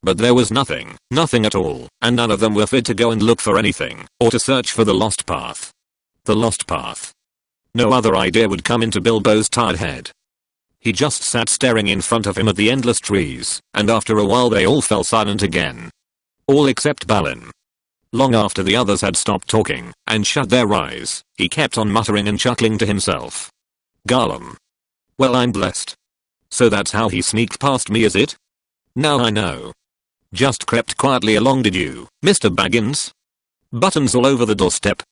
But there was nothing at all, and none of them were fit to go and look for anything, or to search for the lost path. The lost path. No other idea would come into Bilbo's tired head. He just sat staring in front of him at the endless trees, and after a while they all fell silent again. All except Balin. Long after the others had stopped talking, and shut their eyes, he kept on muttering and chuckling to himself. Gollum. Well, I'm blessed. So that's how he sneaked past me, is it? Now I know. Just crept quietly along, did you, Mr. Baggins? Buttons all over the doorstep.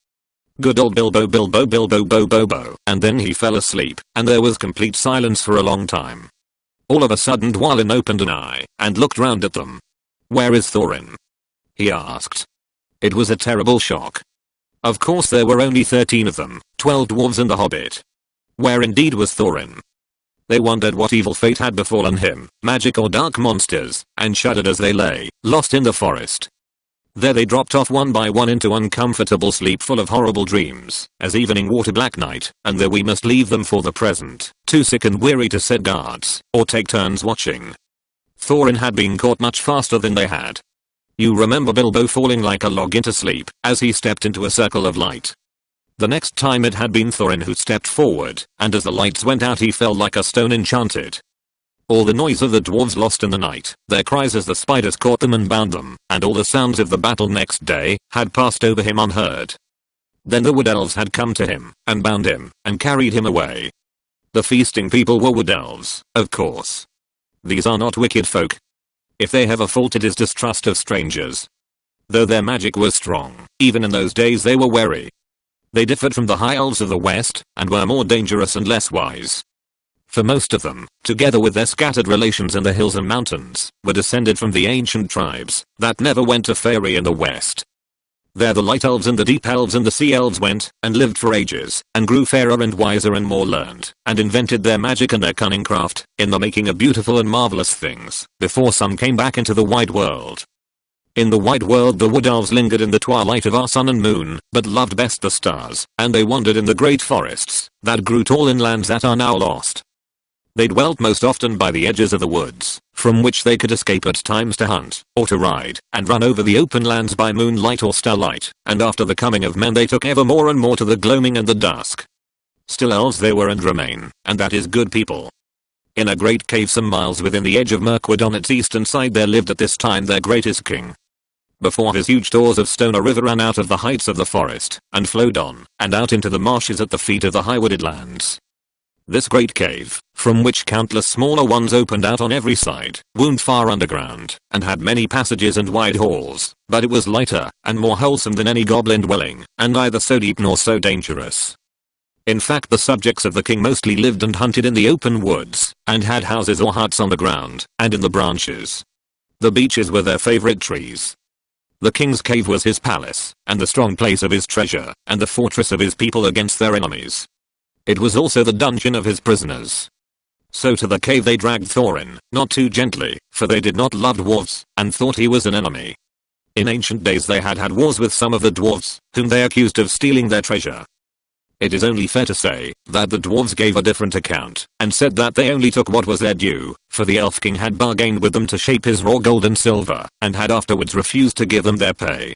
Good old Bilbo, Bobo. And then he fell asleep, and there was complete silence for a long time. All of a sudden Dwalin opened an eye, and looked round at them. Where is Thorin? He asked. It was a terrible shock. Of course there were only 13 of them, 12 dwarves and the Hobbit. Where indeed was Thorin? They wondered what evil fate had befallen him, magic or dark monsters, and shuddered as they lay, lost in the forest. There they dropped off one by one into uncomfortable sleep full of horrible dreams, as evening wore to black night, and there we must leave them for the present, too sick and weary to set guards, or take turns watching. Thorin had been caught much faster than they had. You remember Bilbo falling like a log into sleep, as he stepped into a circle of light. The next time it had been Thorin who stepped forward, and as the lights went out he fell like a stone enchanted. All the noise of the dwarves lost in the night, their cries as the spiders caught them and bound them, and all the sounds of the battle next day, had passed over him unheard. Then the wood elves had come to him, and bound him, and carried him away. The feasting people were wood elves, of course. These are not wicked folk. If they have a fault it is distrust of strangers. Though their magic was strong, even in those days they were wary. They differed from the high elves of the west, and were more dangerous and less wise. For most of them, together with their scattered relations in the hills and mountains, were descended from the ancient tribes that never went to fairy in the west. There the light elves and the deep elves and the sea elves went, and lived for ages, and grew fairer and wiser and more learned, and invented their magic and their cunning craft, in the making of beautiful and marvelous things, before some came back into the wide world. In the wide world the wood elves lingered in the twilight of our sun and moon, but loved best the stars, and they wandered in the great forests, that grew tall in lands that are now lost. They dwelt most often by the edges of the woods, from which they could escape at times to hunt, or to ride, and run over the open lands by moonlight or starlight, and after the coming of men they took ever more and more to the gloaming and the dusk. Still elves they were and remain, and that is good people. In a great cave some miles within the edge of Mirkwood on its eastern side there lived at this time their greatest king. Before his huge doors of stone a river ran out of the heights of the forest, and flowed on, and out into the marshes at the feet of the high wooded lands. This great cave, from which countless smaller ones opened out on every side, wound far underground, and had many passages and wide halls, but it was lighter, and more wholesome than any goblin dwelling, and neither so deep nor so dangerous. In fact the subjects of the king mostly lived and hunted in the open woods, and had houses or huts on the ground, and in the branches. The beeches were their favorite trees. The king's cave was his palace, and the strong place of his treasure, and the fortress of his people against their enemies. It was also the dungeon of his prisoners. So to the cave they dragged Thorin, not too gently, for they did not love dwarves, and thought he was an enemy. In ancient days they had had wars with some of the dwarves, whom they accused of stealing their treasure. It is only fair to say that the dwarves gave a different account, and said that they only took what was their due, for the elf king had bargained with them to shape his raw gold and silver, and had afterwards refused to give them their pay.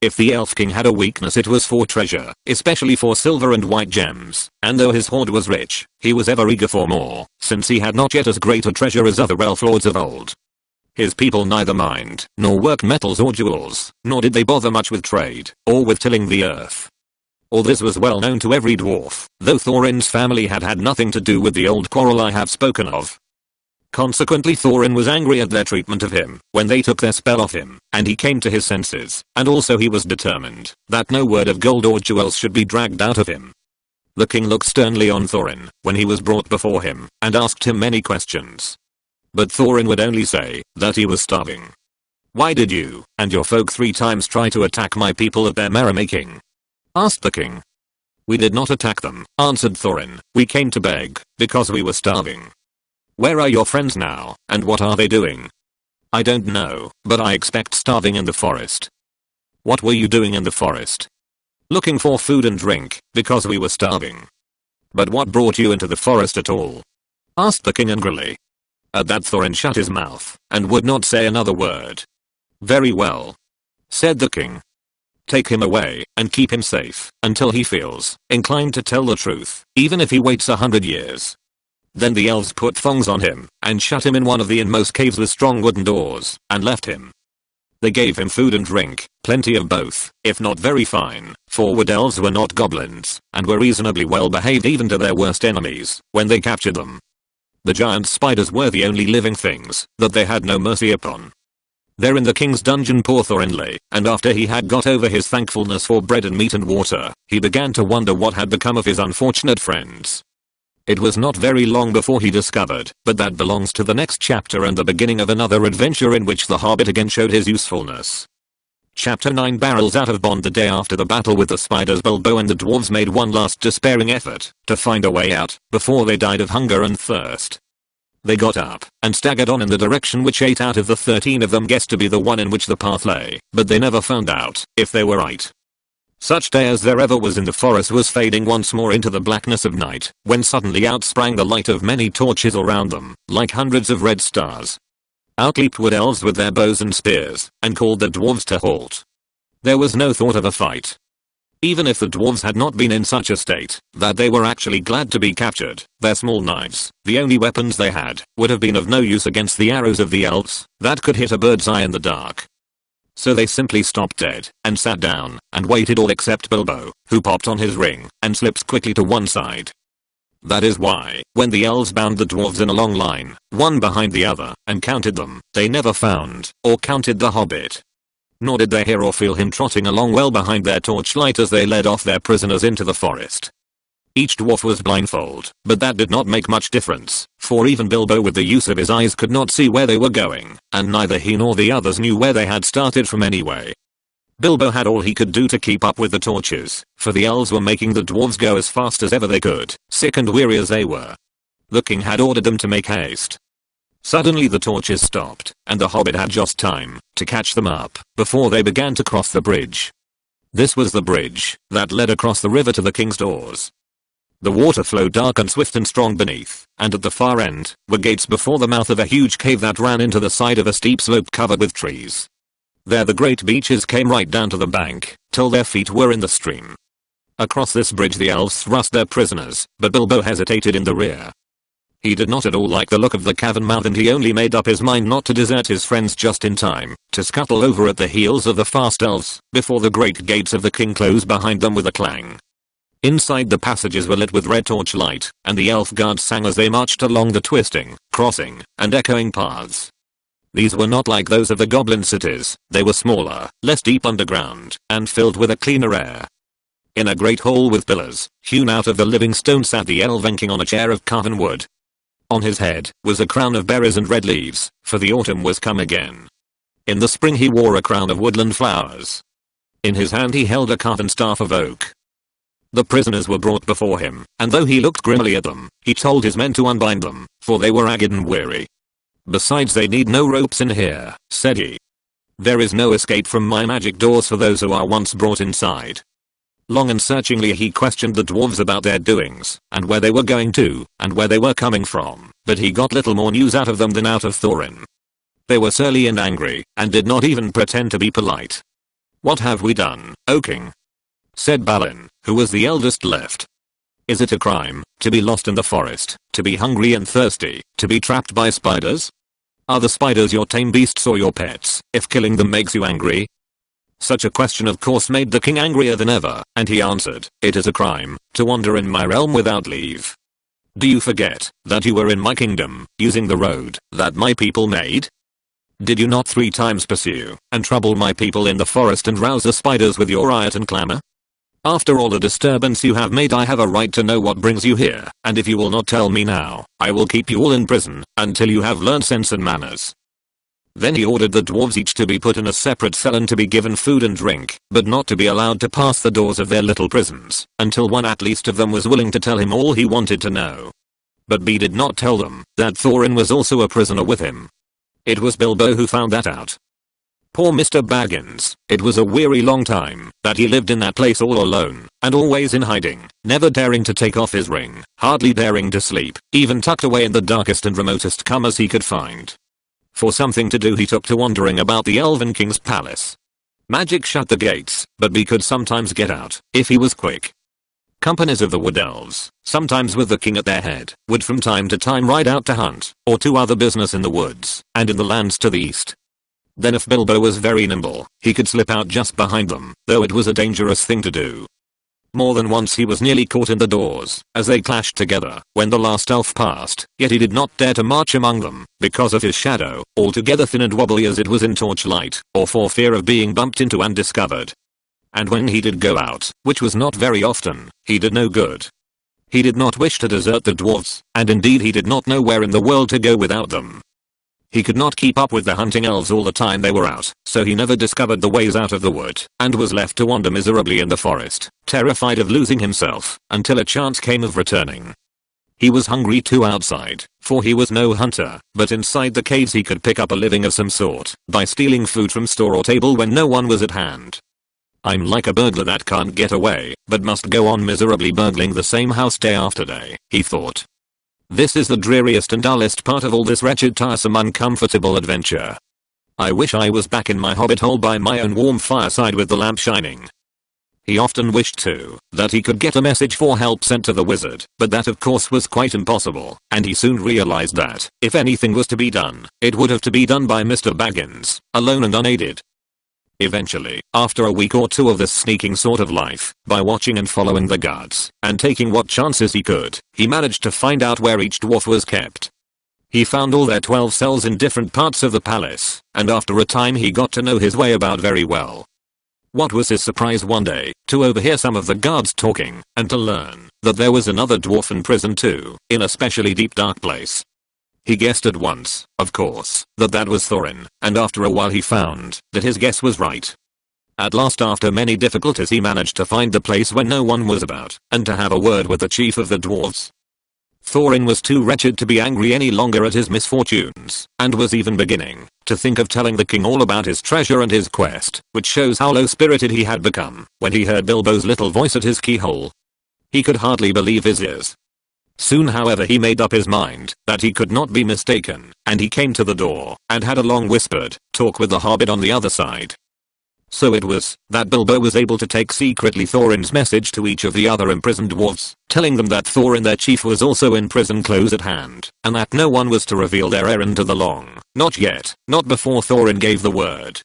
If the elf king had a weakness it was for treasure, especially for silver and white gems, and though his hoard was rich, he was ever eager for more, since he had not yet as great a treasure as other elf lords of old. His people neither mined, nor worked metals or jewels, nor did they bother much with trade, or with tilling the earth. All this was well known to every dwarf, though Thorin's family had had nothing to do with the old quarrel I have spoken of. Consequently Thorin was angry at their treatment of him, when they took their spell off him, and he came to his senses, and also he was determined, that no word of gold or jewels should be dragged out of him. The king looked sternly on Thorin, when he was brought before him, and asked him many questions. But Thorin would only say, that he was starving. Why did you, and your folk 3 times try to attack my people at their merrymaking? Asked the king. We did not attack them, answered Thorin, we came to beg, because we were starving. Where are your friends now, and what are they doing? I don't know, but I expect starving in the forest. What were you doing in the forest? Looking for food and drink, because we were starving. But what brought you into the forest at all? Asked the king angrily. At that Thorin shut his mouth and would not say another word. "Very well," said the king. "Take him away and keep him safe until he feels inclined to tell the truth, even if he waits 100 years. Then the elves put thongs on him and shut him in one of the inmost caves with strong wooden doors and left him. They gave him food and drink, plenty of both, if not very fine, for wood elves were not goblins, and were reasonably well behaved even to their worst enemies, when they captured them. The giant spiders were the only living things that they had no mercy upon. There in the king's dungeon poor Thorin lay, and after he had got over his thankfulness for bread and meat and water, he began to wonder what had become of his unfortunate friends. It was not very long before he discovered, but that belongs to the next chapter and the beginning of another adventure in which the Hobbit again showed his usefulness. Chapter 9 Barrels out of bond. The day after the battle with the spiders, Bilbo and the dwarves made one last despairing effort to find a way out before they died of hunger and thirst. They got up and staggered on in the direction which 8 out of the 13 of them guessed to be the one in which the path lay, but they never found out if they were right. Such day as there ever was in the forest was fading once more into the blackness of night, when suddenly out sprang the light of many torches around them, like hundreds of red stars. Out leaped wood elves with their bows and spears, and called the dwarves to halt. There was no thought of a fight. Even if the dwarves had not been in such a state that they were actually glad to be captured, their small knives, the only weapons they had, would have been of no use against the arrows of the elves that could hit a bird's eye in the dark. So they simply stopped dead, and sat down, and waited, all except Bilbo, who popped on his ring, and slipped quickly to one side. That is why, when the elves bound the dwarves in a long line, one behind the other, and counted them, they never found, or counted the hobbit. Nor did they hear or feel him trotting along well behind their torchlight as they led off their prisoners into the forest. Each dwarf was blindfold, but that did not make much difference, for even Bilbo with the use of his eyes could not see where they were going, and neither he nor the others knew where they had started from anyway. Bilbo had all he could do to keep up with the torches, for the elves were making the dwarves go as fast as ever they could, sick and weary as they were. The king had ordered them to make haste. Suddenly the torches stopped, and the hobbit had just time to catch them up before they began to cross the bridge. This was the bridge that led across the river to the king's doors. The water flowed dark and swift and strong beneath, and at the far end were gates before the mouth of a huge cave that ran into the side of a steep slope covered with trees. There the great beaches came right down to the bank, till their feet were in the stream. Across this bridge the elves thrust their prisoners, but Bilbo hesitated in the rear. He did not at all like the look of the cavern mouth, and he only made up his mind not to desert his friends just in time to scuttle over at the heels of the fast elves before the great gates of the king closed behind them with a clang. Inside the passages were lit with red torchlight, and the elf guards sang as they marched along the twisting, crossing, and echoing paths. These were not like those of the goblin cities, they were smaller, less deep underground, and filled with a cleaner air. In a great hall with pillars, hewn out of the living stone, sat the elvenking on a chair of carven wood. On his head was a crown of berries and red leaves, for the autumn was come again. In the spring he wore a crown of woodland flowers. In his hand he held a carven staff of oak. The prisoners were brought before him, and though he looked grimly at them, he told his men to unbind them, for they were ragged and weary. "Besides, they need no ropes in here," said he. "There is no escape from my magic doors for those who are once brought inside." Long and searchingly he questioned the dwarves about their doings, and where they were going to, and where they were coming from, but he got little more news out of them than out of Thorin. They were surly and angry, and did not even pretend to be polite. "What have we done, O king?" said Balin, who was the eldest left. "Is it a crime to be lost in the forest, to be hungry and thirsty, to be trapped by spiders? Are the spiders your tame beasts or your pets, if killing them makes you angry?" Such a question of course made the king angrier than ever, and he answered, "It is a crime to wander in my realm without leave. Do you forget that you were in my kingdom, using the road that my people made? Did you not 3 times pursue and trouble my people in the forest and rouse the spiders with your riot and clamor? After all the disturbance you have made, I have a right to know what brings you here, and if you will not tell me now, I will keep you all in prison until you have learned sense and manners." Then he ordered the dwarves each to be put in a separate cell and to be given food and drink, but not to be allowed to pass the doors of their little prisons, until one at least of them was willing to tell him all he wanted to know. But B did not tell them that Thorin was also a prisoner with him. It was Bilbo who found that out. Poor Mr. Baggins, it was a weary long time that he lived in that place all alone, and always in hiding, never daring to take off his ring, hardly daring to sleep, even tucked away in the darkest and remotest corners he could find. For something to do he took to wandering about the Elven King's palace. Magic shut the gates, but he could sometimes get out, if he was quick. Companies of the Wood Elves, sometimes with the king at their head, would from time to time ride out to hunt, or to other business in the woods, and in the lands to the east. Then if Bilbo was very nimble, he could slip out just behind them, though it was a dangerous thing to do. More than once he was nearly caught in the doors, as they clashed together, when the last elf passed, yet he did not dare to march among them, because of his shadow, altogether thin and wobbly as it was in torchlight, or for fear of being bumped into and discovered. And when he did go out, which was not very often, he did no good. He did not wish to desert the dwarves, and indeed he did not know where in the world to go without them. He could not keep up with the hunting elves all the time they were out, so he never discovered the ways out of the wood, and was left to wander miserably in the forest, terrified of losing himself, until a chance came of returning. He was hungry too outside, for he was no hunter, but inside the caves he could pick up a living of some sort, by stealing food from store or table when no one was at hand. I'm like a burglar that can't get away, but must go on miserably burgling the same house day after day, he thought. This is the dreariest and dullest part of all this wretched, tiresome, uncomfortable adventure. I wish I was back in my hobbit hole by my own warm fireside with the lamp shining. He often wished too, that he could get a message for help sent to the wizard, but that of course was quite impossible, and he soon realized that, if anything was to be done, it would have to be done by Mr. Baggins, alone and unaided. Eventually, after a week or two of this sneaking sort of life, by watching and following the guards, and taking what chances he could, he managed to find out where each dwarf was kept. He found all their 12 cells in different parts of the palace, and after a time he got to know his way about very well. What was his surprise one day, to overhear some of the guards talking, and to learn that there was another dwarf in prison too, in a specially deep dark place. He guessed at once, of course, that was Thorin, and after a while he found that his guess was right. At last, after many difficulties, he managed to find the place when no one was about, and to have a word with the chief of the dwarves. Thorin was too wretched to be angry any longer at his misfortunes, and was even beginning to think of telling the king all about his treasure and his quest, which shows how low-spirited he had become, when he heard Bilbo's little voice at his keyhole. He could hardly believe his ears. Soon, however, he made up his mind that he could not be mistaken, and he came to the door, and had a long whispered talk with the hobbit on the other side. So it was that Bilbo was able to take secretly Thorin's message to each of the other imprisoned dwarves, telling them that Thorin their chief was also in prison close at hand, and that no one was to reveal their errand to the long, not yet, not before Thorin gave the word.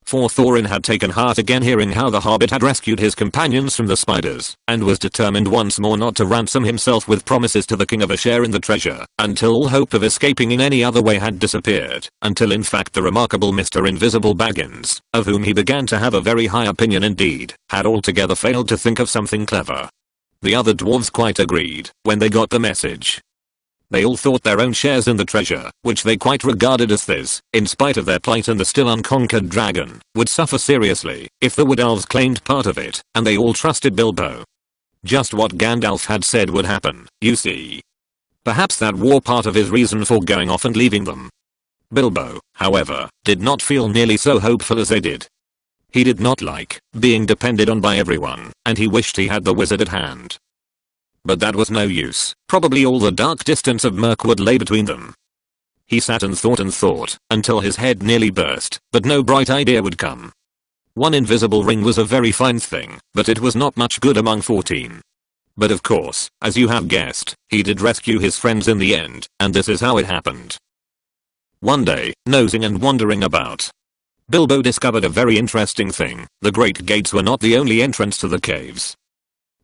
For Thorin had taken heart again hearing how the hobbit had rescued his companions from the spiders, and was determined once more not to ransom himself with promises to the king of a share in the treasure, until all hope of escaping in any other way had disappeared, until in fact the remarkable Mr. Invisible Baggins, of whom he began to have a very high opinion indeed, had altogether failed to think of something clever. The other dwarves quite agreed, when they got the message. They all thought their own shares in the treasure, which they quite regarded as theirs, in spite of their plight and the still unconquered dragon, would suffer seriously if the Wood Elves claimed part of it, and they all trusted Bilbo. Just what Gandalf had said would happen, you see. Perhaps that war part of his reason for going off and leaving them. Bilbo, however, did not feel nearly so hopeful as they did. He did not like being depended on by everyone, and he wished he had the wizard at hand. But that was no use, probably all the dark distance of Mirkwood lay between them. He sat and thought, until his head nearly burst, but no bright idea would come. One invisible ring was a very fine thing, but it was not much good among 14. But of course, as you have guessed, he did rescue his friends in the end, and this is how it happened. One day, nosing and wandering about, Bilbo discovered a very interesting thing. The great gates were not the only entrance to the caves.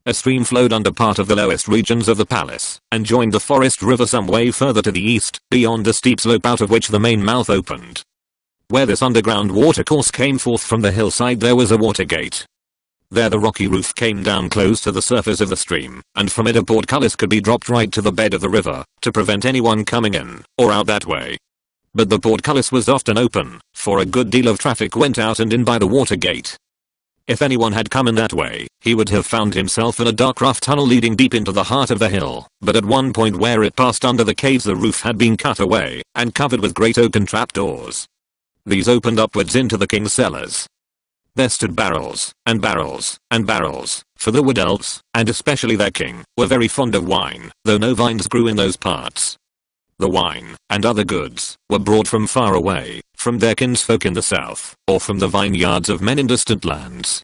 A stream flowed under part of the lowest regions of the palace, and joined the forest river some way further to the east, beyond the steep slope out of which the main mouth opened. Where this underground watercourse came forth from the hillside there was a water gate. There the rocky roof came down close to the surface of the stream, and from it a portcullis could be dropped right to the bed of the river, to prevent anyone coming in, or out that way. But the portcullis was often open, for a good deal of traffic went out and in by the water gate. If anyone had come in that way, he would have found himself in a dark rough tunnel leading deep into the heart of the hill, but at one point where it passed under the caves the roof had been cut away, and covered with great oaken trapdoors. These opened upwards into the king's cellars. There stood barrels, and barrels, and barrels, for the wood elves, and especially their king, were very fond of wine, though no vines grew in those parts. The wine, and other goods, were brought from far away, from their kinsfolk in the south, or from the vineyards of men in distant lands.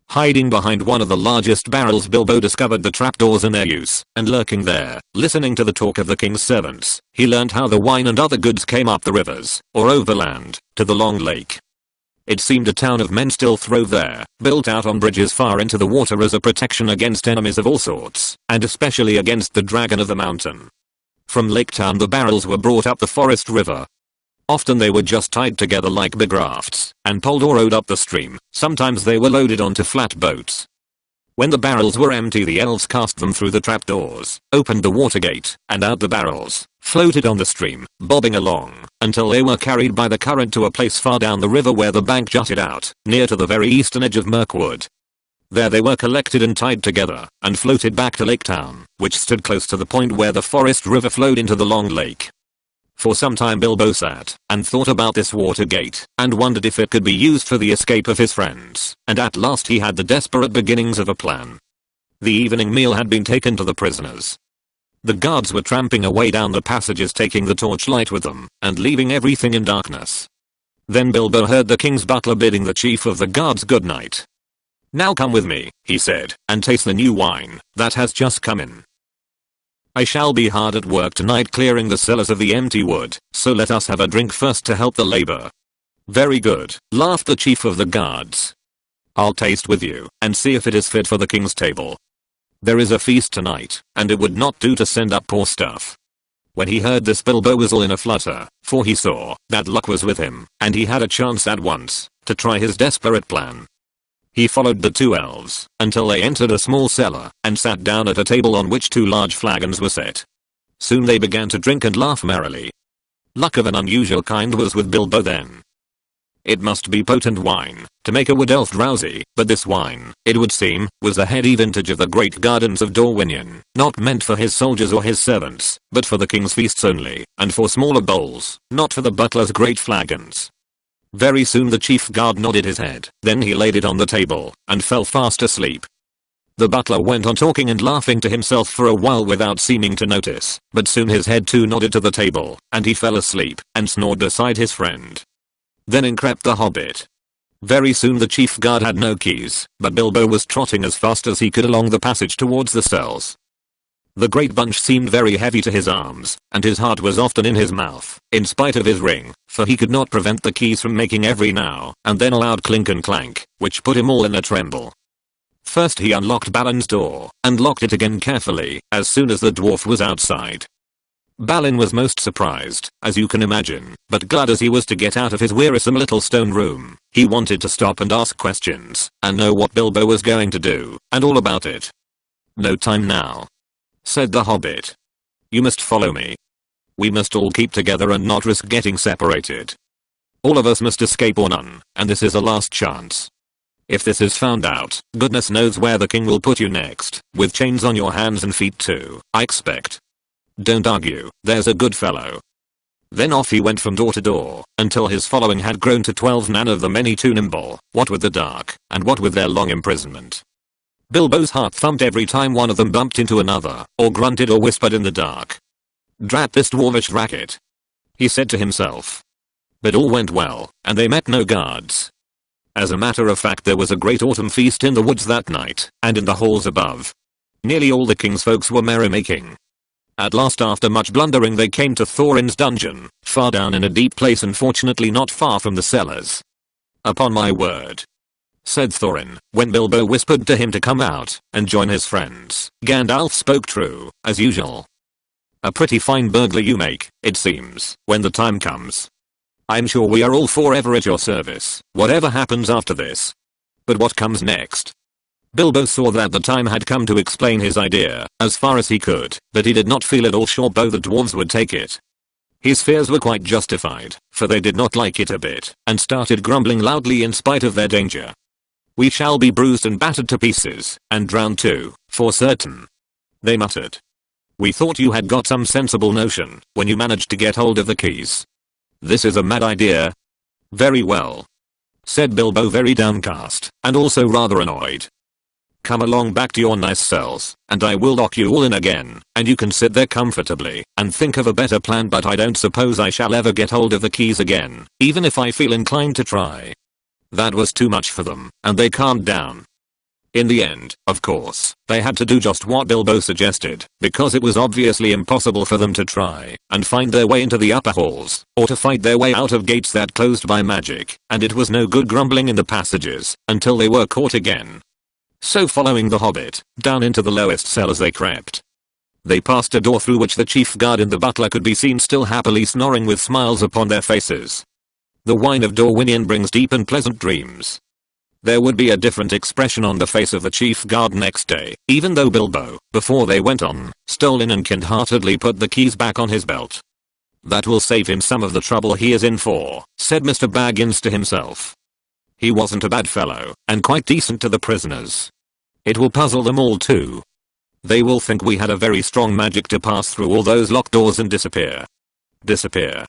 Hiding behind one of the largest barrels, Bilbo discovered the trapdoors in their use, and lurking there, listening to the talk of the king's servants, he learned how the wine and other goods came up the rivers, or overland, to the long lake. It seemed a town of men still throve there, built out on bridges far into the water as a protection against enemies of all sorts, and especially against the dragon of the mountain. From Lake Town the barrels were brought up the forest river. Often they were just tied together like big rafts, and pulled or rowed up the stream. Sometimes they were loaded onto flat boats. When the barrels were empty, the elves cast them through the trapdoors, opened the water gate, and out the barrels, floated on the stream, bobbing along, until they were carried by the current to a place far down the river where the bank jutted out, near to the very eastern edge of Mirkwood. There they were collected and tied together, and floated back to Lake Town, which stood close to the point where the forest river flowed into the long lake. For some time Bilbo sat, and thought about this water gate, and wondered if it could be used for the escape of his friends, and at last he had the desperate beginnings of a plan. The evening meal had been taken to the prisoners. The guards were tramping away down the passages, taking the torchlight with them, and leaving everything in darkness. Then Bilbo heard the king's butler bidding the chief of the guards good night. "Now come with me," he said, "and taste the new wine that has just come in. I shall be hard at work tonight clearing the cellars of the empty wood, so let us have a drink first to help the labor." "Very good," laughed the chief of the guards. "I'll taste with you, and see if it is fit for the king's table. There is a feast tonight, and it would not do to send up poor stuff." When he heard this, Bilbo was all in a flutter, for he saw that luck was with him, and he had a chance at once to try his desperate plan. He followed the two elves, until they entered a small cellar, and sat down at a table on which two large flagons were set. Soon they began to drink and laugh merrily. Luck of an unusual kind was with Bilbo then. It must be potent wine, to make a wood elf drowsy, but this wine, it would seem, was the heady vintage of the great gardens of Dorwinion, not meant for his soldiers or his servants, but for the king's feasts only, and for smaller bowls, not for the butler's great flagons. Very soon the chief guard nodded his head, then he laid it on the table, and fell fast asleep. The butler went on talking and laughing to himself for a while without seeming to notice, but soon his head too nodded to the table, and he fell asleep, and snored beside his friend. Then in crept the hobbit. Very soon the chief guard had no keys, but Bilbo was trotting as fast as he could along the passage towards the cells. The great bunch seemed very heavy to his arms, and his heart was often in his mouth, in spite of his ring, for he could not prevent the keys from making every now and then a loud clink and clank, which put him all in a tremble. First he unlocked Balin's door, and locked it again carefully, as soon as the dwarf was outside. Balin was most surprised, as you can imagine, but glad as he was to get out of his wearisome little stone room. He wanted to stop and ask questions, and know what Bilbo was going to do, and all about it. "No time now," said the hobbit. "You must follow me. We must all keep together and not risk getting separated. All of us must escape or none, and this is a last chance. If this is found out, goodness knows where the king will put you next, with chains on your hands and feet too, I expect. Don't argue, there's a good fellow." Then off he went from door to door, until his following had grown to 12, none of the many too nimble, what with the dark, and what with their long imprisonment. Bilbo's heart thumped every time one of them bumped into another, or grunted or whispered in the dark. "Drat this dwarvish racket," he said to himself. But all went well, and they met no guards. As a matter of fact, there was a great autumn feast in the woods that night, and in the halls above. Nearly all the king's folks were merrymaking. At last, after much blundering, they came to Thorin's dungeon, far down in a deep place and fortunately not far from the cellars. "Upon my word," said Thorin, when Bilbo whispered to him to come out and join his friends, "Gandalf spoke true, as usual. A pretty fine burglar you make, it seems, when the time comes. I'm sure we are all forever at your service, whatever happens after this. But what comes next?" Bilbo saw that the time had come to explain his idea, as far as he could, but he did not feel at all sure how the dwarves would take it. His fears were quite justified, for they did not like it a bit, and started grumbling loudly in spite of their danger. "We shall be bruised and battered to pieces, and drowned too, for certain," they muttered. "We thought you had got some sensible notion, when you managed to get hold of the keys. This is a mad idea." Very well, said Bilbo, very downcast, and also rather annoyed. Come along back to your nice cells, and I will lock you all in again, and you can sit there comfortably, and think of a better plan, but I don't suppose I shall ever get hold of the keys again, even if I feel inclined to try. That was too much for them, and they calmed down. In the end, of course, they had to do just what Bilbo suggested, because it was obviously impossible for them to try and find their way into the upper halls, or to fight their way out of gates that closed by magic, and it was no good grumbling in the passages until they were caught again. So following the hobbit, down into the lowest cell as they crept. They passed a door through which the chief guard and the butler could be seen still happily snoring with smiles upon their faces. The wine of Dorwinion brings deep and pleasant dreams. There would be a different expression on the face of the chief guard next day, even though Bilbo, before they went on, stole in and kind-heartedly put the keys back on his belt. That will save him some of the trouble he is in for, said Mr. Baggins to himself. He wasn't a bad fellow, and quite decent to the prisoners. It will puzzle them all too. They will think we had a very strong magic to pass through all those locked doors and disappear. Disappear.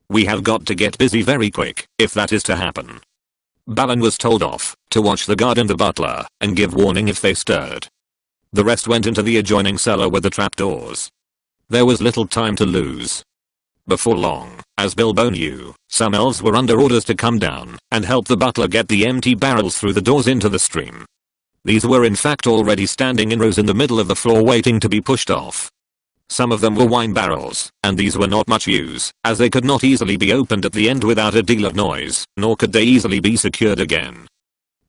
We have got to get busy very quick, if that is to happen. Balin was told off, to watch the guard and the butler, and give warning if they stirred. The rest went into the adjoining cellar with the trapdoors. There was little time to lose. Before long, as Bilbo knew, some elves were under orders to come down and help the butler get the empty barrels through the doors into the stream. These were in fact already standing in rows in the middle of the floor waiting to be pushed off. Some of them were wine barrels, and these were not much use, as they could not easily be opened at the end without a deal of noise, nor could they easily be secured again.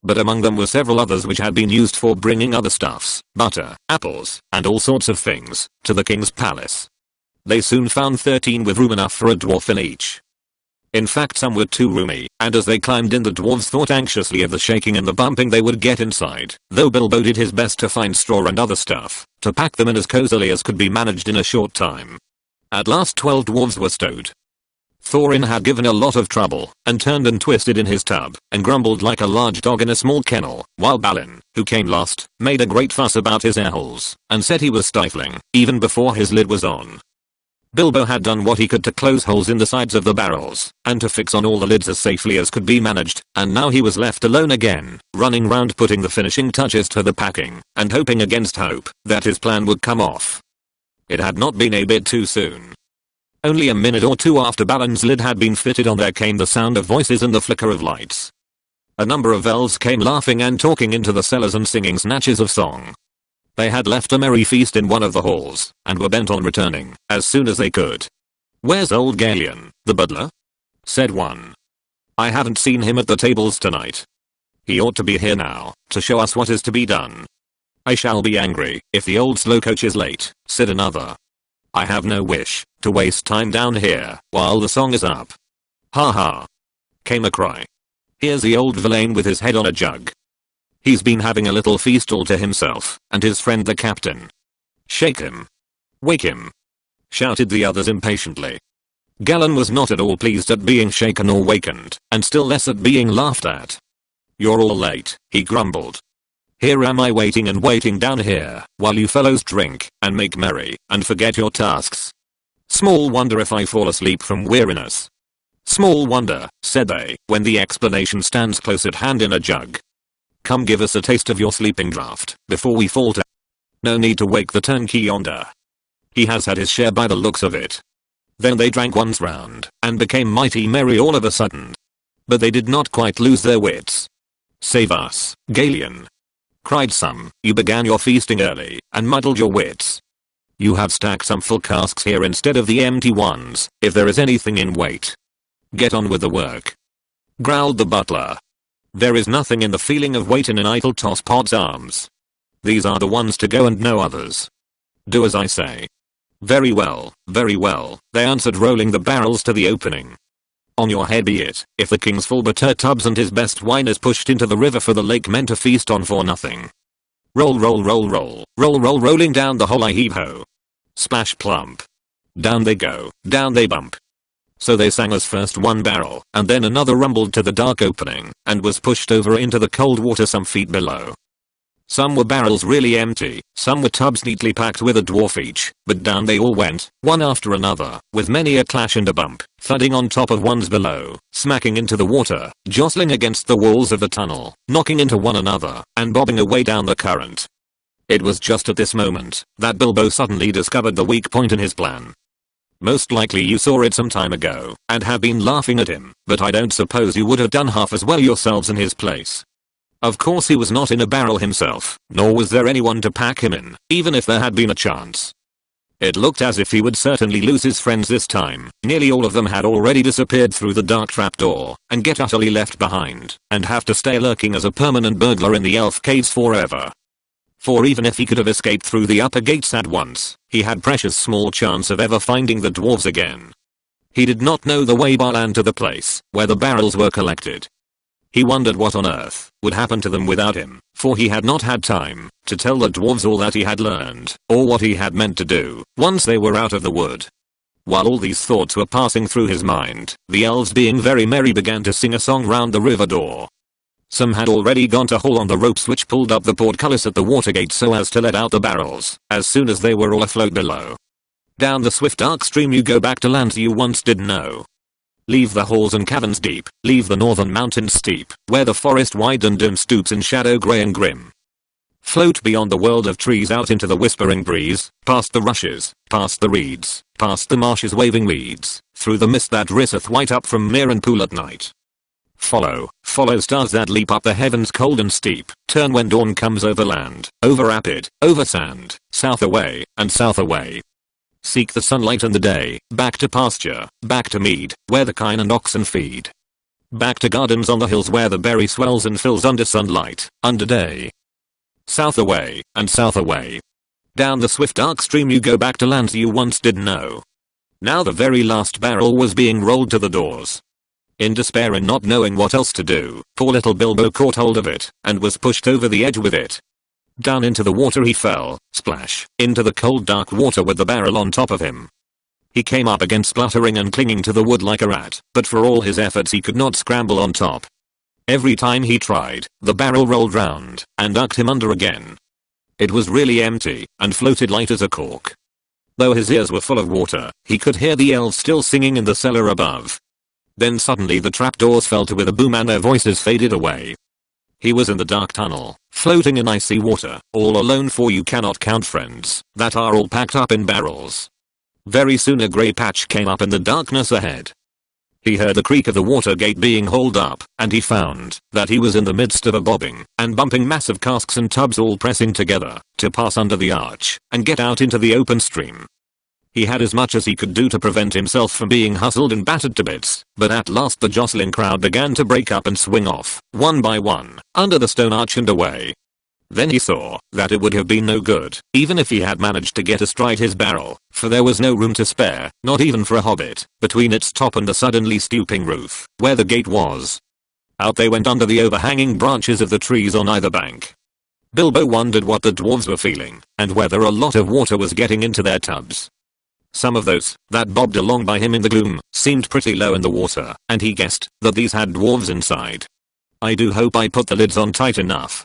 But among them were several others which had been used for bringing other stuffs, butter, apples, and all sorts of things, to the king's palace. They soon found 13 with room enough for a dwarf in each. In fact, some were too roomy, and as they climbed in the dwarves thought anxiously of the shaking and the bumping they would get inside, though Bilbo did his best to find straw and other stuff, to pack them in as cozily as could be managed in a short time. At last 12 dwarves were stowed. Thorin had given a lot of trouble, and turned and twisted in his tub, and grumbled like a large dog in a small kennel, while Balin, who came last, made a great fuss about his air holes, and said he was stifling, even before his lid was on. Bilbo had done what he could to close holes in the sides of the barrels, and to fix on all the lids as safely as could be managed, and now he was left alone again, running round putting the finishing touches to the packing, and hoping against hope, that his plan would come off. It had not been a bit too soon. Only a minute or two after Balin's lid had been fitted on there came the sound of voices and the flicker of lights. A number of elves came laughing and talking into the cellars and singing snatches of song. They had left a merry feast in one of the halls, and were bent on returning, as soon as they could. "Where's old Galion, the butler?" said one. "I haven't seen him at the tables tonight. He ought to be here now, to show us what is to be done." "I shall be angry, if the old slow coach is late," said another. "I have no wish, to waste time down here, while the song is up." "Ha ha!" came a cry. "Here's the old villain with his head on a jug. He's been having a little feast all to himself, and his friend the captain." "Shake him. Wake him," shouted the others impatiently. Galen was not at all pleased at being shaken or wakened, and still less at being laughed at. "You're all late," he grumbled. "Here am I waiting and waiting down here, while you fellows drink, and make merry, and forget your tasks. Small wonder if I fall asleep from weariness." "Small wonder," said they, "when the explanation stands close at hand in a jug. Come give us a taste of your sleeping draught, before we fall to. No need to wake the turnkey yonder. He has had his share by the looks of it." Then they drank once round, and became mighty merry all of a sudden. But they did not quite lose their wits. "Save us, Galion!" cried some. "You began your feasting early, and muddled your wits. You have stacked some full casks here instead of the empty ones, if there is anything in wait. Get on with the work," growled the butler. "There is nothing in the feeling of weight in an idle tosspot's arms. These are the ones to go and no others. Do as I say." Very well, they answered, rolling the barrels to the opening. "On your head be it, if the king's full butter tubs and his best wine is pushed into the river for the lake men to feast on for nothing. Roll, roll, roll, roll, roll, roll, rolling down the hole I heave ho. Splash plump. Down they go, down they bump." So they sang as first one barrel, and then another rumbled to the dark opening, and was pushed over into the cold water some feet below. Some were barrels really empty, some were tubs neatly packed with a dwarf each, but down they all went, one after another, with many a clash and a bump, thudding on top of ones below, smacking into the water, jostling against the walls of the tunnel, knocking into one another, and bobbing away down the current. It was just at this moment that Bilbo suddenly discovered the weak point in his plan. Most likely you saw it some time ago, and have been laughing at him, but I don't suppose you would have done half as well yourselves in his place. Of course he was not in a barrel himself, nor was there anyone to pack him in, even if there had been a chance. It looked as if he would certainly lose his friends this time. Nearly all of them had already disappeared through the dark trapdoor, and get utterly left behind, and have to stay lurking as a permanent burglar in the elf caves forever. For even if he could have escaped through the upper gates at once, he had precious small chance of ever finding the dwarves again. He did not know the way by land to the place where the barrels were collected. He wondered what on earth would happen to them without him, for he had not had time to tell the dwarves all that he had learned, or what he had meant to do, once they were out of the wood. While all these thoughts were passing through his mind, the elves being very merry began to sing a song round the river door. Some had already gone to haul on the ropes which pulled up the portcullis at the water gate so as to let out the barrels, as soon as they were all afloat below. Down the swift dark stream you go back to lands you once did know. Leave the halls and caverns deep, leave the northern mountains steep, where the forest wide and dim stoops in shadow grey and grim. Float beyond the world of trees out into the whispering breeze, past the rushes, past the reeds, past the marshes waving weeds, through the mist that riseth white up from mere and pool at night. Follow, follow stars that leap up the heavens cold and steep, turn when dawn comes over land, over rapid, over sand, south away, and south away. Seek the sunlight and the day, back to pasture, back to mead, where the kine and oxen feed. Back to gardens on the hills where the berry swells and fills under sunlight, under day. South away, and south away. Down the swift dark stream you go back to lands you once did know. Now the very last barrel was being rolled to the doors. In despair and not knowing what else to do, poor little Bilbo caught hold of it, and was pushed over the edge with it. Down into the water he fell, splash, into the cold dark water with the barrel on top of him. He came up again spluttering and clinging to the wood like a rat, but for all his efforts he could not scramble on top. Every time he tried, the barrel rolled round, and ducked him under again. It was really empty, and floated light as a cork. Though his ears were full of water, he could hear the elves still singing in the cellar above. Then suddenly the trapdoors fell to with a boom and their voices faded away. He was in the dark tunnel, floating in icy water, all alone, for you cannot count friends that are all packed up in barrels. Very soon a grey patch came up in the darkness ahead. He heard the creak of the water gate being hauled up, and he found that he was in the midst of a bobbing and bumping mass of casks and tubs all pressing together to pass under the arch and get out into the open stream. He had as much as he could do to prevent himself from being hustled and battered to bits, but at last the jostling crowd began to break up and swing off, one by one, under the stone arch and away. Then he saw that it would have been no good, even if he had managed to get astride his barrel, for there was no room to spare, not even for a hobbit, between its top and the suddenly stooping roof, where the gate was. Out they went under the overhanging branches of the trees on either bank. Bilbo wondered what the dwarves were feeling, and whether a lot of water was getting into their tubs. Some of those that bobbed along by him in the gloom seemed pretty low in the water, and he guessed that these had dwarves inside. I do hope I put the lids on tight enough,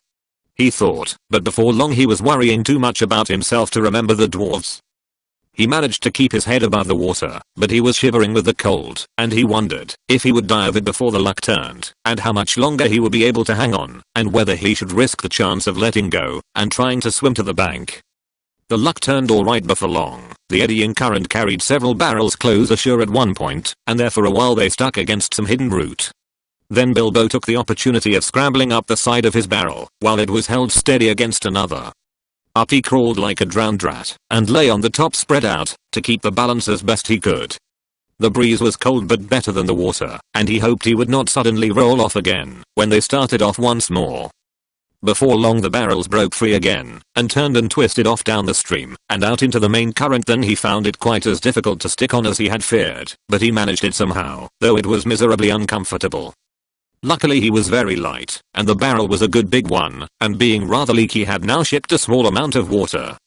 he thought, but before long he was worrying too much about himself to remember the dwarves. He managed to keep his head above the water, but he was shivering with the cold, and he wondered if he would die of it before the luck turned, and how much longer he would be able to hang on, and whether he should risk the chance of letting go and trying to swim to the bank. The luck turned alright before long. The eddying current carried several barrels close ashore at one point, and there for a while they stuck against some hidden root. Then Bilbo took the opportunity of scrambling up the side of his barrel, while it was held steady against another. Up he crawled like a drowned rat, and lay on the top spread out, to keep the balance as best he could. The breeze was cold but better than the water, and he hoped he would not suddenly roll off again, when they started off once more. Before long the barrels broke free again, and turned and twisted off down the stream, and out into the main current. Then he found it quite as difficult to stick on as he had feared, but he managed it somehow, though it was miserably uncomfortable. Luckily he was very light, and the barrel was a good big one, and being rather leaky had now shipped a small amount of water.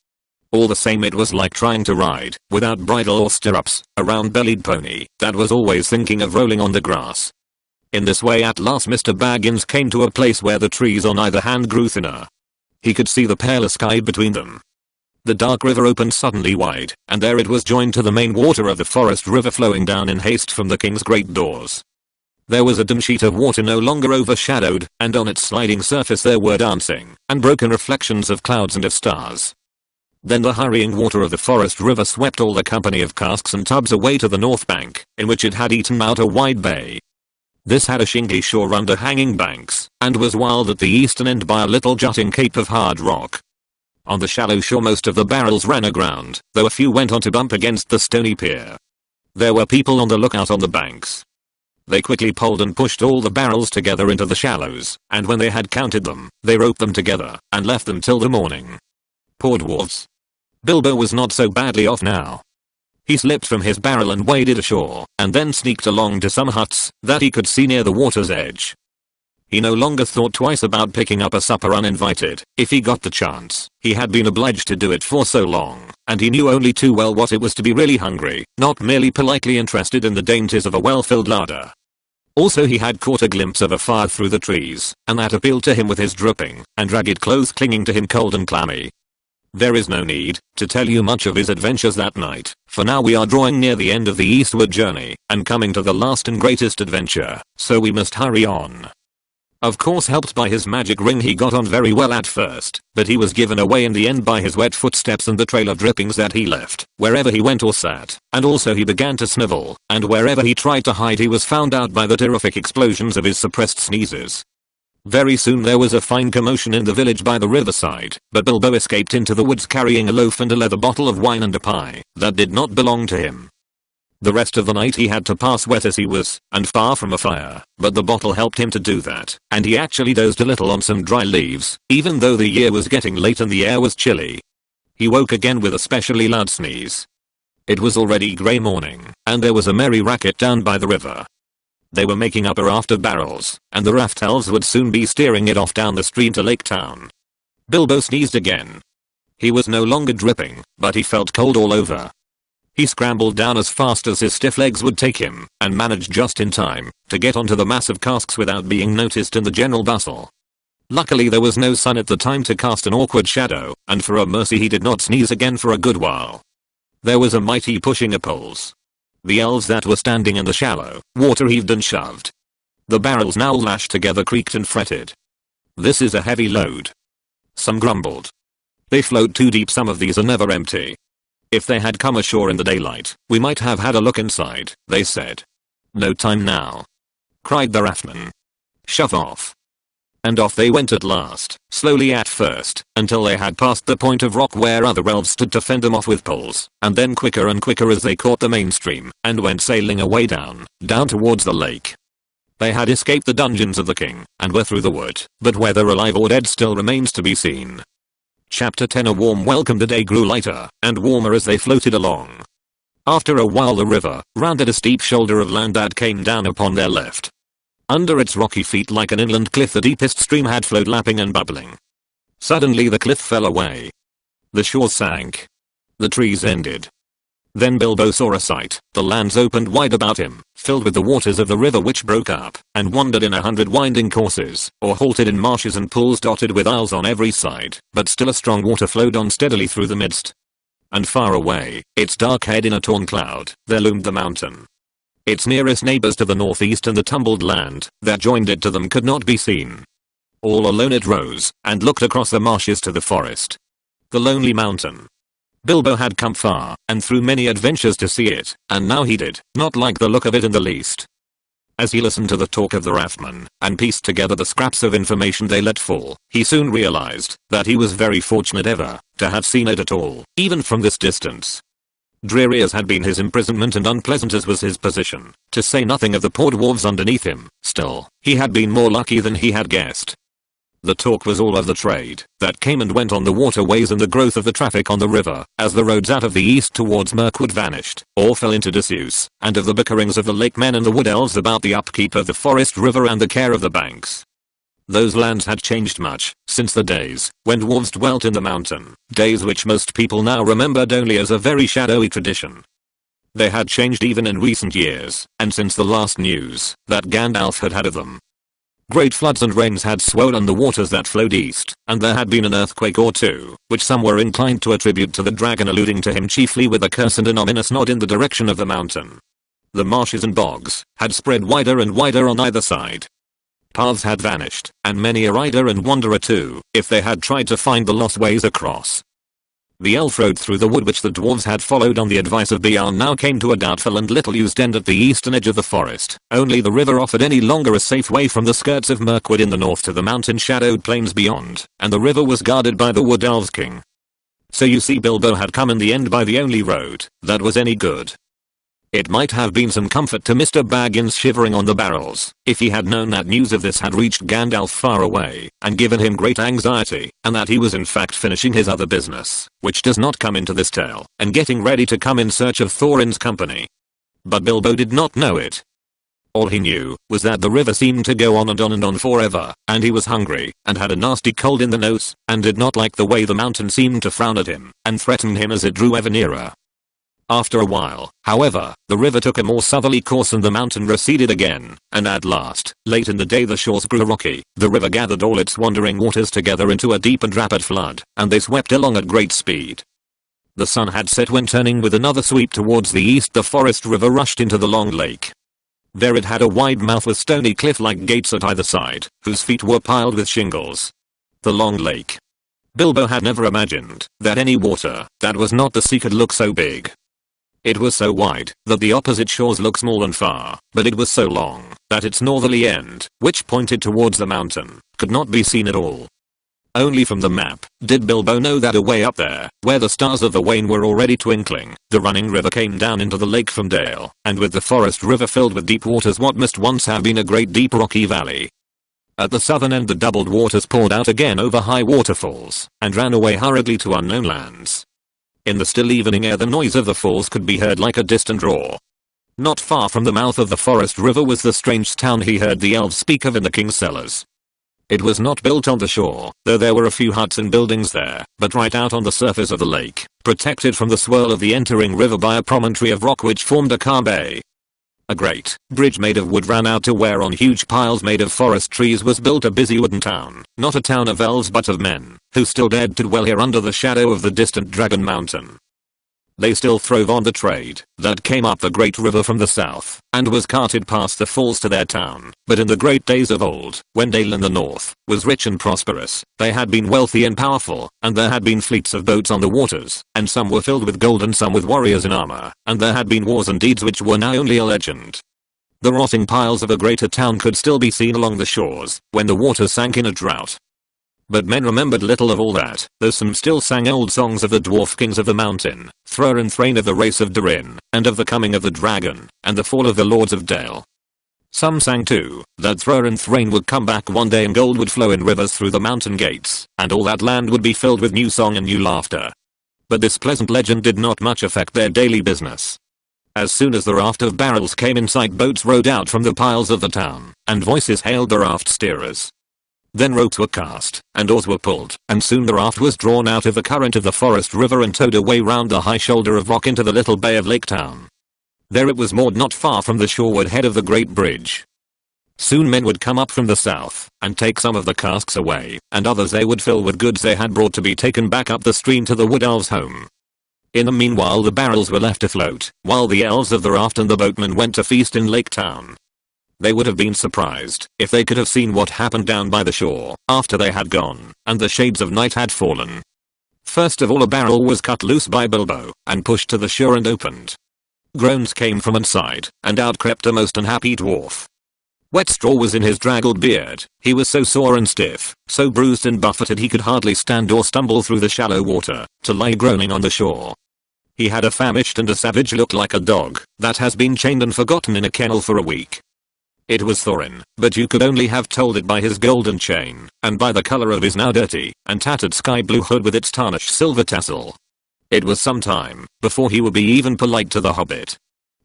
All the same it was like trying to ride, without bridle or stirrups, a round-bellied pony that was always thinking of rolling on the grass. In this way at last Mr. Baggins came to a place where the trees on either hand grew thinner. He could see the pale sky between them. The dark river opened suddenly wide, and there it was joined to the main water of the forest river flowing down in haste from the king's great doors. There was a dim sheet of water no longer overshadowed, and on its sliding surface there were dancing and broken reflections of clouds and of stars. Then the hurrying water of the forest river swept all the company of casks and tubs away to the north bank, in which it had eaten out a wide bay. This had a shingly shore under hanging banks, and was walled at the eastern end by a little jutting cape of hard rock. On the shallow shore most of the barrels ran aground, though a few went on to bump against the stony pier. There were people on the lookout on the banks. They quickly poled and pushed all the barrels together into the shallows, and when they had counted them, they roped them together, and left them till the morning. Poor dwarves. Bilbo was not so badly off now. He slipped from his barrel and waded ashore, and then sneaked along to some huts that he could see near the water's edge. He no longer thought twice about picking up a supper uninvited, if he got the chance. He had been obliged to do it for so long, and he knew only too well what it was to be really hungry, not merely politely interested in the dainties of a well-filled larder. Also he had caught a glimpse of a fire through the trees, and that appealed to him with his dripping and ragged clothes clinging to him cold and clammy. There is no need to tell you much of his adventures that night, for now we are drawing near the end of the eastward journey, and coming to the last and greatest adventure, so we must hurry on. Of course, helped by his magic ring, he got on very well at first, but he was given away in the end by his wet footsteps and the trail of drippings that he left wherever he went or sat, and also he began to snivel, and wherever he tried to hide he was found out by the terrific explosions of his suppressed sneezes. Very soon there was a fine commotion in the village by the riverside, but Bilbo escaped into the woods carrying a loaf and a leather bottle of wine and a pie that did not belong to him. The rest of the night he had to pass wet as he was, and far from a fire, but the bottle helped him to do that, and he actually dozed a little on some dry leaves, even though the year was getting late and the air was chilly. He woke again with a specially loud sneeze. It was already grey morning, and there was a merry racket down by the river. They were making up a raft of barrels, and the raft elves would soon be steering it off down the stream to Lake Town. Bilbo sneezed again. He was no longer dripping, but he felt cold all over. He scrambled down as fast as his stiff legs would take him, and managed just in time to get onto the mass of casks without being noticed in the general bustle. Luckily there was no sun at the time to cast an awkward shadow, and for a mercy he did not sneeze again for a good while. There was a mighty pushing of poles. The elves that were standing in the shallow water heaved and shoved. The barrels now lashed together creaked and fretted. This is a heavy load. Some grumbled. They float too deep, some of these are never empty. If they had come ashore in the daylight, we might have had a look inside, they said. No time now, cried the raftman. Shove off. And off they went at last, slowly at first, until they had passed the point of rock where other elves stood to fend them off with poles, and then quicker and quicker as they caught the mainstream, and went sailing away down towards the lake. They had escaped the dungeons of the king, and were through the wood, but whether alive or dead still remains to be seen. Chapter 10. A warm welcome. The day grew lighter and warmer as they floated along. After a while the river rounded a steep shoulder of land that came down upon their left. Under its rocky feet like an inland cliff the deepest stream had flowed lapping and bubbling. Suddenly the cliff fell away. The shore sank. The trees ended. Then Bilbo saw a sight. The lands opened wide about him, filled with the waters of the river which broke up, and wandered in 100 winding courses, or halted in marshes and pools dotted with isles on every side, but still a strong water flowed on steadily through the midst. And far away, its dark head in a torn cloud, there loomed the mountain. Its nearest neighbors to the northeast and the tumbled land that joined it to them could not be seen. All alone it rose, and looked across the marshes to the forest. The lonely mountain. Bilbo had come far, and through many adventures to see it, and now he did not like the look of it in the least. As he listened to the talk of the raftman, and pieced together the scraps of information they let fall, he soon realized that he was very fortunate ever to have seen it at all, even from this distance. Dreary as had been his imprisonment and unpleasant as was his position, to say nothing of the poor dwarves underneath him, still, he had been more lucky than he had guessed. The talk was all of the trade that came and went on the waterways and the growth of the traffic on the river as the roads out of the east towards Mirkwood vanished or fell into disuse, and of the bickerings of the lake men and the wood elves about the upkeep of the forest river and the care of the banks. Those lands had changed much since the days when dwarves dwelt in the mountain, days which most people now remembered only as a very shadowy tradition. They had changed even in recent years, and since the last news that Gandalf had had of them. Great floods and rains had swollen the waters that flowed east, and there had been an earthquake or two, which some were inclined to attribute to the dragon, alluding to him chiefly with a curse and an ominous nod in the direction of the mountain. The marshes and bogs had spread wider and wider on either side. Paths had vanished, and many a rider and wanderer too, if they had tried to find the lost ways across. The elf road through the wood, which the dwarves had followed on the advice of Bjorn, now came to a doubtful and little used end at the eastern edge of the forest. Only the river offered any longer a safe way from the skirts of Mirkwood in the north to the mountain-shadowed plains beyond, and the river was guarded by the Wood Elves King. So you see, Bilbo had come in the end by the only road that was any good. It might have been some comfort to Mr. Baggins shivering on the barrels, if he had known that news of this had reached Gandalf far away, and given him great anxiety, and that he was in fact finishing his other business, which does not come into this tale, and getting ready to come in search of Thorin's company. But Bilbo did not know it. All he knew was that the river seemed to go on and on and on forever, and he was hungry, and had a nasty cold in the nose, and did not like the way the mountain seemed to frown at him, and threaten him as it drew ever nearer. After a while, however, the river took a more southerly course and the mountain receded again, and at last, late in the day, the shores grew rocky, the river gathered all its wandering waters together into a deep and rapid flood, and they swept along at great speed. The sun had set when, turning with another sweep towards the east, the forest river rushed into the long lake. There it had a wide mouth with stony cliff-like gates at either side, whose feet were piled with shingles. The long lake. Bilbo had never imagined that any water that was not the sea could look so big. It was so wide that the opposite shores looked small and far, but it was so long that its northerly end, which pointed towards the mountain, could not be seen at all. Only from the map did Bilbo know that away up there, where the stars of the Wain were already twinkling, the running river came down into the lake from Dale, and with the forest river filled with deep waters what must once have been a great deep rocky valley. At the southern end the doubled waters poured out again over high waterfalls, and ran away hurriedly to unknown lands. In the still evening air the noise of the falls could be heard like a distant roar. Not far from the mouth of the forest river was the strange town he heard the elves speak of in the king's cellars. It was not built on the shore, though there were a few huts and buildings there, but right out on the surface of the lake, protected from the swirl of the entering river by a promontory of rock which formed a calm bay. A great bridge made of wood ran out to where on huge piles made of forest trees was built a busy wooden town, not a town of elves but of men, who still dared to dwell here under the shadow of the distant Dragon Mountain. They still throve on the trade that came up the great river from the south, and was carted past the falls to their town, but in the great days of old, when Dale in the north was rich and prosperous, they had been wealthy and powerful, and there had been fleets of boats on the waters, and some were filled with gold and some with warriors in armor, and there had been wars and deeds which were now only a legend. The rotting piles of a greater town could still be seen along the shores, when the water sank in a drought. But men remembered little of all that, though some still sang old songs of the dwarf kings of the mountain, Thrur and Thrain of the race of Durin, and of the coming of the dragon, and the fall of the lords of Dale. Some sang too, that Thrur and Thrain would come back one day and gold would flow in rivers through the mountain gates, and all that land would be filled with new song and new laughter. But this pleasant legend did not much affect their daily business. As soon as the raft of barrels came in sight, boats rowed out from the piles of the town, and voices hailed the raft steerers. Then ropes were cast, and oars were pulled, and soon the raft was drawn out of the current of the forest river and towed away round the high shoulder of rock into the little bay of Lake Town. There it was moored not far from the shoreward head of the great bridge. Soon men would come up from the south, and take some of the casks away, and others they would fill with goods they had brought to be taken back up the stream to the Wood Elves' home. In the meanwhile the barrels were left afloat, while the elves of the raft and the boatmen went to feast in Lake Town. They would have been surprised if they could have seen what happened down by the shore, after they had gone, and the shades of night had fallen. First of all a barrel was cut loose by Bilbo, and pushed to the shore and opened. Groans came from inside, and out crept a most unhappy dwarf. Wet straw was in his draggled beard, he was so sore and stiff, so bruised and buffeted he could hardly stand or stumble through the shallow water, to lie groaning on the shore. He had a famished and a savage look, like a dog that has been chained and forgotten in a kennel for a week. It was Thorin, but you could only have told it by his golden chain, and by the color of his now dirty and tattered sky blue hood with its tarnished silver tassel. It was some time before he would be even polite to the hobbit.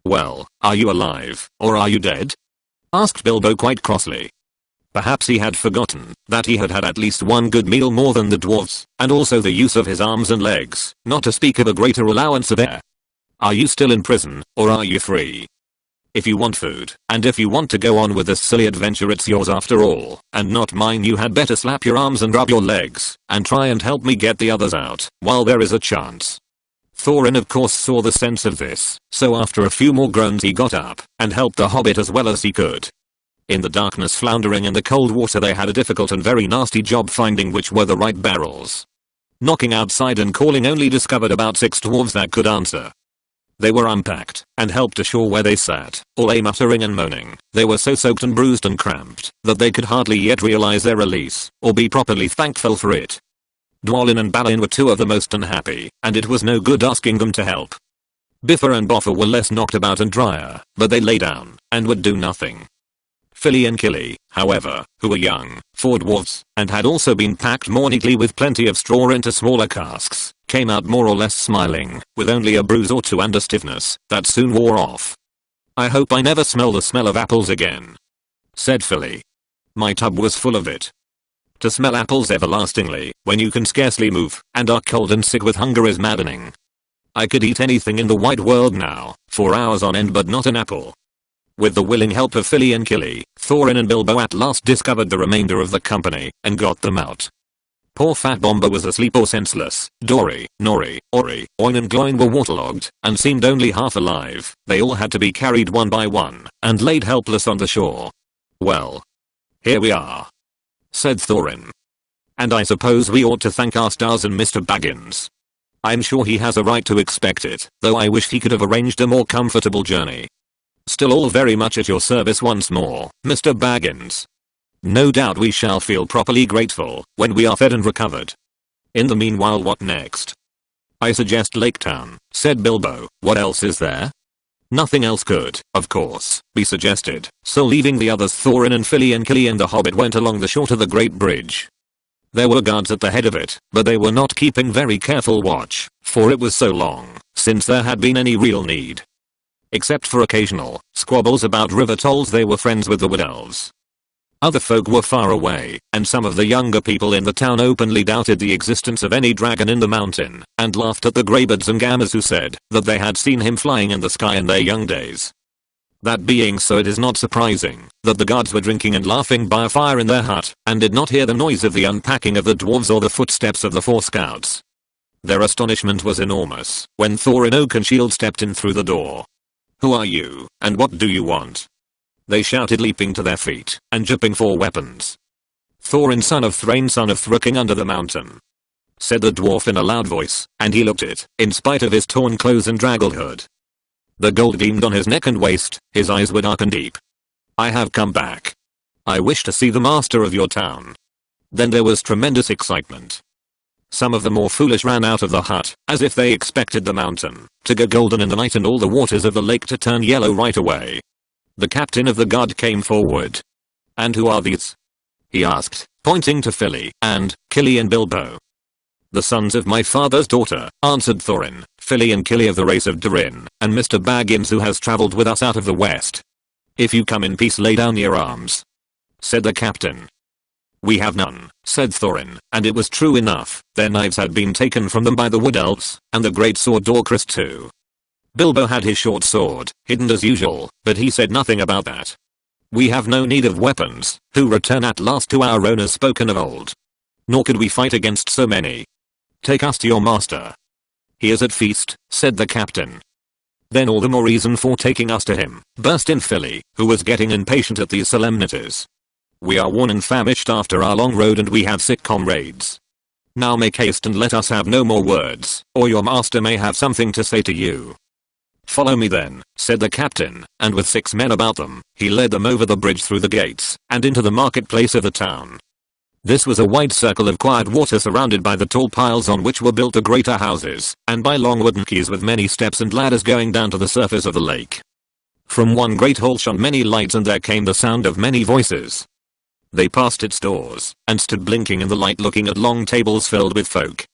"Well, are you alive, or are you dead?" asked Bilbo quite crossly. Perhaps he had forgotten that he had had at least one good meal more than the dwarves, and also the use of his arms and legs, not to speak of a greater allowance of air. "Are you still in prison, or are you free?" If you want food, and if you want to go on with this silly adventure, it's yours after all, and not mine. You had better slap your arms and rub your legs, and try and help me get the others out, while there is a chance. Thorin of course saw the sense of this, so after a few more groans he got up, and helped the hobbit as well as he could. In the darkness, floundering in the cold water, they had a difficult and very nasty job finding which were the right barrels. Knocking outside and calling, only discovered about 6 dwarves that could answer. They were unpacked, and helped ashore where they sat, all muttering and moaning. They were so soaked and bruised and cramped, that they could hardly yet realize their release, or be properly thankful for it. Dwalin and Balin were 2 of the most unhappy, and it was no good asking them to help. Bifur and Boffer were less knocked about and drier, but they lay down, and would do nothing. Fili and Kili, however, who were young, 4 dwarfs, and had also been packed more neatly with plenty of straw into smaller casks, came out more or less smiling, with only a bruise or 2 and a stiffness that soon wore off. "I hope I never smell the smell of apples again," said Fili. "My tub was full of it. To smell apples everlastingly, when you can scarcely move, and are cold and sick with hunger, is maddening. I could eat anything in the wide world now, for hours on end, but not an apple." With the willing help of Fili and Kili, Thorin and Bilbo at last discovered the remainder of the company, and got them out. Poor Fat Bomber was asleep or senseless. Dory, Nori, Ori, Oin and Gloin were waterlogged, and seemed only half alive. They all had to be carried one by one, and laid helpless on the shore. "Well, here we are," said Thorin. "And I suppose we ought to thank our stars and Mr. Baggins. I'm sure he has a right to expect it, though I wish he could have arranged a more comfortable journey. Still, all very much at your service once more, Mr. Baggins. No doubt we shall feel properly grateful when we are fed and recovered. In the meanwhile, what next?" "I suggest Lake Town," said Bilbo. "What else is there?" Nothing else could, of course, be suggested, so leaving the others, Thorin and Fili and Kili and the hobbit went along the shore to the great bridge. There were guards at the head of it, but they were not keeping very careful watch, for it was so long since there had been any real need. Except for occasional squabbles about river tolls, they were friends with the wood elves. Other folk were far away, and some of the younger people in the town openly doubted the existence of any dragon in the mountain, and laughed at the greybeards and gammas who said that they had seen him flying in the sky in their young days. That being so, it is not surprising that the guards were drinking and laughing by a fire in their hut, and did not hear the noise of the unpacking of the dwarves or the footsteps of the 4 scouts. Their astonishment was enormous when Thorin Oakenshield stepped in through the door. "Who are you, and what do you want?" they shouted, leaping to their feet, and jipping for weapons. "Thorin, son of Thrain, son of Throoking under the mountain," said the dwarf in a loud voice, and he looked it, in spite of his torn clothes and draggled hood. The gold gleamed on his neck and waist, his eyes were dark and deep. "I have come back. I wish to see the master of your town." Then there was tremendous excitement. Some of the more foolish ran out of the hut, as if they expected the mountain to go golden in the night and all the waters of the lake to turn yellow right away. The captain of the guard came forward. "And who are these?" he asked, pointing to Fili and Kili and Bilbo. "The sons of my father's daughter," answered Thorin. "Fili and Kili of the race of Durin, and Mr. Baggins, who has traveled with us out of the west. If you come in peace, lay down your arms," said the captain. "We have none," said Thorin, and it was true enough. Their knives had been taken from them by the wood elves, and the great sword Dorcas too. Bilbo had his short sword, hidden as usual, but he said nothing about that. "We have no need of weapons, who return at last to our owners spoken of old. Nor could we fight against so many. Take us to your master." "He is at feast," said the captain. "Then all the more reason for taking us to him," burst in Fili, who was getting impatient at these solemnities. "We are worn and famished after our long road, and we have sick comrades. Now make haste and let us have no more words, or your master may have something to say to you." "Follow me then," said the captain, and with 6 men about them, he led them over the bridge through the gates, and into the marketplace of the town. This was a wide circle of quiet water, surrounded by the tall piles on which were built the greater houses, and by long wooden quays with many steps and ladders going down to the surface of the lake. From one great hall shone many lights, and there came the sound of many voices. They passed its doors, and stood blinking in the light, looking at long tables filled with folk.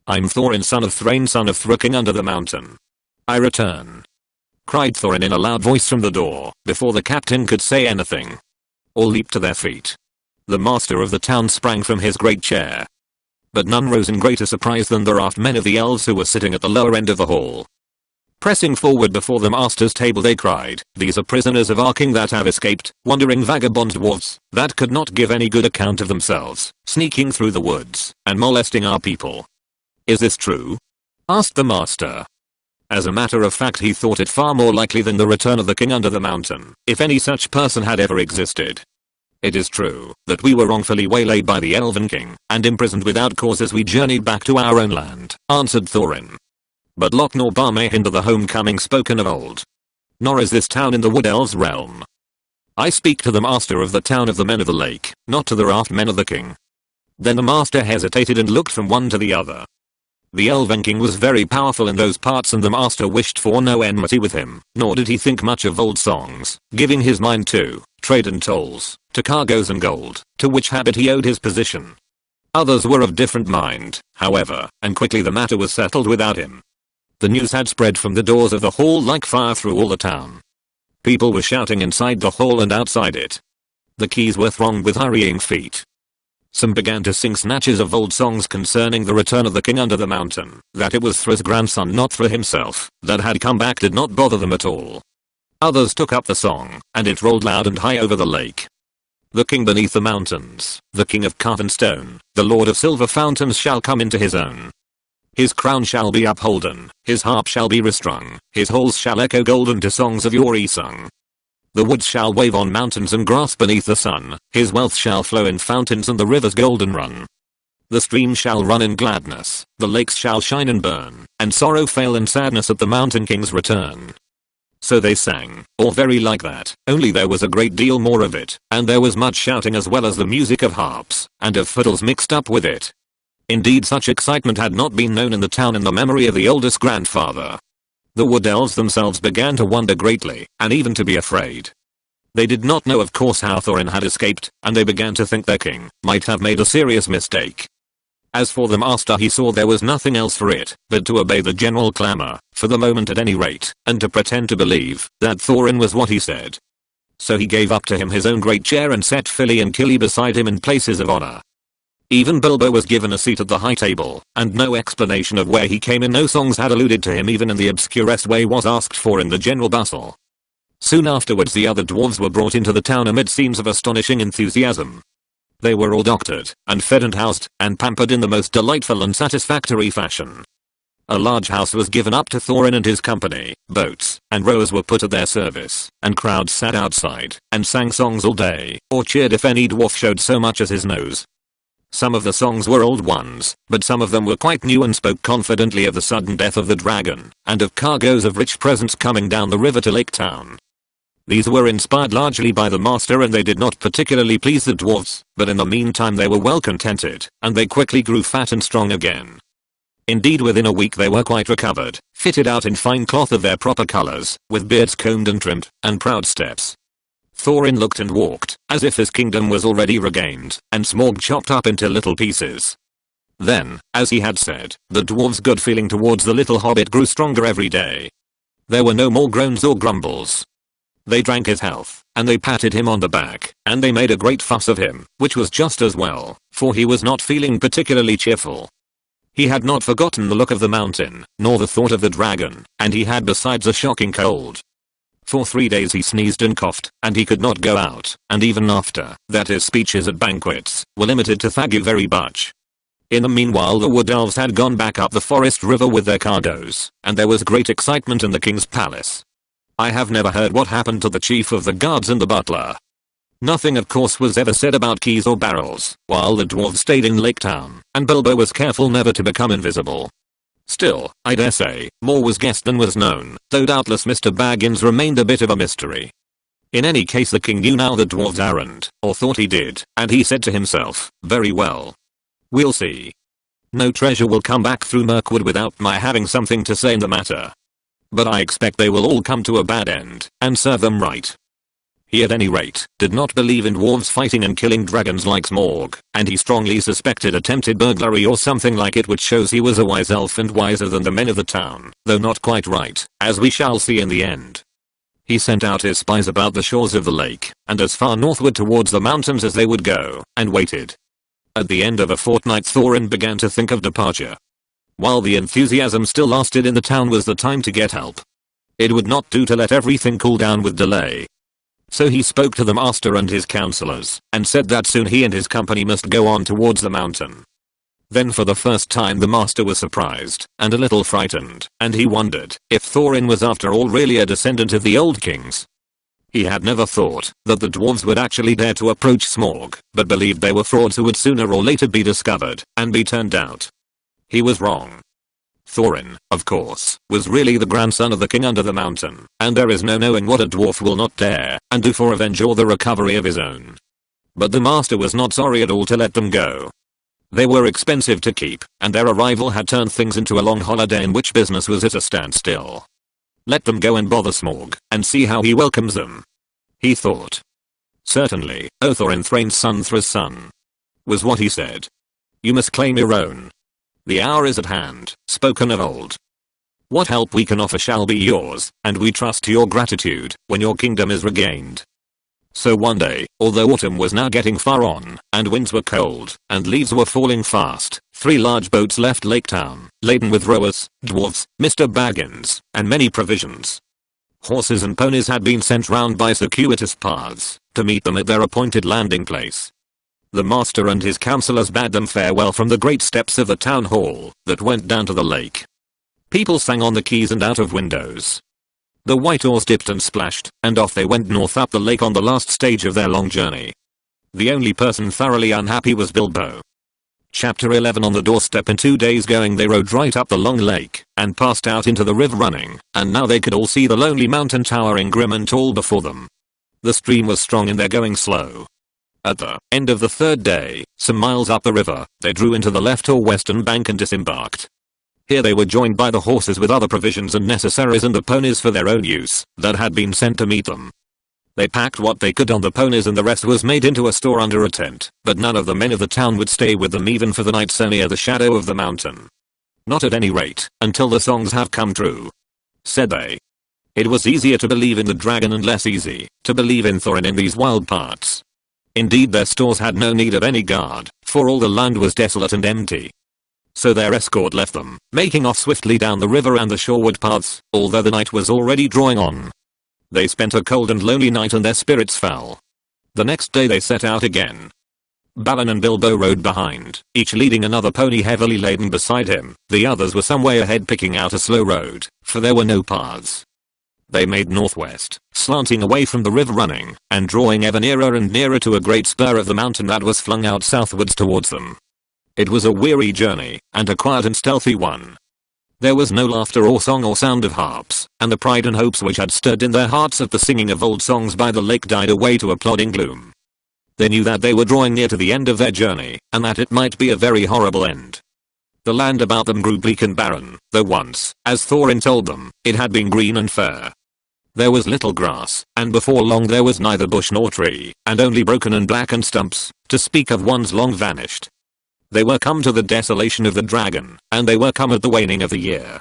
"I'm Thorin, son of Thrain, son of Throoking under the mountain. I return," cried Thorin in a loud voice from the door, before the captain could say anything. All leaped to their feet. The master of the town sprang from his great chair. But none rose in greater surprise than the raft men of the elves who were sitting at the lower end of the hall. Pressing forward before the master's table they cried, "These are prisoners of our king that have escaped, wandering vagabond dwarves, that could not give any good account of themselves, sneaking through the woods, and molesting our people." "Is this true?" asked the master. As a matter of fact, he thought it far more likely than the return of the king under the mountain, if any such person had ever existed. "It is true that we were wrongfully waylaid by the Elven King, and imprisoned without cause as we journeyed back to our own land," answered Thorin. "But lock nor bar may hinder the homecoming spoken of old. Nor is this town in the Wood Elves' realm. I speak to the master of the town of the men of the lake, not to the raft men of the king." Then the master hesitated and looked from one to the other. The Elven King was very powerful in those parts, and the master wished for no enmity with him, nor did he think much of old songs, giving his mind to trade and tolls, to cargoes and gold, to which habit he owed his position. Others were of different mind, however, and quickly the matter was settled without him. The news had spread from the doors of the hall like fire through all the town. People were shouting inside the hall and outside it. The quays were thronged with hurrying feet. Some began to sing snatches of old songs concerning the return of the king under the mountain, that it was Thr's grandson, not Thr himself, that had come back did not bother them at all. Others took up the song, and it rolled loud and high over the lake. "The king beneath the mountains, the king of carven stone, the lord of silver fountains shall come into his own. His crown shall be upholden, his harp shall be restrung, his halls shall echo golden to songs of yore sung. The woods shall wave on mountains and grass beneath the sun, his wealth shall flow in fountains and the rivers golden run. The streams shall run in gladness, the lakes shall shine and burn, and sorrow fail and sadness at the mountain king's return." So they sang, all very like that, only there was a great deal more of it, and there was much shouting as well as the music of harps, and of fiddles mixed up with it. Indeed, such excitement had not been known in the town in the memory of the oldest grandfather. The Wood Elves themselves began to wonder greatly, and even to be afraid. They did not know, of course, how Thorin had escaped, and they began to think their king might have made a serious mistake. As for the master, he saw there was nothing else for it but to obey the general clamor, for the moment at any rate, and to pretend to believe that Thorin was what he said. So he gave up to him his own great chair and set Fili and Kili beside him in places of honor. Even Bilbo was given a seat at the high table, and no explanation of where he came in, no songs had alluded to him even in the obscurest way, was asked for in the general bustle. Soon afterwards the other dwarves were brought into the town amid scenes of astonishing enthusiasm. They were all doctored, and fed and housed, and pampered in the most delightful and satisfactory fashion. A large house was given up to Thorin and his company, boats and rowers were put at their service, and crowds sat outside, and sang songs all day, or cheered if any dwarf showed so much as his nose. Some of the songs were old ones, but some of them were quite new and spoke confidently of the sudden death of the dragon, and of cargoes of rich presents coming down the river to Lake Town. These were inspired largely by the master, and they did not particularly please the dwarves, but in the meantime they were well contented, and they quickly grew fat and strong again. Indeed, within a week they were quite recovered, fitted out in fine cloth of their proper colors, with beards combed and trimmed, and proud steps. Thorin looked and walked, as if his kingdom was already regained, and Smaug chopped up into little pieces. Then, as he had said, the dwarves' good feeling towards the little hobbit grew stronger every day. There were no more groans or grumbles. They drank his health, and they patted him on the back, and they made a great fuss of him, which was just as well, for he was not feeling particularly cheerful. He had not forgotten the look of the mountain, nor the thought of the dragon, and he had besides a shocking cold. For 3 days he sneezed and coughed, and he could not go out, and even after that his speeches at banquets were limited to "thank you very much." In the meanwhile the Wood Elves had gone back up the forest river with their cargoes, and there was great excitement in the king's palace. I have never heard what happened to the chief of the guards and the butler. Nothing of course was ever said about keys or barrels, while the dwarves stayed in Lake Town, and Bilbo was careful never to become invisible. Still, I dare say, more was guessed than was known, though doubtless Mr. Baggins remained a bit of a mystery. In any case the king knew now the dwarves' errand, or thought he did, and he said to himself, "Very well. We'll see. No treasure will come back through Mirkwood without my having something to say in the matter. But I expect they will all come to a bad end, and serve them right." He at any rate did not believe in dwarves fighting and killing dragons like Smaug, and he strongly suspected attempted burglary or something like it, which shows he was a wise elf and wiser than the men of the town, though not quite right, as we shall see in the end. He sent out his spies about the shores of the lake, and as far northward towards the mountains as they would go, and waited. At the end of a fortnight Thorin began to think of departure. While the enthusiasm still lasted in the town was the time to get help. It would not do to let everything cool down with delay. So he spoke to the master and his counselors, and said that soon he and his company must go on towards the mountain. Then for the first time the master was surprised, and a little frightened, and he wondered if Thorin was after all really a descendant of the old kings. He had never thought that the dwarves would actually dare to approach Smaug, but believed they were frauds who would sooner or later be discovered, and be turned out. He was wrong. Thorin, of course, was really the grandson of the king under the mountain, and there is no knowing what a dwarf will not dare and do for revenge or the recovery of his own. But the master was not sorry at all to let them go. They were expensive to keep, and their arrival had turned things into a long holiday in which business was at a standstill. Let them go and bother Smaug, and see how he welcomes them, he thought. Certainly, O Thorin, Thrain's son, Thra's son, was what he said. You must claim your own. The hour is at hand, spoken of old. What help we can offer shall be yours, and we trust to your gratitude when your kingdom is regained. So one day, although autumn was now getting far on, and winds were cold, and leaves were falling fast, 3 large boats left Lake Town, laden with rowers, dwarves, Mr. Baggins, and many provisions. Horses and ponies had been sent round by circuitous paths to meet them at their appointed landing place. The master and his counselors bade them farewell from the great steps of the town hall that went down to the lake. People sang on the quays and out of windows. The white oars dipped and splashed, and off they went north up the lake on the last stage of their long journey. The only person thoroughly unhappy was Bilbo. Chapter 11. On the doorstep. In 2 days going they rode right up the long lake, and passed out into the river running, and now they could all see the lonely mountain towering grim and tall before them. The stream was strong and they're going slow. At the end of the 3rd day, some miles up the river, they drew into the left or western bank and disembarked. Here they were joined by the horses with other provisions and necessaries and the ponies for their own use that had been sent to meet them. They packed what they could on the ponies and the rest was made into a store under a tent, but none of the men of the town would stay with them even for the night so near the shadow of the mountain. Not at any rate, until the songs have come true, said they. It was easier to believe in the dragon and less easy to believe in Thorin in these wild parts. Indeed, their stores had no need of any guard, for all the land was desolate and empty. So their escort left them, making off swiftly down the river and the shoreward paths, although the night was already drawing on. They spent a cold and lonely night and their spirits fell. The next day they set out again. Balin and Bilbo rode behind, each leading another pony heavily laden beside him. The others were some way ahead picking out a slow road, for there were no paths. They made northwest, slanting away from the river running, and drawing ever nearer and nearer to a great spur of the mountain that was flung out southwards towards them. It was a weary journey, and a quiet and stealthy one. There was no laughter or song or sound of harps, and the pride and hopes which had stirred in their hearts at the singing of old songs by the lake died away to a plodding gloom. They knew that they were drawing near to the end of their journey, and that it might be a very horrible end. The land about them grew bleak and barren, though once, as Thorin told them, it had been green and fair. There was little grass, and before long there was neither bush nor tree, and only broken and blackened stumps, to speak of ones long vanished. They were come to the desolation of the dragon, and they were come at the waning of the year.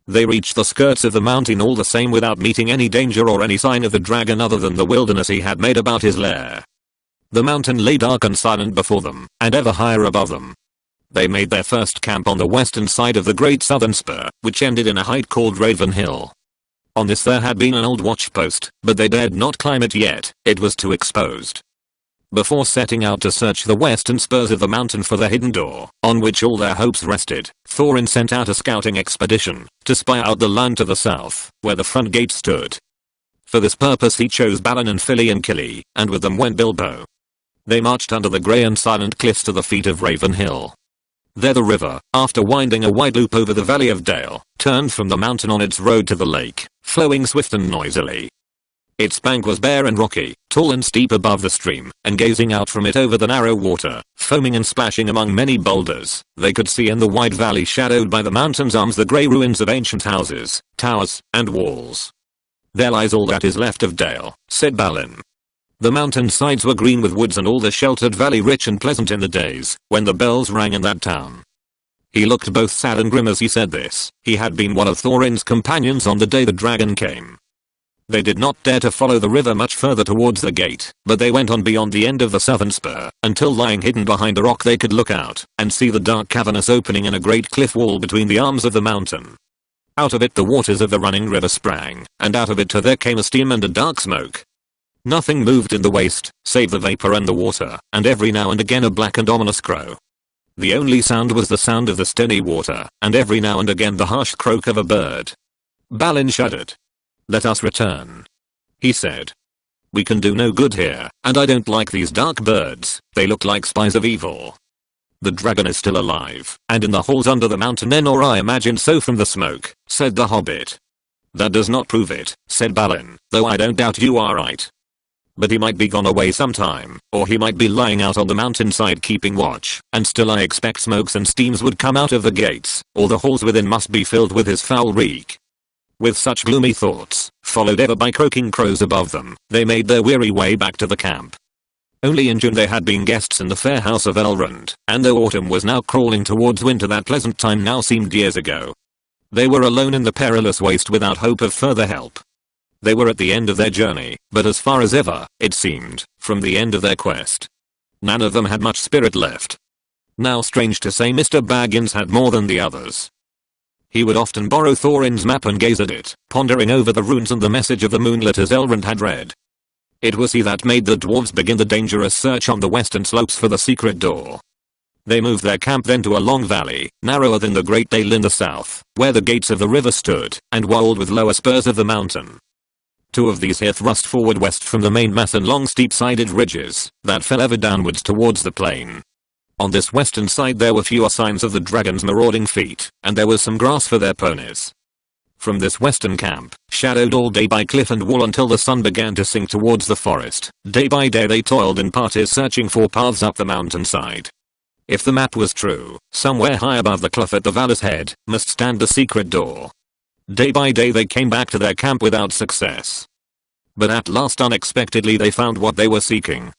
They reached the skirts of the mountain all the same without meeting any danger or any sign of the dragon other than the wilderness he had made about his lair. The mountain lay dark and silent before them, and ever higher above them. They made their first camp on the western side of the great southern spur, which ended in a height called Raven Hill. On this there had been an old watchpost, but they dared not climb it yet, it was too exposed. Before setting out to search the western spurs of the mountain for the hidden door, on which all their hopes rested, Thorin sent out a scouting expedition to spy out the land to the south, where the front gate stood. For this purpose he chose Balin and Fili and Kili, and with them went Bilbo. They marched under the grey and silent cliffs to the feet of Raven Hill. There the river, after winding a wide loop over the valley of Dale, turned from the mountain on its road to the lake, flowing swift and noisily. Its bank was bare and rocky, tall and steep above the stream, and gazing out from it over the narrow water, foaming and splashing among many boulders, they could see in the wide valley shadowed by the mountain's arms the grey ruins of ancient houses, towers, and walls. There lies all that is left of Dale, said Balin. The mountain sides were green with woods and all the sheltered valley rich and pleasant in the days when the bells rang in that town. He looked both sad and grim as he said this. He had been one of Thorin's companions on the day the dragon came. They did not dare to follow the river much further towards the gate, but they went on beyond the end of the southern spur, until lying hidden behind a rock they could look out, and see the dark cavernous opening in a great cliff wall between the arms of the mountain. Out of it the waters of the running river sprang, and out of it there came a steam and a dark smoke. Nothing moved in the waste, save the vapor and the water, and every now and again a black and ominous crow. The only sound was the sound of the steady water, and every now and again the harsh croak of a bird. Balin shuddered. "Let us return," he said. "We can do no good here, and I don't like these dark birds, they look like spies of evil." "The dragon is still alive, and in the halls under the mountain or I imagine so from the smoke," said the hobbit. "That does not prove it," said Balin, "though I don't doubt you are right. But he might be gone away sometime, or he might be lying out on the mountainside keeping watch, and still I expect smokes and steams would come out of the gates, or the halls within must be filled with his foul reek." With such gloomy thoughts, followed ever by croaking crows above them, they made their weary way back to the camp. Only in June they had been guests in the fair house of Elrond, and though autumn was now crawling towards winter, that pleasant time now seemed years ago. They were alone in the perilous waste without hope of further help. They were at the end of their journey, but as far as ever, it seemed, from the end of their quest. None of them had much spirit left. Now strange to say, Mr. Baggins had more than the others. He would often borrow Thorin's map and gaze at it, pondering over the runes and the message of the moonlit as Elrond had read. It was he that made the dwarves begin the dangerous search on the western slopes for the secret door. They moved their camp then to a long valley, narrower than the Great Dale in the south, where the gates of the river stood, and walled with lower spurs of the mountain. Two of these here thrust forward west from the main mass in long steep-sided ridges, that fell ever downwards towards the plain. On this western side there were fewer signs of the dragon's marauding feet, and there was some grass for their ponies. From this western camp, shadowed all day by cliff and wall until the sun began to sink towards the forest, day by day they toiled in parties searching for paths up the mountainside. If the map was true, somewhere high above the cliff at the valley's head, must stand the secret door. Day by day they came back to their camp without success. But at last unexpectedly they found what they were seeking.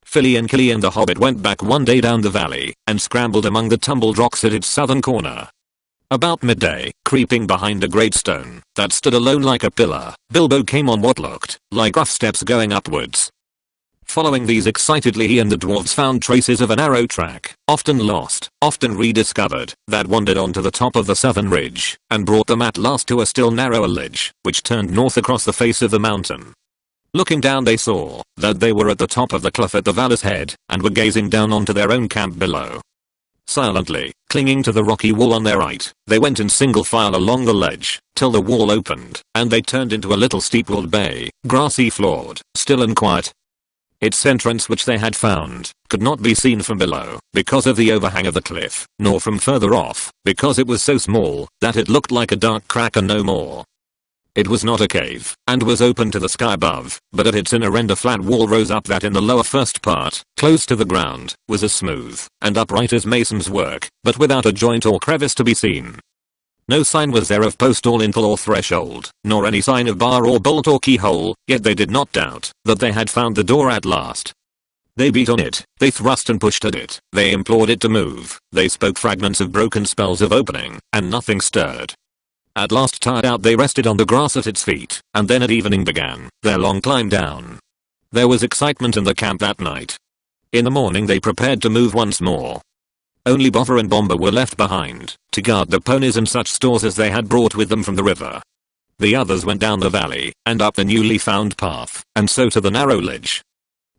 Philly and Killy and the hobbit went back one day down the valley, and scrambled among the tumbled rocks at its southern corner. About midday, creeping behind a great stone, that stood alone like a pillar, Bilbo came on what looked like rough steps going upwards. Following these excitedly he and the dwarves found traces of an arrow track, often lost, often rediscovered, that wandered on to the top of the southern ridge, and brought them at last to a still narrower ledge, which turned north across the face of the mountain. Looking down they saw that they were at the top of the cliff at the valley's head, and were gazing down onto their own camp below. Silently, clinging to the rocky wall on their right, they went in single file along the ledge, till the wall opened, and they turned into a little steep-walled bay, grassy floored, still and quiet. Its entrance, which they had found, could not be seen from below, because of the overhang of the cliff, nor from further off, because it was so small, that it looked like a dark crack and no more. It was not a cave, and was open to the sky above, but at its inner end a flat wall rose up that in the lower first part, close to the ground, was as smooth and upright as mason's work, but without a joint or crevice to be seen. No sign was there of post or lintel or threshold, nor any sign of bar or bolt or keyhole, yet they did not doubt that they had found the door at last. They beat on it, they thrust and pushed at it, they implored it to move, they spoke fragments of broken spells of opening, and nothing stirred. At last tired out they rested on the grass at its feet, and then at evening began their long climb down. There was excitement in the camp that night. In the morning they prepared to move once more. Only Boffer and Bomber were left behind, to guard the ponies and such stores as they had brought with them from the river. The others went down the valley, and up the newly found path, and so to the narrow ledge.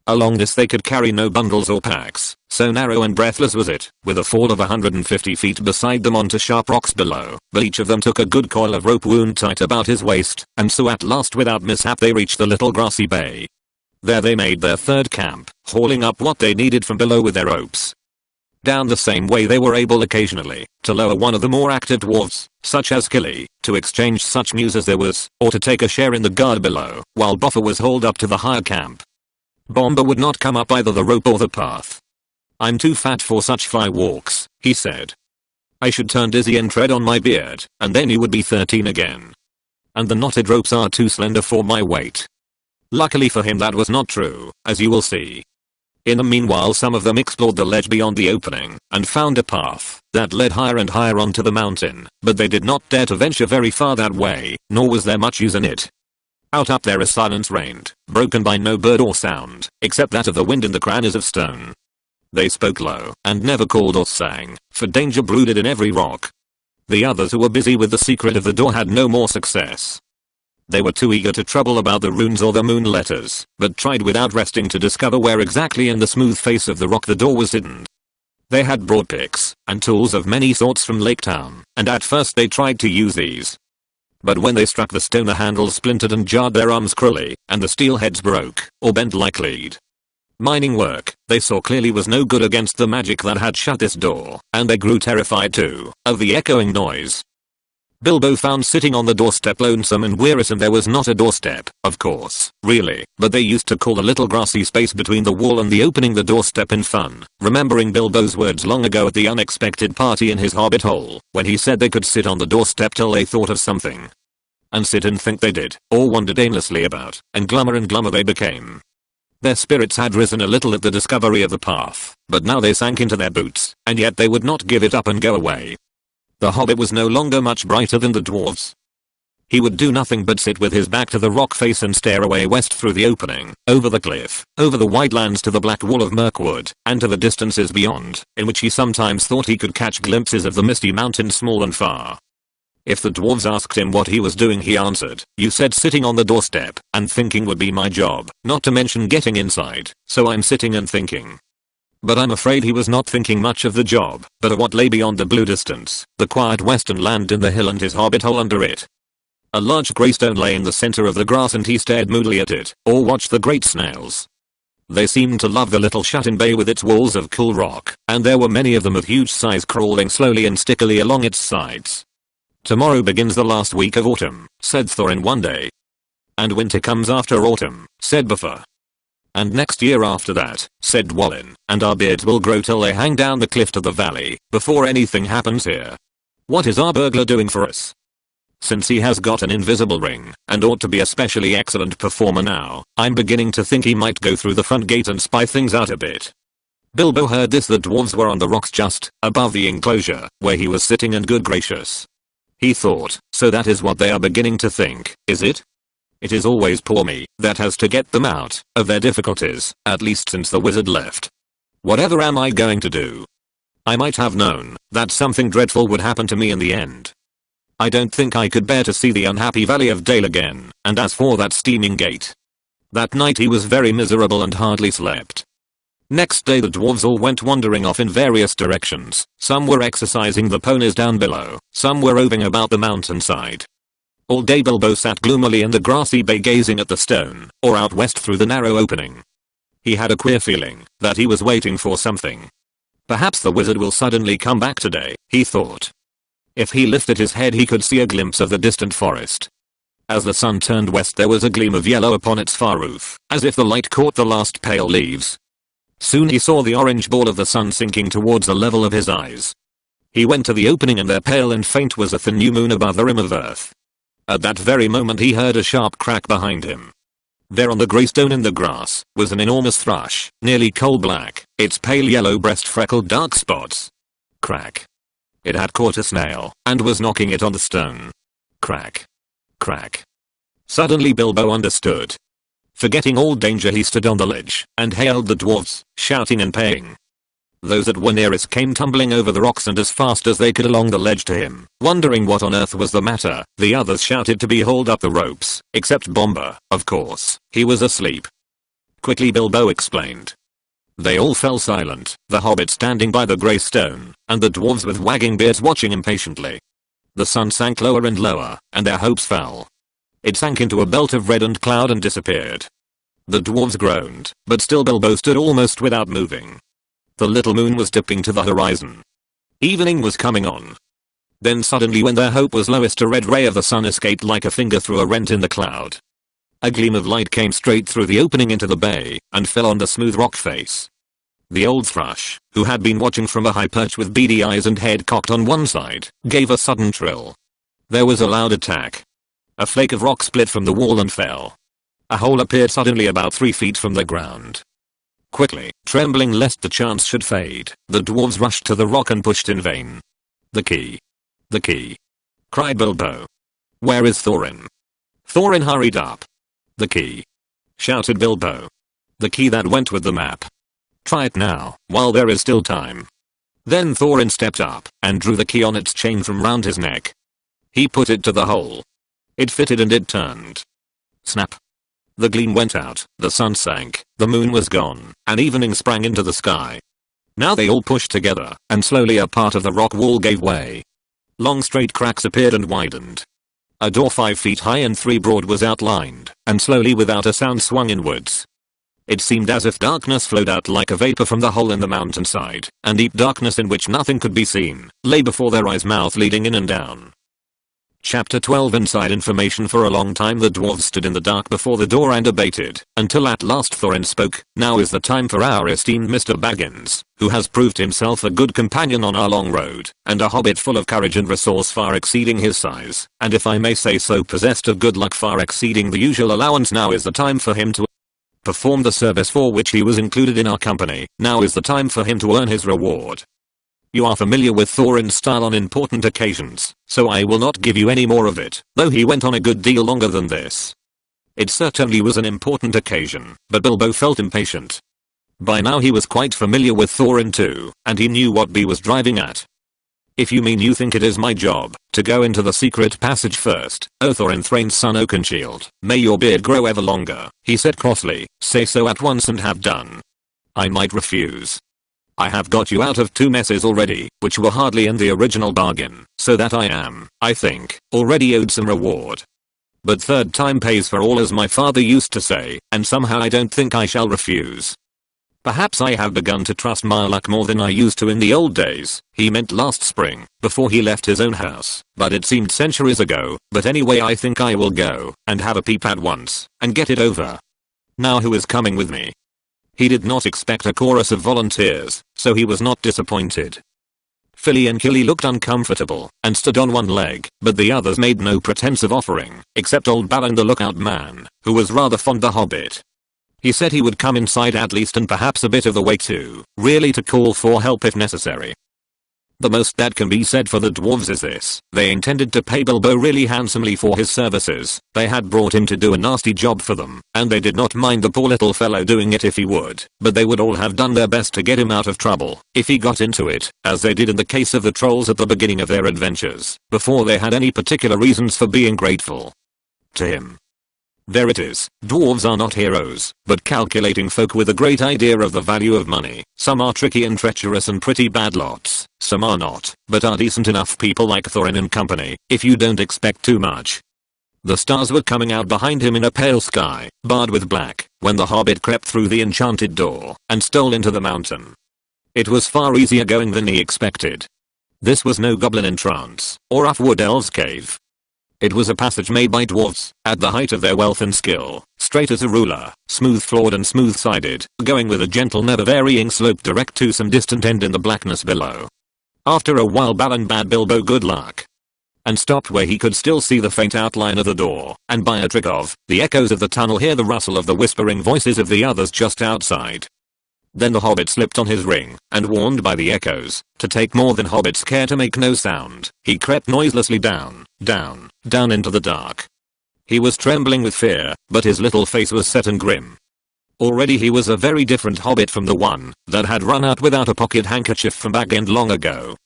Along this they could carry no bundles or packs, so narrow and breathless was it, with a fall of 150 feet beside them onto sharp rocks below, but each of them took a good coil of rope wound tight about his waist, and so at last without mishap they reached the little grassy bay. There they made their third camp, hauling up what they needed from below with their ropes. Down the same way they were able occasionally to lower one of the more active dwarves, such as Killy, to exchange such news as there was, or to take a share in the guard below, while Boffer was hauled up to the higher camp. Bomber would not come up either the rope or the path. "I'm too fat for such fly walks," he said. "I should turn dizzy and tread on my beard, and then you would be 13 again. And the knotted ropes are too slender for my weight." Luckily for him that was not true, as you will see. In the meanwhile some of them explored the ledge beyond the opening, and found a path that led higher and higher onto the mountain, but they did not dare to venture very far that way, nor was there much use in it. Out up there a silence reigned, broken by no bird or sound, except that of the wind in the crannies of stone. They spoke low, and never called or sang, for danger brooded in every rock. The others who were busy with the secret of the door had no more success. They were too eager to trouble about the runes or the moon letters, but tried without resting to discover where exactly in the smooth face of the rock the door was hidden. They had brought picks and tools of many sorts from Lake Town, and at first they tried to use these. But when they struck the stone, the handles splintered and jarred their arms cruelly, and the steel heads broke, or bent like lead. Mining work, they saw clearly, was no good against the magic that had shut this door, and they grew terrified too, of the echoing noise. Bilbo found sitting on the doorstep lonesome and wearisome. There was not a doorstep, of course, really, but they used to call the little grassy space between the wall and the opening the doorstep in fun, remembering Bilbo's words long ago at the unexpected party in his hobbit hole, when he said they could sit on the doorstep till they thought of something. And sit and think they did, or wandered aimlessly about, and glummer they became. Their spirits had risen a little at the discovery of the path, but now they sank into their boots, and yet they would not give it up and go away. The hobbit was no longer much brighter than the dwarves. He would do nothing but sit with his back to the rock face and stare away west through the opening, over the cliff, over the wide lands to the black wall of Mirkwood, and to the distances beyond, in which he sometimes thought he could catch glimpses of the misty mountains small and far. If the dwarves asked him what he was doing, he answered, "You said sitting on the doorstep, and thinking would be my job, not to mention getting inside, so I'm sitting and thinking." But I'm afraid he was not thinking much of the job, but of what lay beyond the blue distance, the quiet western land in the hill and his hobbit hole under it. A large grey stone lay in the center of the grass, and he stared moodily at it, or watched the great snails. They seemed to love the little shut-in bay with its walls of cool rock, and there were many of them of huge size crawling slowly and stickily along its sides. "Tomorrow begins the last week of autumn," said Thorin one day. "And winter comes after autumn," said Buffer. "And next year after that," said Dwalin, "and our beards will grow till they hang down the cliff to the valley, before anything happens here. What is our burglar doing for us? Since he has got an invisible ring, and ought to be a specially excellent performer now, I'm beginning to think he might go through the front gate and spy things out a bit." Bilbo heard this. The dwarves were on the rocks just above the enclosure, where he was sitting, and good gracious. He thought, so that is what they are beginning to think, is it? It is always poor me that has to get them out of their difficulties, at least since the wizard left. Whatever am I going to do? I might have known that something dreadful would happen to me in the end. I don't think I could bear to see the unhappy Valley of Dale again, and as for that steaming gate. That night he was very miserable and hardly slept. Next day the dwarves all went wandering off in various directions. Some were exercising the ponies down below, some were roving about the mountainside. All day Bilbo sat gloomily in the grassy bay gazing at the stone, or out west through the narrow opening. He had a queer feeling that he was waiting for something. Perhaps the wizard will suddenly come back today, he thought. If he lifted his head he could see a glimpse of the distant forest. As the sun turned west there was a gleam of yellow upon its far roof, as if the light caught the last pale leaves. Soon he saw the orange ball of the sun sinking towards the level of his eyes. He went to the opening, and there, pale and faint, was a thin new moon above the rim of earth. At that very moment he heard a sharp crack behind him. There on the grey stone in the grass was an enormous thrush, nearly coal black, its pale yellow breast freckled dark spots. Crack. It had caught a snail, and was knocking it on the stone. Crack. Crack. Suddenly Bilbo understood. Forgetting all danger he stood on the ledge, and hailed the dwarves, shouting and paying. Those that were nearest came tumbling over the rocks and as fast as they could along the ledge to him, wondering what on earth was the matter. The others shouted to be hauled up the ropes, except Bomber, of course, he was asleep. Quickly Bilbo explained. They all fell silent, the hobbit standing by the grey stone, and the dwarves with wagging beards watching impatiently. The sun sank lower and lower, and their hopes fell. It sank into a belt of reddened cloud and disappeared. The dwarves groaned, but still Bilbo stood almost without moving. The little moon was dipping to the horizon. Evening was coming on. Then suddenly, when their hope was lowest, a red ray of the sun escaped like a finger through a rent in the cloud. A gleam of light came straight through the opening into the bay, and fell on the smooth rock face. The old thrush, who had been watching from a high perch with beady eyes and head cocked on one side, gave a sudden trill. There was a loud attack. A flake of rock split from the wall and fell. A hole appeared suddenly about 3 feet from the ground. Quickly, trembling lest the chance should fade, the dwarves rushed to the rock and pushed in vain. "The key! The key!" cried Bilbo. "Where is Thorin?" Thorin hurried up. "The key!" shouted Bilbo. "The key that went with the map. Try it now, while there is still time." Then Thorin stepped up and drew the key on its chain from round his neck. He put it to the hole. It fitted and it turned. Snap. The gleam went out, the sun sank, the moon was gone, and evening sprang into the sky. Now they all pushed together, and slowly a part of the rock wall gave way. Long straight cracks appeared and widened. A door 5 feet high and 3 broad was outlined, and slowly without a sound swung inwards. It seemed as if darkness flowed out like a vapor from the hole in the mountainside, and deep darkness in which nothing could be seen, lay before their eyes, mouth leading in and down. Chapter 12 Inside information. For a long time the dwarves stood in the dark before the door and debated, until at last Thorin spoke. Now is the time for our esteemed Mr. Baggins, who has proved himself a good companion on our long road, and a hobbit full of courage and resource far exceeding his size, and if I may say so possessed of good luck far exceeding the usual allowance. Now is the time for him to perform the service for which he was included in our company. Now is the time for him to earn his reward. You are familiar with Thorin's style on important occasions, so I will not give you any more of it, though he went on a good deal longer than this. It certainly was an important occasion, but Bilbo felt impatient. By now he was quite familiar with Thorin too, and he knew what B was driving at. If you mean you think it is my job to go into the secret passage first, O Thorin Thrain's son Oakenshield, may your beard grow ever longer, he said crossly, say so at once and have done. I might refuse. I have got you out of 2 messes already, which were hardly in the original bargain, so that I am, I think, already owed some reward. But 3rd time pays for all, as my father used to say, and somehow I don't think I shall refuse. Perhaps I have begun to trust my luck more than I used to in the old days. He meant last spring, before he left his own house, but it seemed centuries ago. But anyway, I think I will go and have a peep at once, and get it over. Now who is coming with me? He did not expect a chorus of volunteers, so he was not disappointed. Philly and Killy looked uncomfortable, and stood on one leg, but the others made no pretense of offering, except old Balin the lookout man, who was rather fond of the Hobbit. He said he would come inside at least, and perhaps a bit of the way too, really to call for help if necessary. The most that can be said for the dwarves is this: they intended to pay Bilbo really handsomely for his services. They had brought him to do a nasty job for them, and they did not mind the poor little fellow doing it if he would, but they would all have done their best to get him out of trouble, if he got into it, as they did in the case of the trolls at the beginning of their adventures, before they had any particular reasons for being grateful to him. There it is. Dwarves are not heroes, but calculating folk with a great idea of the value of money. Some are tricky and treacherous and pretty bad lots. Some are not, but are decent enough people like Thorin and company, if you don't expect too much. The stars were coming out behind him in a pale sky, barred with black, when the hobbit crept through the enchanted door, and stole into the mountain. It was far easier going than he expected. This was no goblin entrance, or rough wood elves cave. It was a passage made by dwarves, at the height of their wealth and skill, straight as a ruler, smooth-floored and smooth-sided, going with a gentle never-varying slope direct to some distant end in the blackness below. After a while Balin bade Bilbo good luck, and stopped where he could still see the faint outline of the door, and by a trick of the echoes of the tunnel hear the rustle of the whispering voices of the others just outside. Then the hobbit slipped on his ring, and warned by the echoes to take more than hobbits care to make no sound, he crept noiselessly down into the dark. He was trembling with fear, but his little face was set and grim. Already he was a very different hobbit from the one that had run out without a pocket handkerchief from Bag End long ago.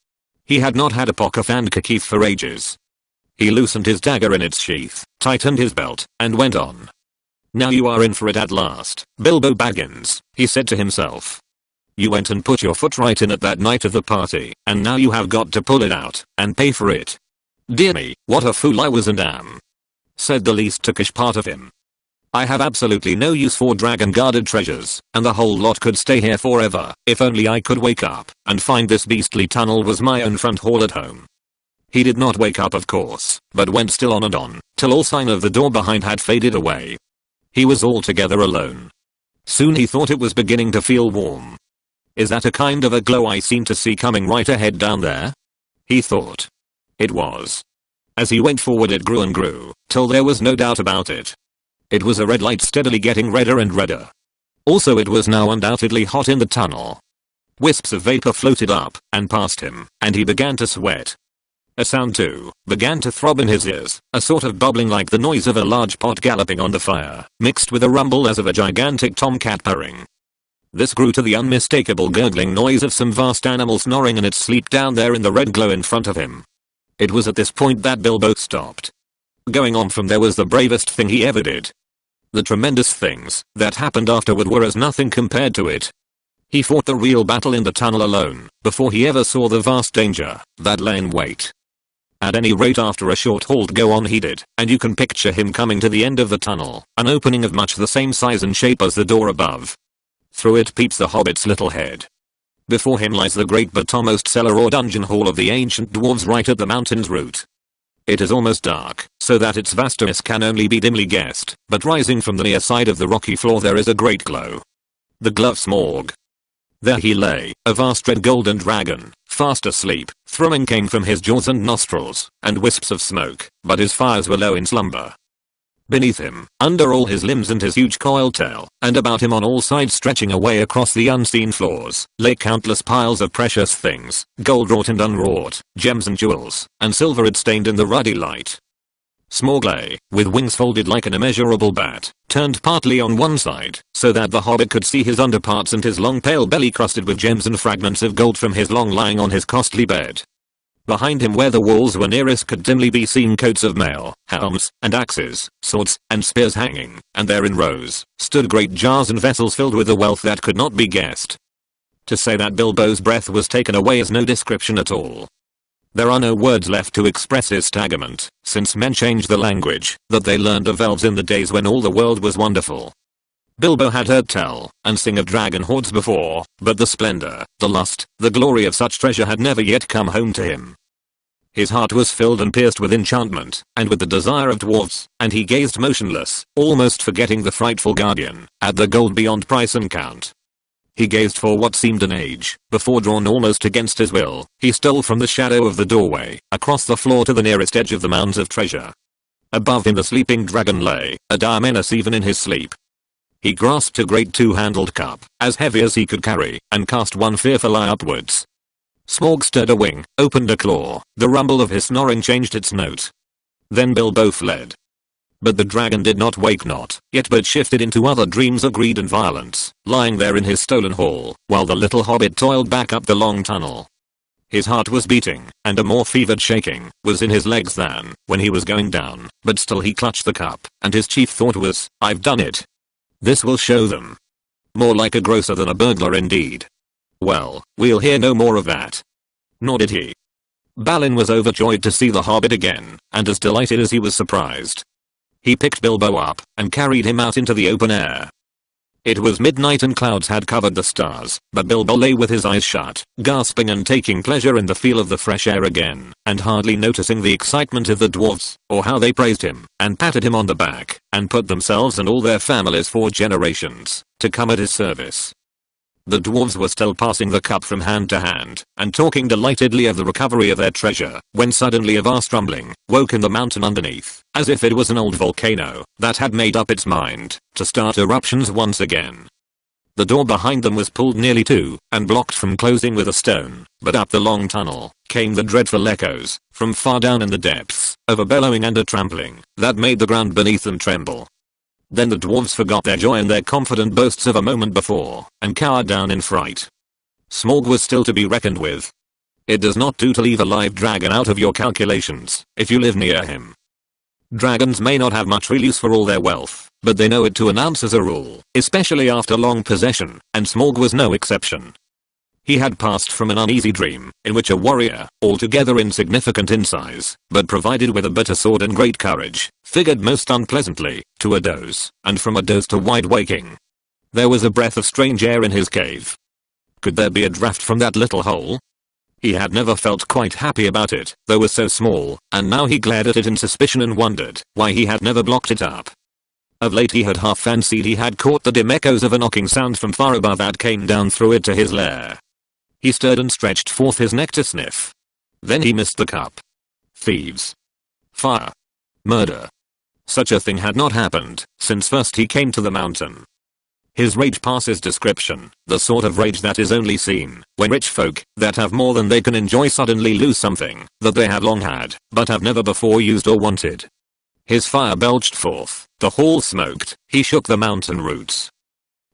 He had not had a pocket handkerchief for ages. He loosened his dagger in its sheath, tightened his belt, and went on. Now you are in for it at last, Bilbo Baggins, he said to himself. You went and put your foot right in it that night of the party, and now you have got to pull it out, and pay for it. Dear me, what a fool I was and am, said the least tookish part of him. I have absolutely no use for dragon-guarded treasures, and the whole lot could stay here forever, if only I could wake up, and find this beastly tunnel was my own front hall at home. He did not wake up of course, but went still on and on, till all sign of the door behind had faded away. He was altogether alone. Soon he thought it was beginning to feel warm. Is that a kind of a glow I seem to see coming right ahead down there? He thought. It was. As he went forward it grew and grew, till there was no doubt about it. It was a red light steadily getting redder and redder. Also it was now undoubtedly hot in the tunnel. Wisps of vapor floated up and past him, and he began to sweat. A sound too began to throb in his ears, a sort of bubbling like the noise of a large pot galloping on the fire, mixed with a rumble as of a gigantic tomcat purring. This grew to the unmistakable gurgling noise of some vast animal snoring in its sleep down there in the red glow in front of him. It was at this point that Bilbo stopped. Going on from there was the bravest thing he ever did. The tremendous things that happened afterward were as nothing compared to it. He fought the real battle in the tunnel alone, before he ever saw the vast danger that lay in wait. At any rate, after a short halt go on he did, and you can picture him coming to the end of the tunnel, an opening of much the same size and shape as the door above. Through it peeps the hobbit's little head. Before him lies the great bottommost cellar or dungeon hall of the ancient dwarves right at the mountain's root. It is almost dark, so that its vastness can only be dimly guessed, but rising from the near side of the rocky floor there is a great glow. The glow of Smaug. There he lay, a vast red golden dragon, fast asleep. Thrumming came from his jaws and nostrils, and wisps of smoke, but his fires were low in slumber. Beneath him, under all his limbs and his huge coiled tail, and about him on all sides stretching away across the unseen floors, lay countless piles of precious things, gold wrought and unwrought, gems and jewels, and silver had stained in the ruddy light. Smaug lay, with wings folded like an immeasurable bat, turned partly on one side, so that the hobbit could see his underparts and his long pale belly crusted with gems and fragments of gold from his long lying on his costly bed. Behind him where the walls were nearest could dimly be seen coats of mail, helms, and axes, swords, and spears hanging, and there in rows, stood great jars and vessels filled with a wealth that could not be guessed. To say that Bilbo's breath was taken away is no description at all. There are no words left to express his staggerment, since men changed the language that they learned of elves in the days when all the world was wonderful. Bilbo had heard tell and sing of dragon hoards before, but the splendor, the lust, the glory of such treasure had never yet come home to him. His heart was filled and pierced with enchantment, and with the desire of dwarves, and he gazed motionless, almost forgetting the frightful guardian, at the gold beyond price and count. He gazed for what seemed an age, before drawn almost against his will, he stole from the shadow of the doorway, across the floor to the nearest edge of the mounds of treasure. Above him the sleeping dragon lay, a dire menace even in his sleep. He grasped a great two-handled cup, as heavy as he could carry, and cast one fearful eye upwards. Smaug stirred a wing, opened a claw, the rumble of his snoring changed its note. Then Bilbo fled. But the dragon did not wake not, yet but shifted into other dreams of greed and violence, lying there in his stolen hall, while the little hobbit toiled back up the long tunnel. His heart was beating, and a more fevered shaking was in his legs than when he was going down, but still he clutched the cup, and his chief thought was, I've done it. This will show them. More like a grocer than a burglar indeed. Well, we'll hear no more of that. Nor did he. Balin was overjoyed to see the hobbit again, and as delighted as he was surprised. He picked Bilbo up, and carried him out into the open air. It was midnight and clouds had covered the stars, but Bilbo lay with his eyes shut, gasping and taking pleasure in the feel of the fresh air again, and hardly noticing the excitement of the dwarfs, or how they praised him, and patted him on the back, and put themselves and all their families for generations to come at his service. The dwarves were still passing the cup from hand to hand, and talking delightedly of the recovery of their treasure, when suddenly a vast rumbling woke in the mountain underneath, as if it was an old volcano that had made up its mind to start eruptions once again. The door behind them was pulled nearly to, and blocked from closing with a stone, but up the long tunnel came the dreadful echoes, from far down in the depths, of a bellowing and a trampling that made the ground beneath them tremble. Then the dwarves forgot their joy and their confident boasts of a moment before, and cowered down in fright. Smaug was still to be reckoned with. It does not do to leave a live dragon out of your calculations, if you live near him. Dragons may not have much real use for all their wealth, but they know it to an ounce as a rule, especially after long possession, and Smaug was no exception. He had passed from an uneasy dream, in which a warrior, altogether insignificant in size, but provided with a bitter sword and great courage, figured most unpleasantly, to a doze, and from a doze to wide waking. There was a breath of strange air in his cave. Could there be a draught from that little hole? He had never felt quite happy about it, though it was so small, and now he glared at it in suspicion and wondered why he had never blocked it up. Of late he had half fancied he had caught the dim echoes of a knocking sound from far above that came down through it to his lair. He stirred and stretched forth his neck to sniff. Then he missed the cup. Thieves. Fire. Murder. Such a thing had not happened since first he came to the mountain. His rage passes description, the sort of rage that is only seen when rich folk that have more than they can enjoy suddenly lose something that they have long had, but have never before used or wanted. His fire belched forth, the hall smoked, he shook the mountain roots.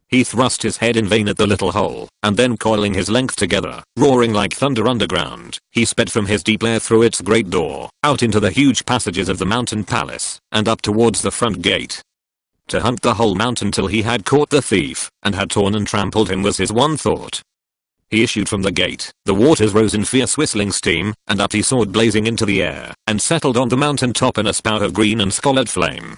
He thrust his head in vain at the little hole, and then coiling his length together, roaring like thunder underground, he sped from his deep lair through its great door, out into the huge passages of the mountain palace, and up towards the front gate. To hunt the whole mountain till he had caught the thief, and had torn and trampled him was his one thought. He issued from the gate, the waters rose in fierce whistling steam, and up he soared blazing into the air, and settled on the mountain top in a spout of green and scarlet flame.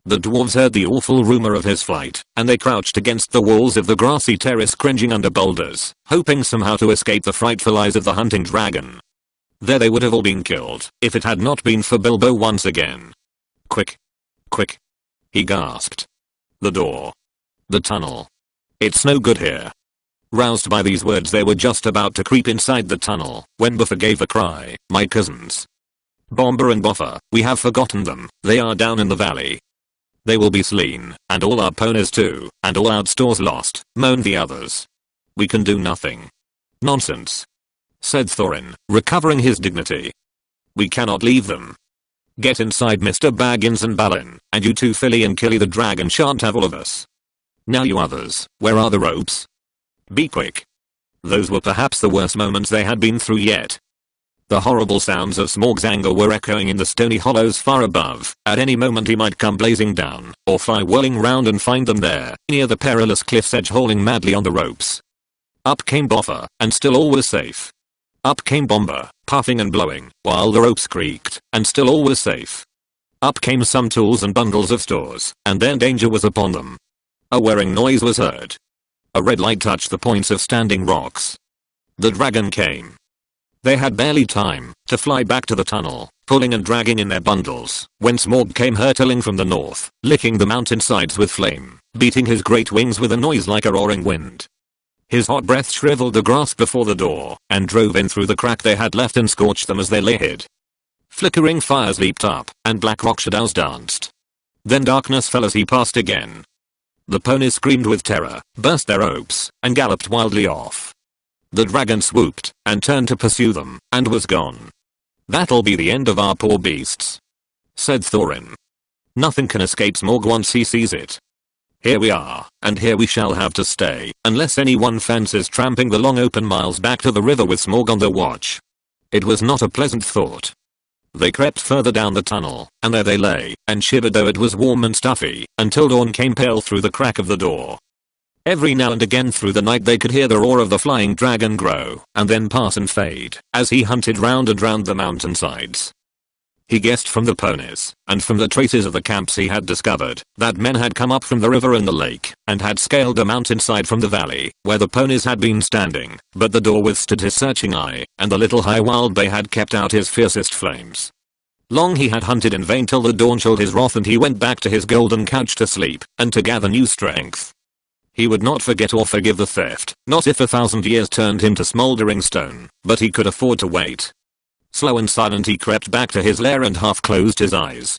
The dwarves heard the awful rumor of his flight, and they crouched against the walls of the grassy terrace cringing under boulders, hoping somehow to escape the frightful eyes of the hunting dragon. There they would have all been killed, if it had not been for Bilbo once again. Quick! Quick! He gasped. The door. The tunnel. It's no good here. Roused by these words they were just about to creep inside the tunnel, when Buffer gave a cry, "My cousins! Bomber and Buffer, we have forgotten them, they are down in the valley. They will be slain, and all our ponies too, and all our stores lost," moaned the others. "We can do nothing." "Nonsense," said Thorin, recovering his dignity. "We cannot leave them. Get inside, Mr. Baggins and Balin, and you too, Philly and Killy, the dragon shan't have all of us. Now you others, where are the ropes? Be quick." Those were perhaps the worst moments they had been through yet. The horrible sounds of Smaug's anger were echoing in the stony hollows far above. At any moment he might come blazing down, or fly whirling round and find them there, near the perilous cliff's edge, hauling madly on the ropes. Up came Boffer, and still all was safe. Up came Bomber, puffing and blowing, while the ropes creaked, and still all was safe. Up came some tools and bundles of stores, and then danger was upon them. A whirring noise was heard. A red light touched the points of standing rocks. The dragon came. They had barely time to fly back to the tunnel, pulling and dragging in their bundles, when Smaug came hurtling from the north, licking the mountainsides with flame, beating his great wings with a noise like a roaring wind. His hot breath shriveled the grass before the door, and drove in through the crack they had left and scorched them as they lay hid. Flickering fires leaped up, and black rock shadows danced. Then darkness fell as he passed again. The ponies screamed with terror, burst their ropes, and galloped wildly off. The dragon swooped, and turned to pursue them, and was gone. "That'll be the end of our poor beasts," said Thorin. "Nothing can escape Smaug once he sees it. Here we are, and here we shall have to stay, unless anyone fancies tramping the long open miles back to the river with Smaug on the watch." It was not a pleasant thought. They crept further down the tunnel, and there they lay, and shivered though it was warm and stuffy, until dawn came pale through the crack of the door. Every now and again through the night they could hear the roar of the flying dragon grow, and then pass and fade, as he hunted round and round the mountainsides. He guessed from the ponies, and from the traces of the camps he had discovered, that men had come up from the river and the lake, and had scaled the mountainside from the valley, where the ponies had been standing, but the door withstood his searching eye, and the little high wild bay had kept out his fiercest flames. Long he had hunted in vain till the dawn chilled his wrath, and he went back to his golden couch to sleep, and to gather new strength. He would not forget or forgive the theft, not if 1,000 years turned him to smouldering stone, but he could afford to wait. Slow and silent he crept back to his lair and half closed his eyes.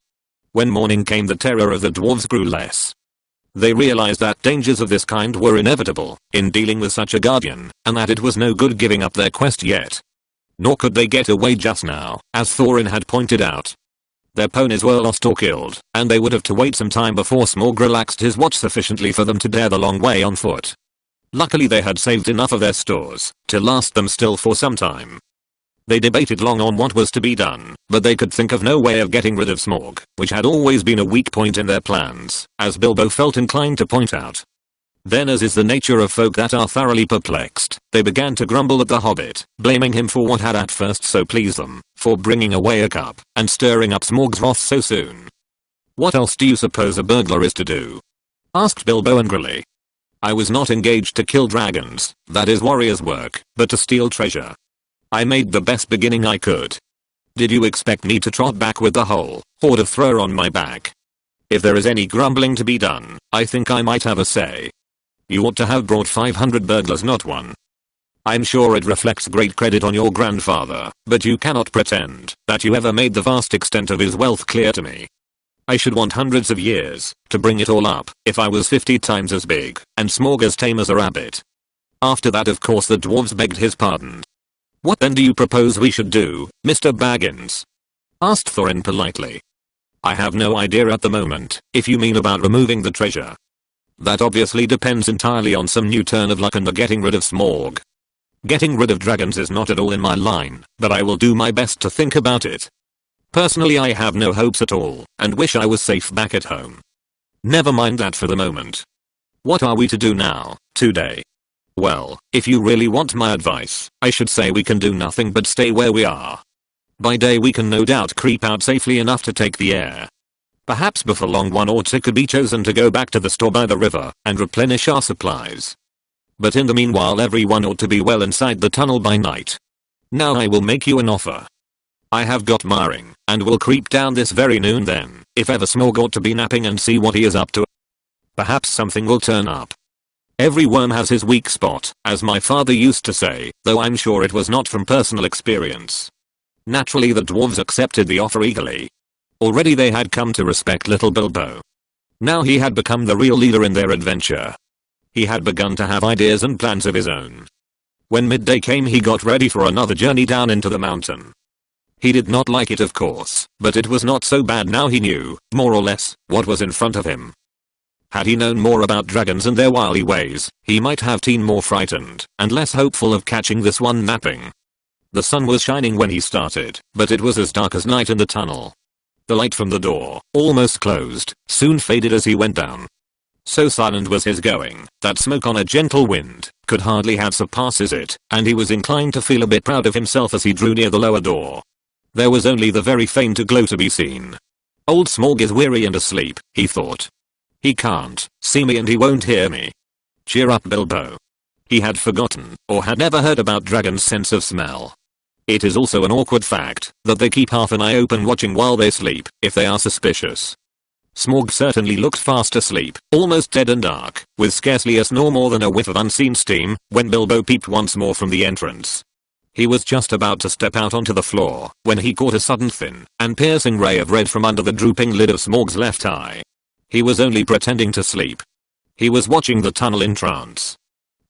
When morning came the terror of the dwarves grew less. They realized that dangers of this kind were inevitable, in dealing with such a guardian, and that it was no good giving up their quest yet. Nor could they get away just now, as Thorin had pointed out. Their ponies were lost or killed, and they would have to wait some time before Smaug relaxed his watch sufficiently for them to dare the long way on foot. Luckily they had saved enough of their stores to last them still for some time. They debated long on what was to be done, but they could think of no way of getting rid of Smaug, which had always been a weak point in their plans, as Bilbo felt inclined to point out. Then, as is the nature of folk that are thoroughly perplexed, they began to grumble at the Hobbit, blaming him for what had at first so pleased them, for bringing away a cup, and stirring up Smaug's wrath so soon. "What else do you suppose a burglar is to do?" asked Bilbo angrily. "I was not engaged to kill dragons, that is warrior's work, but to steal treasure. I made the best beginning I could. Did you expect me to trot back with the whole horde of Thror on my back? If there is any grumbling to be done, I think I might have a say. You ought to have brought 500 burglars, not one. I'm sure it reflects great credit on your grandfather, but you cannot pretend that you ever made the vast extent of his wealth clear to me. I should want hundreds of years to bring it all up, if I was 50 times as big, and Smaug as tame as a rabbit." After that of course the dwarves begged his pardon. "What then do you propose we should do, Mr. Baggins?" asked Thorin politely. "I have no idea at the moment, if you mean about removing the treasure. That obviously depends entirely on some new turn of luck and the getting rid of Smorg. Getting rid of dragons is not at all in my line, but I will do my best to think about it. Personally, I have no hopes at all, and wish I was safe back at home. Never mind that for the moment. What are we to do now, today? Well, if you really want my advice, I should say we can do nothing but stay where we are. By day we can no doubt creep out safely enough to take the air. Perhaps before long one or two could be chosen to go back to the store by the river and replenish our supplies. But in the meanwhile everyone ought to be well inside the tunnel by night. Now I will make you an offer. I have got Maring, and will creep down this very noon then, if ever Smorg ought to be napping, and see what he is up to. Perhaps something will turn up. Every worm has his weak spot, as my father used to say, though I'm sure it was not from personal experience. Naturally the dwarves accepted the offer eagerly. Already they had come to respect little Bilbo. Now he had become the real leader in their adventure. He had begun to have ideas and plans of his own. When midday came he got ready for another journey down into the mountain. He did not like it, of course, but it was not so bad now he knew, more or less, what was in front of him. Had he known more about dragons and their wily ways, he might have been more frightened, and less hopeful of catching this one napping. The sun was shining when he started, but it was as dark as night in the tunnel. The light from the door, almost closed, soon faded as he went down. So silent was his going, that smoke on a gentle wind could hardly have surpasses it, and he was inclined to feel a bit proud of himself as he drew near the lower door. There was only the very faint glow to be seen. Old Smorg is weary and asleep, he thought. He can't see me and he won't hear me. Cheer up, Bilbo. He had forgotten, or had never heard about dragons' sense of smell. It is also an awkward fact that they keep half an eye open watching while they sleep, if they are suspicious. Smorg certainly looked fast asleep, almost dead and dark, with scarcely a snore more than a whiff of unseen steam, when Bilbo peeped once more from the entrance. He was just about to step out onto the floor, when he caught a sudden thin and piercing ray of red from under the drooping lid of Smorg's left eye. He was only pretending to sleep. He was watching the tunnel in trance.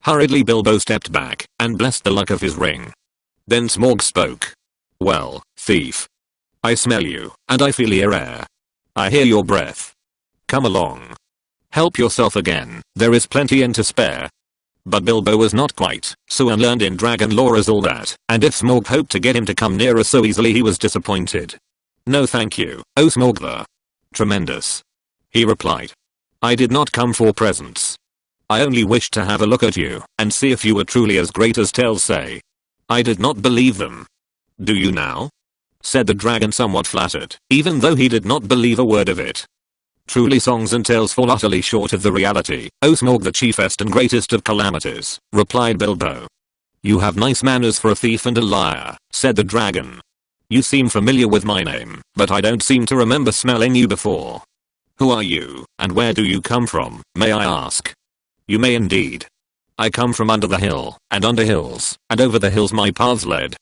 Hurriedly Bilbo stepped back, and blessed the luck of his ring. Then Smorg spoke. Well, thief. I smell you, and I feel your air. I hear your breath. Come along. Help yourself again, there is plenty and to spare. But Bilbo was not quite so unlearned in dragon lore as all that, and if Smorg hoped to get him to come nearer so easily he was disappointed. No thank you, oh Smorg the Tremendous. He replied. I did not come for presents. I only wished to have a look at you, and see if you were truly as great as tales say. I did not believe them. Do you now? Said the dragon somewhat flattered, even though he did not believe a word of it. Truly songs and tales fall utterly short of the reality, O Smorg the chiefest and greatest of calamities, replied Bilbo. You have nice manners for a thief and a liar, said the dragon. You seem familiar with my name, but I don't seem to remember smelling you before. Who are you, and where do you come from, may I ask? You may indeed. I come from under the hill, and under hills, and over the hills my paths led.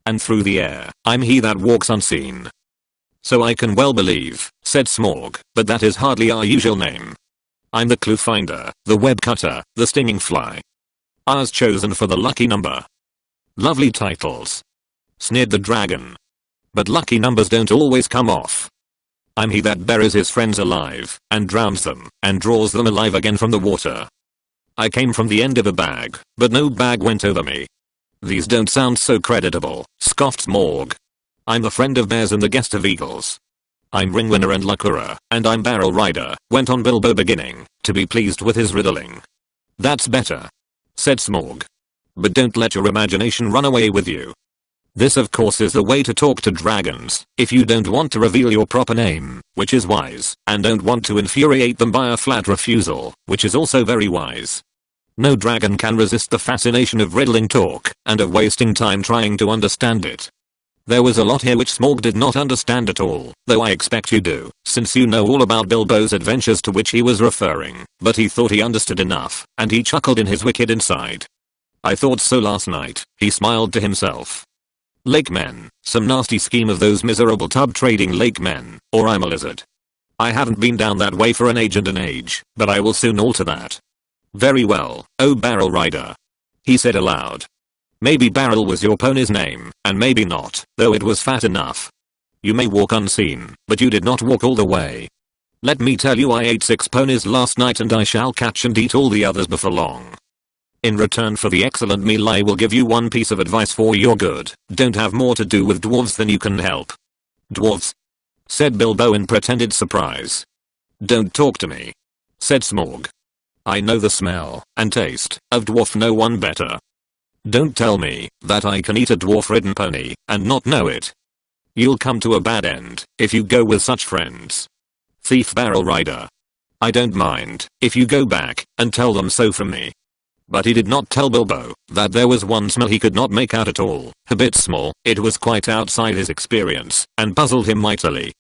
And through the air, I'm he that walks unseen. So I can well believe, said Smorg, but that is hardly our usual name. I'm the clue finder, the web cutter, the stinging fly. Ours chosen for the lucky number. Lovely titles. Sneered the dragon. But lucky numbers don't always come off. I'm he that buries his friends alive, and drowns them, and draws them alive again from the water. I came from the end of a bag, but no bag went over me. These don't sound so creditable, scoffed Smorg. I'm the friend of bears and the guest of eagles. I'm ringwinner and luckerer, and I'm barrel rider, went on Bilbo beginning to be pleased with his riddling. That's better, said Smorg. But don't let your imagination run away with you. This of course is the way to talk to dragons, if you don't want to reveal your proper name, which is wise, and don't want to infuriate them by a flat refusal, which is also very wise. No dragon can resist the fascination of riddling talk, and of wasting time trying to understand it. There was a lot here which Smorg did not understand at all, though I expect you do, since you know all about Bilbo's adventures to which he was referring, but he thought he understood enough, and he chuckled in his wicked inside. I thought so last night, he smiled to himself. Lake men, some nasty scheme of those miserable tub trading lake men, or I'm a lizard. I haven't been down that way for an age and an age, but I will soon alter that. Very well, oh barrel rider. He said aloud. Maybe Barrel was your pony's name, and maybe not, though it was fat enough. You may walk unseen, but you did not walk all the way. Let me tell you, I ate 6 ponies last night and I shall catch and eat all the others before long. In return for the excellent meal I will give you one piece of advice for your good. Don't have more to do with dwarves than you can help. Dwarves? Said Bilbo in pretended surprise. Don't talk to me, said Smaug. I know the smell and taste of dwarf no one better. Don't tell me that I can eat a dwarf-ridden pony and not know it. You'll come to a bad end if you go with such friends. Thief barrel rider. I don't mind if you go back and tell them so from me. But he did not tell Bilbo that there was one smell he could not make out at all. A bit small, it was quite outside his experience and puzzled him mightily.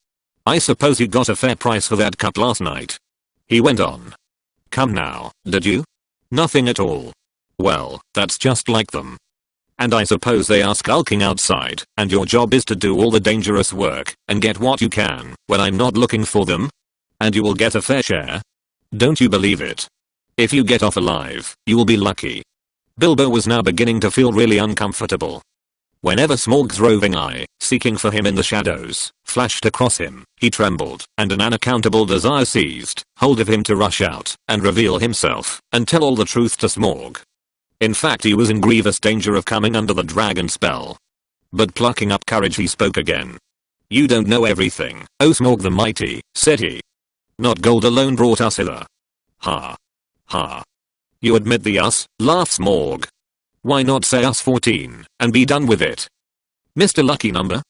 I suppose you got a fair price for that cut last night. He went on. Come now, did you? Nothing at all. Well, that's just like them. And I suppose they are skulking outside, and your job is to do all the dangerous work and get what you can when I'm not looking for them? And you will get a fair share? Don't you believe it? If you get off alive, you will be lucky. Bilbo was now beginning to feel really uncomfortable. Whenever Smaug's roving eye, seeking for him in the shadows, flashed across him, he trembled, and an unaccountable desire seized hold of him to rush out and reveal himself and tell all the truth to Smaug. In fact, he was in grievous danger of coming under the dragon spell. But plucking up courage, he spoke again. You don't know everything, O Smaug the Mighty, said he. Not gold alone brought us hither. Ha. Ha. You admit the us, laughed Smaug. Why not say us 14 and be done with it? Mr. Lucky Number?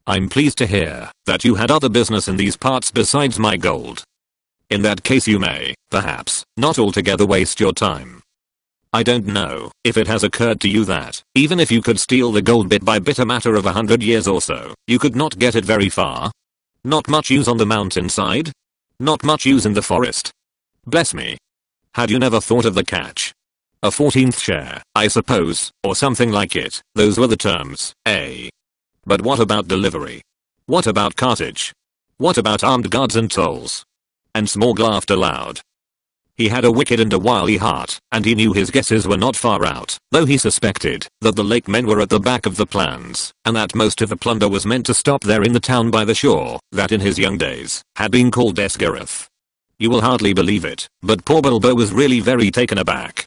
I'm pleased to hear that you had other business in these parts besides my gold. In that case you may, perhaps, not altogether waste your time. I don't know if it has occurred to you that, even if you could steal the gold bit by bit a matter of 100 years or so, you could not get it very far. Not much use on the mountainside. Not much use in the forest. Bless me. Had you never thought of the catch? A 14th share, I suppose, or something like it. Those were the terms, eh? But what about delivery? What about cartage? What about armed guards and tolls? And Smaug laughed aloud. He had a wicked and a wily heart, and he knew his guesses were not far out, though he suspected that the lake men were at the back of the plans, and that most of the plunder was meant to stop there in the town by the shore, that in his young days had been called Esgareth. You will hardly believe it, but poor Bilbo was really very taken aback.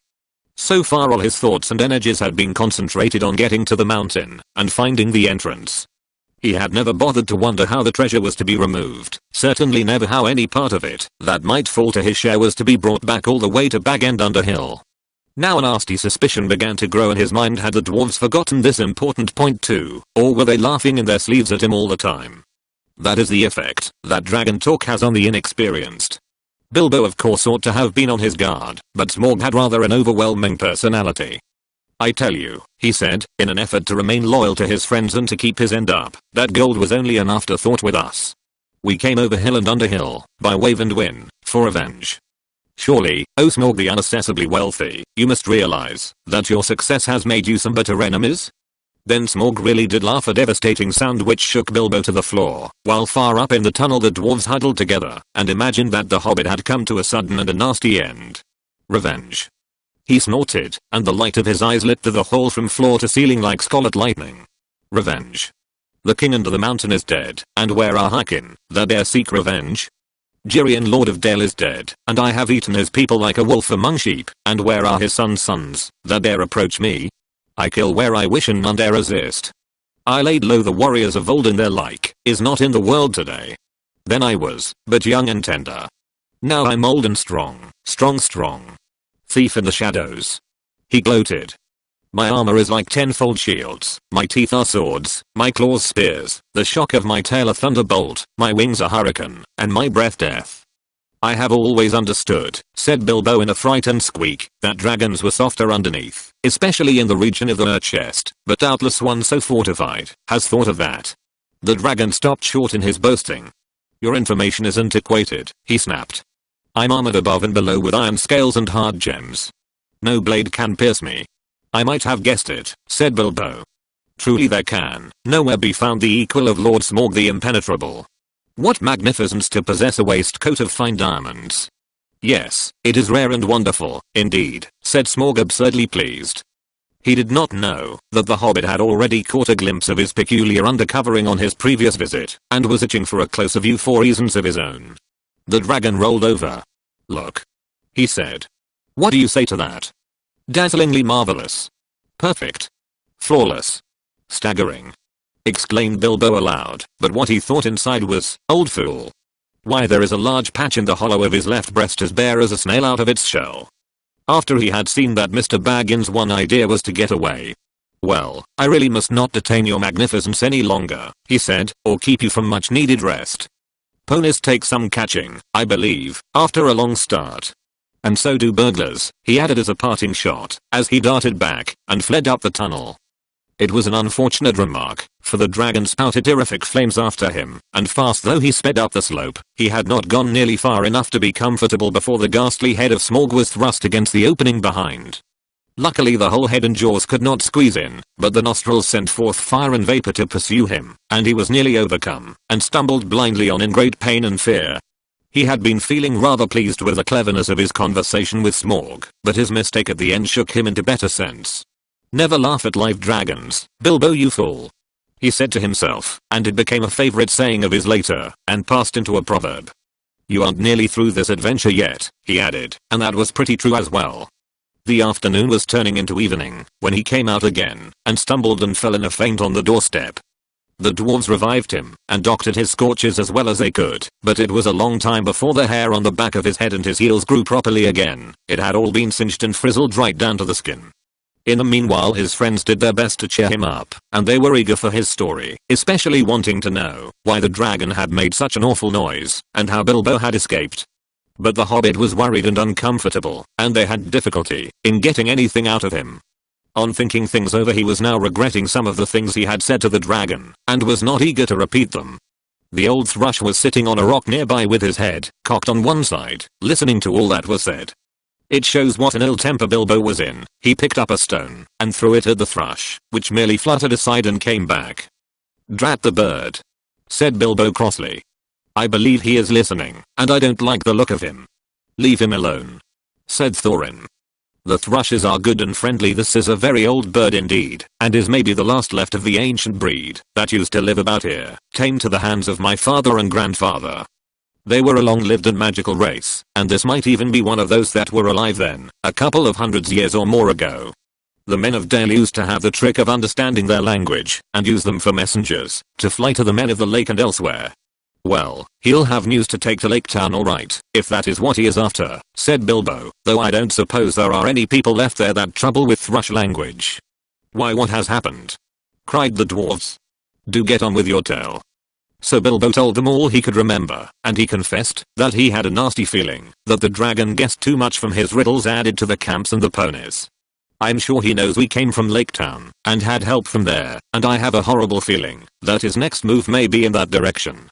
So far all his thoughts and energies had been concentrated on getting to the mountain and finding the entrance. He had never bothered to wonder how the treasure was to be removed, certainly never how any part of it that might fall to his share was to be brought back all the way to Bag End Underhill. Now a nasty suspicion began to grow in his mind. Had the dwarves forgotten this important point too, or were they laughing in their sleeves at him all the time? That is the effect that dragon talk has on the inexperienced. Bilbo of course ought to have been on his guard, but Smaug had rather an overwhelming personality. I tell you, he said, in an effort to remain loyal to his friends and to keep his end up, that gold was only an afterthought with us. We came over hill and under hill, by wave and win, for revenge. Surely, O Smaug the unaccessibly wealthy, you must realize that your success has made you some bitter enemies? Then Smaug really did laugh, a devastating sound which shook Bilbo to the floor, while far up in the tunnel the dwarves huddled together and imagined that the hobbit had come to a sudden and a nasty end. Revenge. He snorted, and the light of his eyes lit the hall from floor to ceiling like scarlet lightning. Revenge. The king under the mountain is dead, and where are Harkin, that dare seek revenge? Girion Lord of Dale is dead, and I have eaten his people like a wolf among sheep, and where are his sons, that dare approach me? I kill where I wish and none dare resist. I laid low the warriors of old, and their like is not in the world today. Then I was but young and tender. Now I'm old and strong. Thief in the shadows. He gloated. My armor is like tenfold shields, my teeth are swords, my claws spears, the shock of my tail a thunderbolt, my wings a hurricane, and my breath death. I have always understood, said Bilbo in a frightened squeak, that dragons were softer underneath, especially in the region of the earth chest, but doubtless one so fortified has thought of that. The dragon stopped short in his boasting. Your information is antiquated, he snapped. I'm armored above and below with iron scales and hard gems. No blade can pierce me. I might have guessed it, said Bilbo. Truly there can nowhere be found the equal of Lord Smaug the Impenetrable. What magnificence to possess a waistcoat of fine diamonds. Yes, it is rare and wonderful, indeed, said Smaug absurdly pleased. He did not know that the hobbit had already caught a glimpse of his peculiar undercovering on his previous visit, and was itching for a closer view for reasons of his own. The dragon rolled over. "Look," he said. "What do you say to that? Dazzlingly marvelous. Perfect. Flawless. Staggering," exclaimed Bilbo aloud, but what he thought inside was, "Old fool. Why, there is a large patch in the hollow of his left breast as bare as a snail out of its shell." After he had seen that Mr. Baggins' one idea was to get away. "Well, I really must not detain your magnificence any longer," he said, "or keep you from much needed rest. Ponies take some catching, I believe, after a long start. And so do burglars," he added as a parting shot, as he darted back and fled up the tunnel. It was an unfortunate remark, for the dragon spouted terrific flames after him, and fast though he sped up the slope, he had not gone nearly far enough to be comfortable before the ghastly head of Smaug was thrust against the opening behind. Luckily the whole head and jaws could not squeeze in, but the nostrils sent forth fire and vapor to pursue him, and he was nearly overcome, and stumbled blindly on in great pain and fear. He had been feeling rather pleased with the cleverness of his conversation with Smaug, but his mistake at the end shook him into better sense. "Never laugh at live dragons, Bilbo, you fool," he said to himself, and it became a favorite saying of his later, and passed into a proverb. "You aren't nearly through this adventure yet," he added, and that was pretty true as well. The afternoon was turning into evening, when he came out again, and stumbled and fell in a faint on the doorstep. The dwarves revived him, and doctored his scorches as well as they could, but it was a long time before the hair on the back of his head and his heels grew properly again. It had all been singed and frizzled right down to the skin. In the meanwhile his friends did their best to cheer him up, and they were eager for his story, especially wanting to know why the dragon had made such an awful noise, and how Bilbo had escaped. But the hobbit was worried and uncomfortable, and they had difficulty in getting anything out of him. On thinking things over he was now regretting some of the things he had said to the dragon, and was not eager to repeat them. The old thrush was sitting on a rock nearby with his head cocked on one side, listening to all that was said. It shows what an ill temper Bilbo was in. He picked up a stone, and threw it at the thrush, which merely fluttered aside and came back. "Drat the bird," said Bilbo crossly. "I believe he is listening, and I don't like the look of him." "Leave him alone," said Thorin. "The thrushes are good and friendly. This is a very old bird indeed, and is maybe the last left of the ancient breed that used to live about here, tamed to the hands of my father and grandfather. They were a long-lived and magical race, and this might even be one of those that were alive then, a couple of hundreds years or more ago. The men of Dale used to have the trick of understanding their language, and use them for messengers, to fly to the men of the lake and elsewhere." "Well, he'll have news to take to Lake Town alright, if that is what he is after," said Bilbo, "though I don't suppose there are any people left there that trouble with thrush language." "Why, what has happened?" cried the dwarves. "Do get on with your tale." So Bilbo told them all he could remember, and he confessed that he had a nasty feeling that the dragon guessed too much from his riddles added to the camps and the ponies. "I'm sure he knows we came from Lake Town, and had help from there, and I have a horrible feeling that his next move may be in that direction.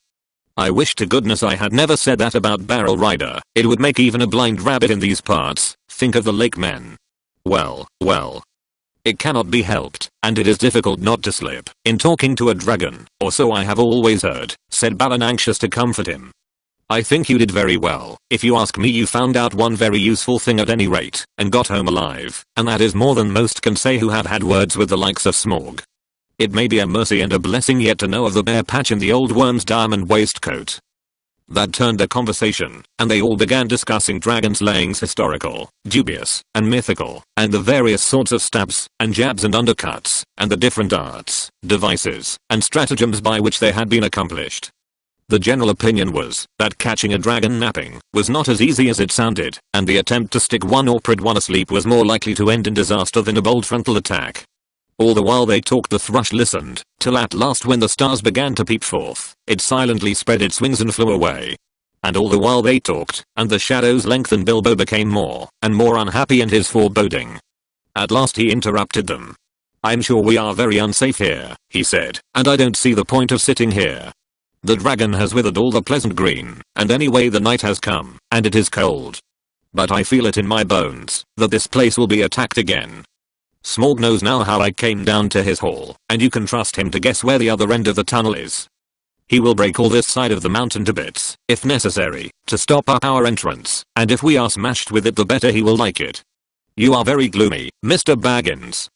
I wish to goodness I had never said that about Barrel Rider. It would make even a blind rabbit in these parts think of the lake men. Well, well. It cannot be helped, and it is difficult not to slip in talking to a dragon, or so I have always heard," said Balin, anxious to comfort him. "I think you did very well. If you ask me, you found out one very useful thing at any rate, and got home alive, and that is more than most can say who have had words with the likes of Smaug. It may be a mercy and a blessing yet to know of the bare patch in the old worm's diamond waistcoat." That turned the conversation, and they all began discussing dragon slayings, historical, dubious, and mythical, and the various sorts of stabs, and jabs and undercuts, and the different arts, devices, and stratagems by which they had been accomplished. The general opinion was that catching a dragon napping was not as easy as it sounded, and the attempt to stick one or prod one asleep was more likely to end in disaster than a bold frontal attack. All the while they talked, the thrush listened, till at last when the stars began to peep forth, it silently spread its wings and flew away. And all the while they talked, and the shadows lengthened, Bilbo became more and more unhappy in his foreboding. At last he interrupted them. "I'm sure we are very unsafe here," he said, "and I don't see the point of sitting here. The dragon has withered all the pleasant green, and anyway the night has come, and it is cold. But I feel it in my bones that this place will be attacked again. Smaug knows now how I came down to his hall, and you can trust him to guess where the other end of the tunnel is. He will break all this side of the mountain to bits, if necessary, to stop up our entrance, and if we are smashed with it the better he will like it." "You are very gloomy, Mr. Baggins,"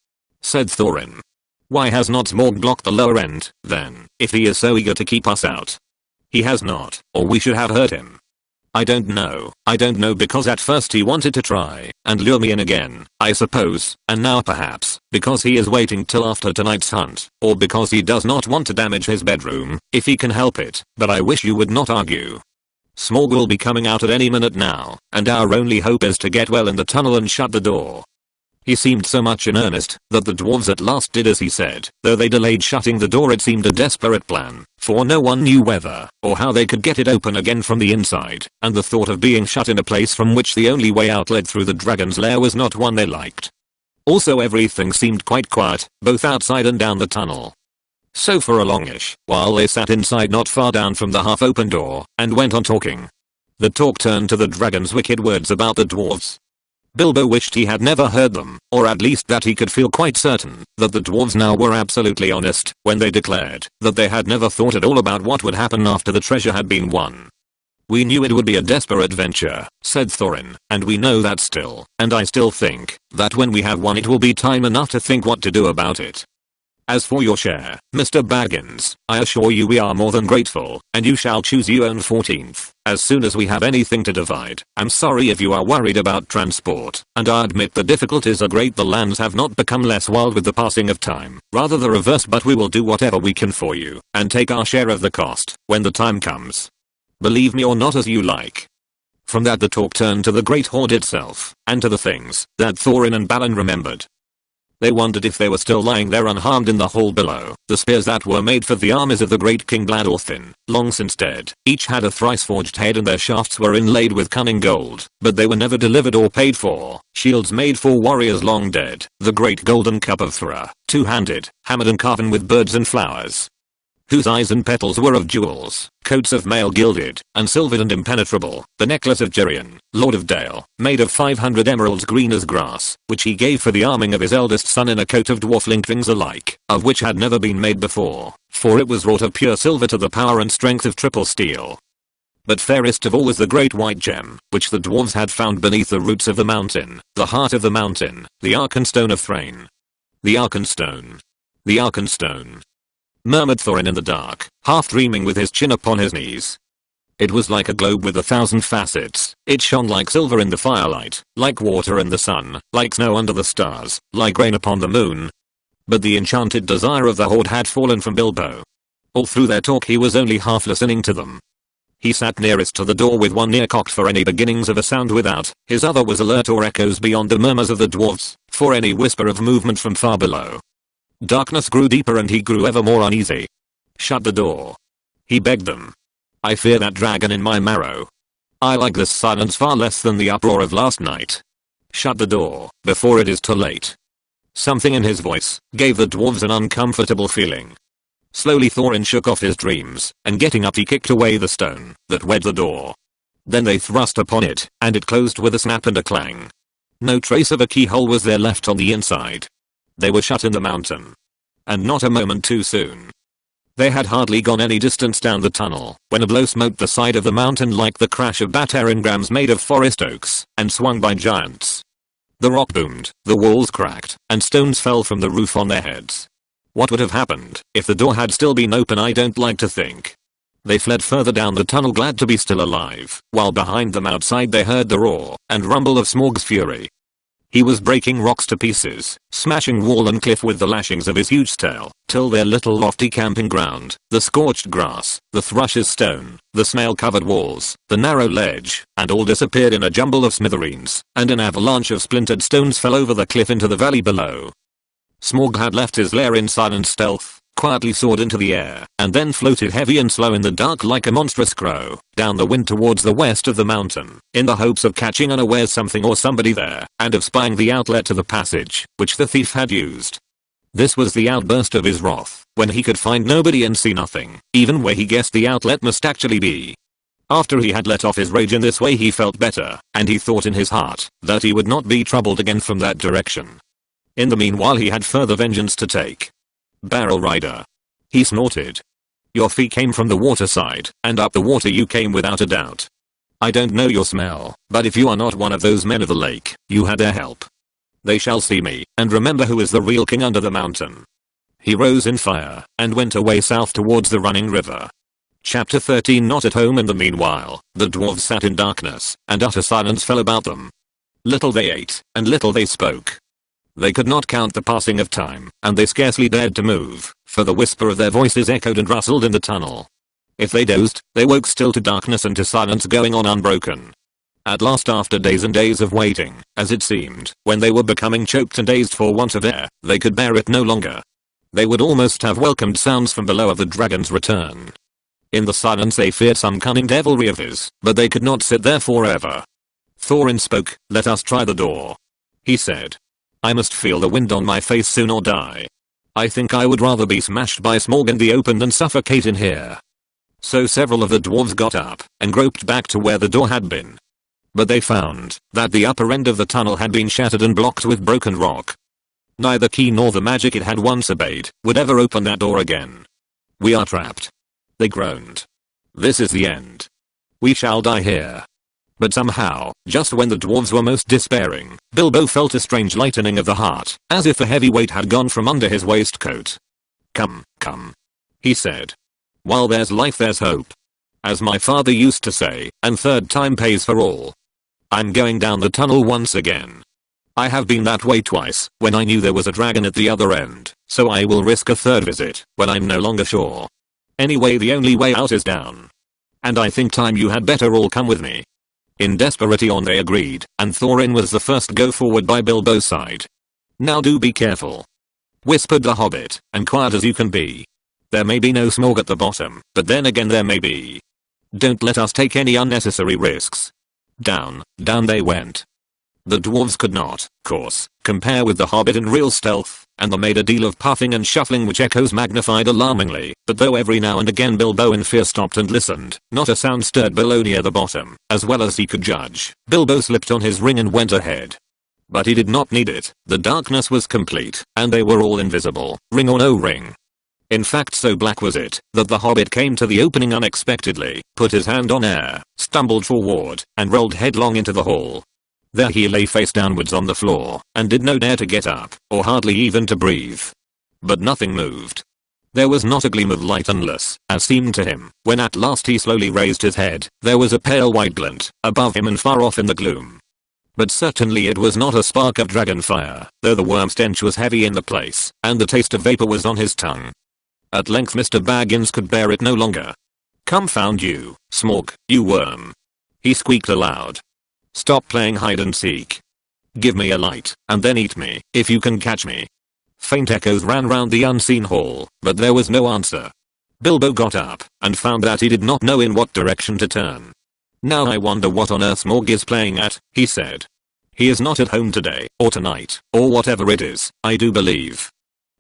said Thorin. "Why has not Smaug blocked the lower end, then, if he is so eager to keep us out?" "He has not, or we should have hurt him." I don't know because at first he wanted to try and lure me in again, I suppose, and now perhaps, because he is waiting till after tonight's hunt, or because he does not want to damage his bedroom, if he can help it, but I wish you would not argue. Smaug will be coming out at any minute now, and our only hope is to get well in the tunnel and shut the door. He seemed so much in earnest that the dwarves at last did as he said. Though they delayed shutting the door, it seemed a desperate plan, for no one knew whether or how they could get it open again from the inside, and the thought of being shut in a place from which the only way out led through the dragon's lair was not one they liked. Also, everything seemed quite quiet, both outside and down the tunnel. So for a longish while they sat inside not far down from the half-open door, and went on talking. The talk turned to the dragon's wicked words about the dwarves. Bilbo wished he had never heard them, or at least that he could feel quite certain that the dwarves now were absolutely honest when they declared that they had never thought at all about what would happen after the treasure had been won. "We knew it would be a desperate venture," said Thorin, "and we know that still, and I still think that when we have won it will be time enough to think what to do about it. As for your share, Mr. Baggins, I assure you we are more than grateful, and you shall choose your own 14th, as soon as we have anything to divide. I'm sorry if you are worried about transport, and I admit the difficulties are great. The lands have not become less wild with the passing of time, rather the reverse, but we will do whatever we can for you, and take our share of the cost, when the time comes. Believe me or not, as you like." From that the talk turned to the great hoard itself, and to the things that Thorin and Balin remembered. They wondered if they were still lying there unharmed in the hall below. The spears that were made for the armies of the great King Gladorfin, long since dead, each had a thrice-forged head and their shafts were inlaid with cunning gold, but they were never delivered or paid for. Shields made for warriors long dead, the great golden cup of Thra, two-handed, hammered and carven with birds and flowers, whose eyes and petals were of jewels, coats of mail gilded, and silvered and impenetrable, the necklace of Geryon, Lord of Dale, made of 500 emeralds green as grass, which he gave for the arming of his eldest son in a coat of dwarf-linked rings alike, of which had never been made before, for it was wrought of pure silver to the power and strength of triple steel. But fairest of all was the great white gem, which the dwarves had found beneath the roots of the mountain, the heart of the mountain, the Arkenstone of Thrain. "The Arkenstone. The Arkenstone," murmured Thorin in the dark, half dreaming with his chin upon his knees. It was like a globe with 1,000 facets. It shone like silver in the firelight, like water in the sun, like snow under the stars, like rain upon the moon. But the enchanted desire of the horde had fallen from Bilbo. All through their talk he was only half listening to them. He sat nearest to the door with one ear cocked for any beginnings of a sound without, his other was alert or echoes beyond the murmurs of the dwarves, for any whisper of movement from far below. Darkness grew deeper and he grew ever more uneasy. "Shut the door," he begged them. "I fear that dragon in my marrow. I like this silence far less than the uproar of last night. Shut the door, before it is too late." Something in his voice gave the dwarves an uncomfortable feeling. Slowly Thorin shook off his dreams, and getting up he kicked away the stone that wedged the door. Then they thrust upon it, and it closed with a snap and a clang. No trace of a keyhole was there left on the inside. They were shut in the mountain. And not a moment too soon. They had hardly gone any distance down the tunnel, when a blow smote the side of the mountain like the crash of batteringrams made of forest oaks, and swung by giants. The rock boomed, the walls cracked, and stones fell from the roof on their heads. What would have happened if the door had still been open? I don't like to think. They fled further down the tunnel, glad to be still alive, while behind them outside they heard the roar and rumble of Smaug's fury. He was breaking rocks to pieces, smashing wall and cliff with the lashings of his huge tail, till their little lofty camping ground, the scorched grass, the thrush's stone, the snail-covered walls, the narrow ledge, and all disappeared in a jumble of smithereens, and an avalanche of splintered stones fell over the cliff into the valley below. Smaug had left his lair in silent stealth, quietly soared into the air, and then floated heavy and slow in the dark like a monstrous crow, down the wind towards the west of the mountain, in the hopes of catching unawares something or somebody there, and of spying the outlet to the passage, which the thief had used. This was the outburst of his wrath, when he could find nobody and see nothing, even where he guessed the outlet must actually be. After he had let off his rage in this way he felt better, and he thought in his heart that he would not be troubled again from that direction. In the meanwhile he had further vengeance to take. "Barrel Rider," he snorted. "Your feet came from the waterside, and up the water you came without a doubt. I don't know your smell, but if you are not one of those men of the lake, you had their help. They shall see me, and remember who is the real king under the mountain." He rose in fire, and went away south towards the running river. Chapter 13. Not at home. In the meanwhile, the dwarves sat in darkness, and utter silence fell about them. Little they ate, and little they spoke. They could not count the passing of time, and they scarcely dared to move, for the whisper of their voices echoed and rustled in the tunnel. If they dozed, they woke still to darkness and to silence going on unbroken. At last, after days and days of waiting, as it seemed, when they were becoming choked and dazed for want of air, they could bear it no longer. They would almost have welcomed sounds from below of the dragon's return. In the silence they feared some cunning devilry of his, but they could not sit there forever. Thorin spoke. "Let us try the door," he said. "I must feel the wind on my face soon or die. I think I would rather be smashed by Smaug in the open than suffocate in here." So several of the dwarves got up and groped back to where the door had been. But they found that the upper end of the tunnel had been shattered and blocked with broken rock. Neither key nor the magic it had once obeyed would ever open that door again. "We are trapped," they groaned. "This is the end. We shall die here." But somehow, just when the dwarves were most despairing, Bilbo felt a strange lightening of the heart, as if a heavy weight had gone from under his waistcoat. Come, he said. "While there's life there's hope. As my father used to say, and third time pays for all. I'm going down the tunnel once again. I have been that way twice, when I knew there was a dragon at the other end, so I will risk a third visit, when I'm no longer sure. Anyway, the only way out is down. And I think time you had better all come with me." In desperation they agreed, and Thorin was the first to go forward by Bilbo's side. "Now do be careful," whispered the hobbit, "and quiet as you can be. There may be no Smaug at the bottom, but then again there may be. Don't let us take any unnecessary risks." Down they went. The dwarves could not, of course, compare with the hobbit in real stealth, and they made a deal of puffing and shuffling which echoes magnified alarmingly, but though every now and again Bilbo in fear stopped and listened, not a sound stirred below near the bottom. As well as he could judge, Bilbo slipped on his ring and went ahead. But he did not need it. The darkness was complete, and they were all invisible, ring or no ring. In fact, so black was it, that the hobbit came to the opening unexpectedly, put his hand on air, stumbled forward, and rolled headlong into the hall. There he lay face downwards on the floor, and did not dare to get up, or hardly even to breathe. But nothing moved. There was not a gleam of light unless, as seemed to him, when at last he slowly raised his head, there was a pale white glint, above him and far off in the gloom. But certainly it was not a spark of dragon fire, though the worm stench was heavy in the place, and the taste of vapor was on his tongue. At length Mr. Baggins could bear it no longer. "Confound you, Smaug, you worm," he squeaked aloud. "Stop playing hide and seek. Give me a light, and then eat me, if you can catch me." Faint echoes ran round the unseen hall, but there was no answer. Bilbo got up, and found that he did not know in what direction to turn. "Now I wonder what on earth Smaug is playing at," he said. "He is not at home today, or tonight, or whatever it is, I do believe.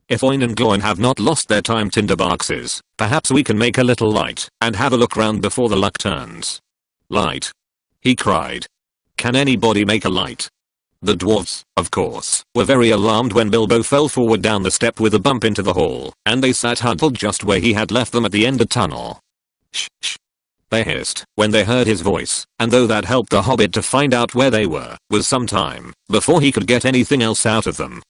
If Oin and Gloin have not lost their time tinderboxes, perhaps we can make a little light, and have a look round before the luck turns." "Light?" he cried. "Can anybody make a light?" The dwarves, of course, were very alarmed when Bilbo fell forward down the step with a bump into the hall, and they sat huddled just where he had left them at the end of the tunnel. "Shh, shh," they hissed, when they heard his voice, and though that helped the hobbit to find out where they were, was some time before he could get anything else out of them.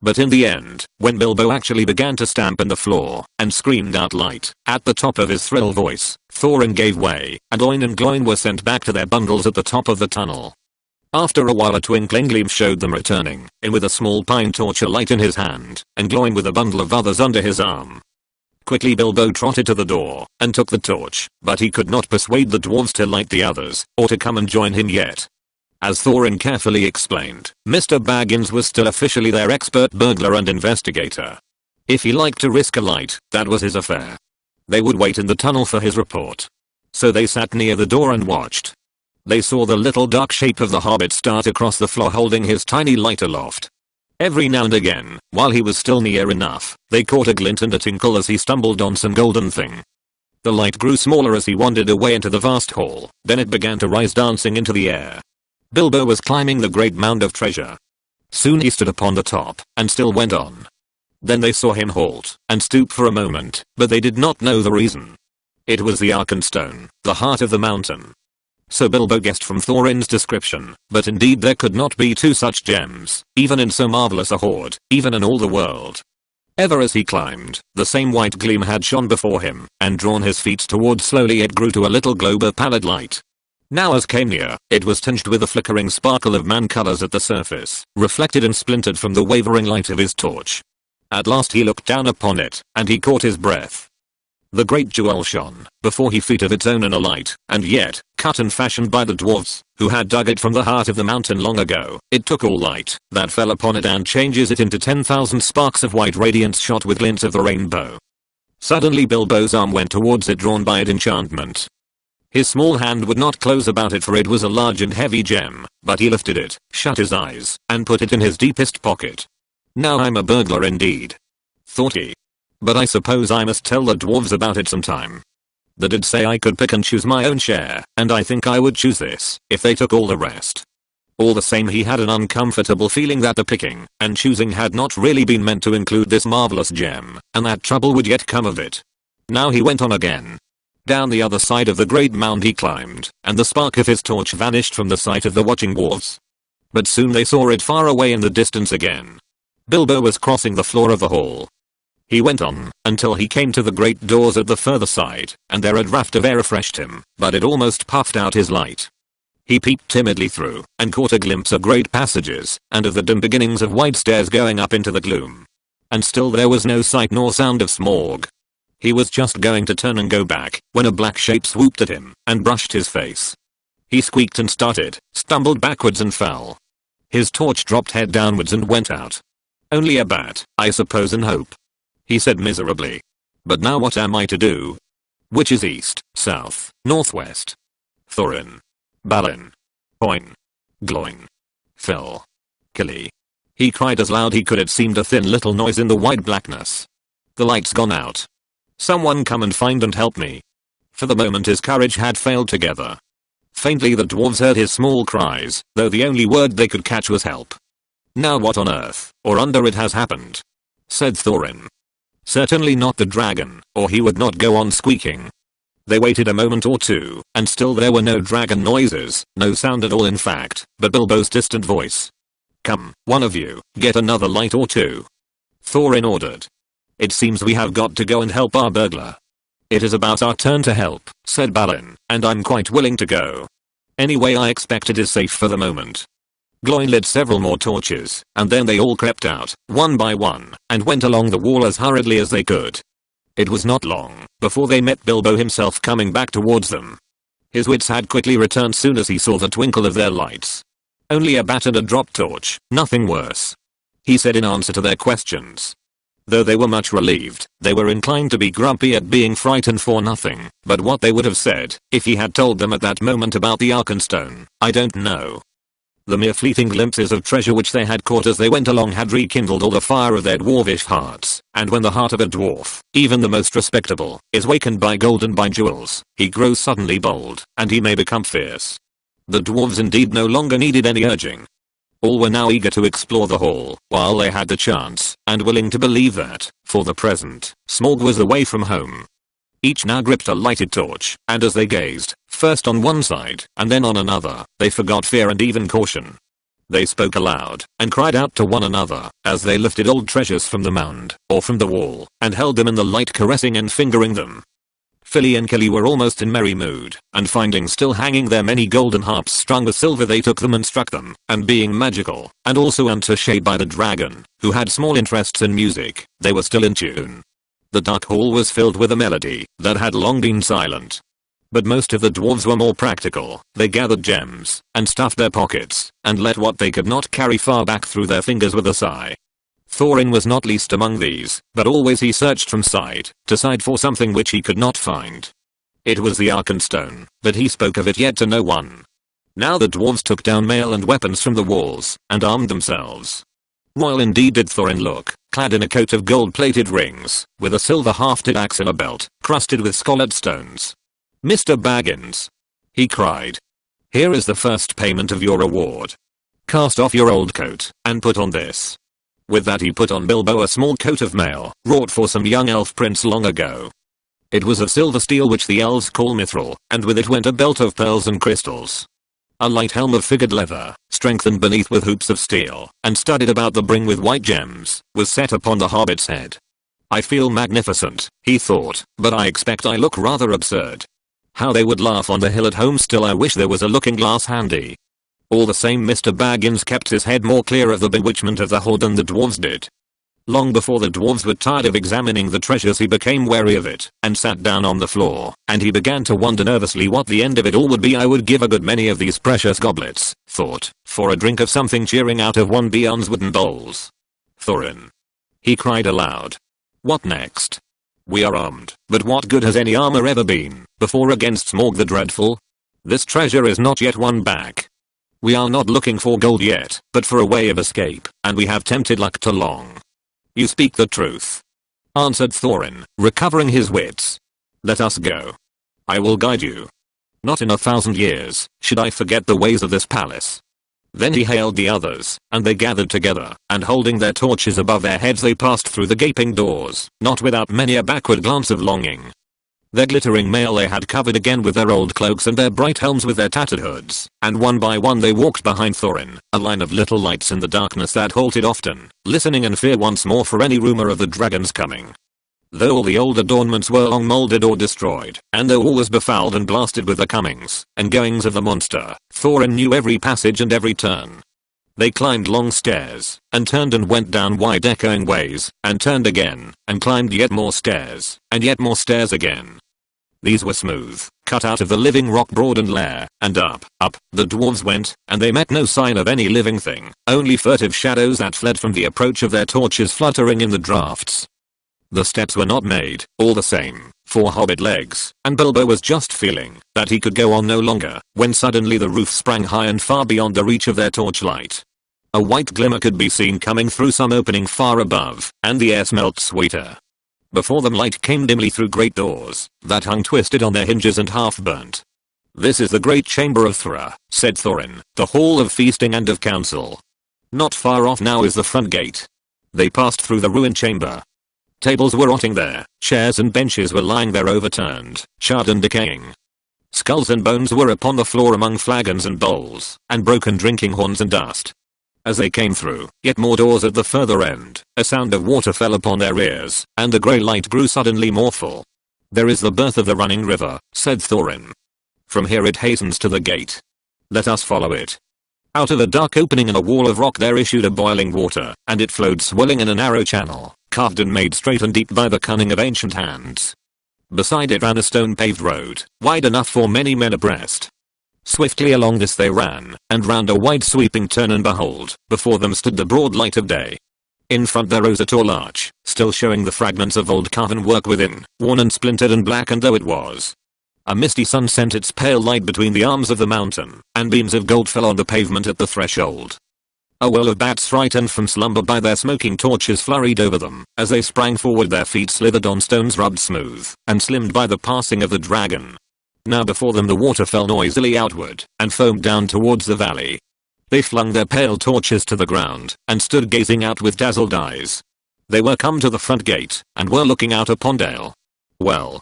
But in the end, when Bilbo actually began to stamp in the floor, and screamed out light, at the top of his shrill voice, Thorin gave way, and Oin and Gloin were sent back to their bundles at the top of the tunnel. After a while a twinkling gleam showed them returning, in with a small pine torch alight in his hand, and Gloin with a bundle of others under his arm. Quickly Bilbo trotted to the door, and took the torch, but he could not persuade the dwarves to light the others, or to come and join him yet. As Thorin carefully explained, Mr. Baggins was still officially their expert burglar and investigator. If he liked to risk a light, that was his affair. They would wait in the tunnel for his report. So they sat near the door and watched. They saw the little dark shape of the hobbit start across the floor holding his tiny light aloft. Every now and again, while he was still near enough, they caught a glint and a tinkle as he stumbled on some golden thing. The light grew smaller as he wandered away into the vast hall, then it began to rise dancing into the air. Bilbo was climbing the great mound of treasure. Soon he stood upon the top, and still went on. Then they saw him halt, and stoop for a moment, but they did not know the reason. It was the Arkenstone, the heart of the mountain. So Bilbo guessed from Thorin's description, but indeed there could not be two such gems, even in so marvelous a hoard, even in all the world. Ever as he climbed, the same white gleam had shone before him, and drawn his feet toward. Slowly it grew to a little globe of pallid light. Now as came near, it was tinged with a flickering sparkle of man colors at the surface, reflected and splintered from the wavering light of his torch. At last he looked down upon it, and he caught his breath. The great jewel shone, before he feet of its own in a light, and yet, cut and fashioned by the dwarves, who had dug it from the heart of the mountain long ago, it took all light that fell upon it and changes it into 10,000 sparks of white radiance shot with glints of the rainbow. Suddenly Bilbo's arm went towards it, drawn by its enchantment. His small hand would not close about it, for it was a large and heavy gem, but he lifted it, shut his eyes, and put it in his deepest pocket. Now I'm a burglar indeed, thought he. But I suppose I must tell the dwarves about it sometime. They did say I could pick and choose my own share, and I think I would choose this, if they took all the rest. All the same, he had an uncomfortable feeling that the picking and choosing had not really been meant to include this marvelous gem, and that trouble would yet come of it. Now he went on again. Down the other side of the great mound he climbed, and the spark of his torch vanished from the sight of the watching dwarves. But soon they saw it far away in the distance again. Bilbo was crossing the floor of the hall. He went on, until he came to the great doors at the further side, and there a draught of air refreshed him, but it almost puffed out his light. He peeped timidly through, and caught a glimpse of great passages, and of the dim beginnings of wide stairs going up into the gloom. And still there was no sight nor sound of Smaug. He was just going to turn and go back, when a black shape swooped at him, and brushed his face. He squeaked and started, stumbled backwards and fell. His torch dropped head downwards and went out. Only a bat, I suppose, and hope, he said miserably. But now what am I to do? Which is east, south, northwest? Thorin. Balin. Oin. Gloin. Phil. Killy. He cried as loud he could. It seemed a thin little noise in the white blackness. The light's gone out. Someone come and find and help me. For the moment his courage had failed together. Faintly the dwarves heard his small cries, though the only word they could catch was help. Now what on earth, or under it has happened? Said Thorin. Certainly not the dragon, or he would not go on squeaking. They waited a moment or two, and still there were no dragon noises, no sound at all in fact, but Bilbo's distant voice. Come, one of you, get another light or two, Thorin ordered. It seems we have got to go and help our burglar. It is about our turn to help, said Balin, and I'm quite willing to go. Anyway, I expect it is safe for the moment. Gloin lit several more torches, and then they all crept out, one by one, and went along the wall as hurriedly as they could. It was not long before they met Bilbo himself coming back towards them. His wits had quickly returned soon as he saw the twinkle of their lights. Only a bat and a dropped torch, nothing worse, he said in answer to their questions. Though they were much relieved, they were inclined to be grumpy at being frightened for nothing, but what they would have said if he had told them at that moment about the Arkenstone, I don't know. The mere fleeting glimpses of treasure which they had caught as they went along had rekindled all the fire of their dwarvish hearts, and when the heart of a dwarf, even the most respectable, is wakened by gold and by jewels, he grows suddenly bold, and he may become fierce. The dwarves indeed no longer needed any urging. All were now eager to explore the hall, while they had the chance, and willing to believe that, for the present, Smaug was away from home. Each now gripped a lighted torch, and as they gazed, first on one side, and then on another, they forgot fear and even caution. They spoke aloud, and cried out to one another, as they lifted old treasures from the mound, or from the wall, and held them in the light, caressing and fingering them. Philly and Killy were almost in merry mood, and finding still hanging their many golden harps strung with silver, they took them and struck them, and being magical, and also untouched by the dragon, who had small interests in music, they were still in tune. The dark hall was filled with a melody that had long been silent. But most of the dwarves were more practical. They gathered gems, and stuffed their pockets, and let what they could not carry far back through their fingers with a sigh. Thorin was not least among these, but always he searched from side to side for something which he could not find. It was the Arkenstone, but he spoke of it yet to no one. Now the dwarves took down mail and weapons from the walls, and armed themselves. Royal indeed did Thorin look, clad in a coat of gold-plated rings, with a silver hafted axe in a belt, crusted with scholared stones. Mr. Baggins, he cried. Here is the first payment of your reward. Cast off your old coat, and put on this. With that he put on Bilbo a small coat of mail, wrought for some young elf prince long ago. It was of silver steel which the elves call mithril, and with it went a belt of pearls and crystals. A light helm of figured leather, strengthened beneath with hoops of steel, and studded about the brim with white gems, was set upon the hobbit's head. I feel magnificent, he thought, but I expect I look rather absurd. How they would laugh on the hill at home. Still, I wish there was a looking glass handy. All the same, Mr. Baggins kept his head more clear of the bewitchment of the hoard than the dwarves did. Long before the dwarves were tired of examining the treasures, he became wary of it, and sat down on the floor, and he began to wonder nervously what the end of it all would be. I would give a good many of these precious goblets, thought, for a drink of something cheering out of one Beyond's wooden bowls. Thorin. He cried aloud. What next? We are armed, but what good has any armor ever been before against Smaug the Dreadful? This treasure is not yet won back. We are not looking for gold yet, but for a way of escape, and we have tempted luck too long. You speak the truth, answered Thorin, recovering his wits. Let us go. I will guide you. Not in 1,000 years should I forget the ways of this palace. Then he hailed the others, and they gathered together, and holding their torches above their heads they passed through the gaping doors, not without many a backward glance of longing. Their glittering mail they had covered again with their old cloaks and their bright helms with their tattered hoods, and one by one they walked behind Thorin, a line of little lights in the darkness that halted often, listening in fear once more for any rumor of the dragon's coming. Though all the old adornments were long molded or destroyed, and though all was befouled and blasted with the comings and goings of the monster, Thorin knew every passage and every turn. They climbed long stairs, and turned and went down wide echoing ways, and turned again, and climbed yet more stairs, and yet more stairs again. These were smooth, cut out of the living rock broad and lair, and up the dwarves went, and they met no sign of any living thing, only furtive shadows that fled from the approach of their torches fluttering in the drafts. The steps were not made, all the same, for hobbit legs, and Bilbo was just feeling that he could go on no longer, when suddenly the roof sprang high and far beyond the reach of their torchlight. A white glimmer could be seen coming through some opening far above, and the air smelt sweeter. Before them light came dimly through great doors, that hung twisted on their hinges and half burnt. This is the great chamber of Thra, said Thorin, the hall of feasting and of council. Not far off now is the front gate. They passed through the ruined chamber. Tables were rotting there, chairs and benches were lying there overturned, charred and decaying. Skulls and bones were upon the floor among flagons and bowls, and broken drinking horns and dust. As they came through, yet more doors at the further end, a sound of water fell upon their ears, and the grey light grew suddenly more full. There is the birth of the running river, said Thorin. From here it hastens to the gate. Let us follow it. Out of a dark opening in a wall of rock there issued a boiling water, and it flowed swirling in a narrow channel, carved and made straight and deep by the cunning of ancient hands. Beside it ran a stone-paved road, wide enough for many men abreast. Swiftly along this they ran, and round a wide sweeping turn, and behold, before them stood the broad light of day. In front there rose a tall arch, still showing the fragments of old carven work within, worn and splintered and blackened though it was. A misty sun sent its pale light between the arms of the mountain, and beams of gold fell on the pavement at the threshold. A whirl of bats frightened from slumber by their smoking torches flurried over them. As they sprang forward their feet slithered on stones rubbed smooth, and slimmed by the passing of the dragon. Now before them the water fell noisily outward, and foamed down towards the valley. They flung their pale torches to the ground, and stood gazing out with dazzled eyes. They were come to the front gate, and were looking out upon Dale. Well,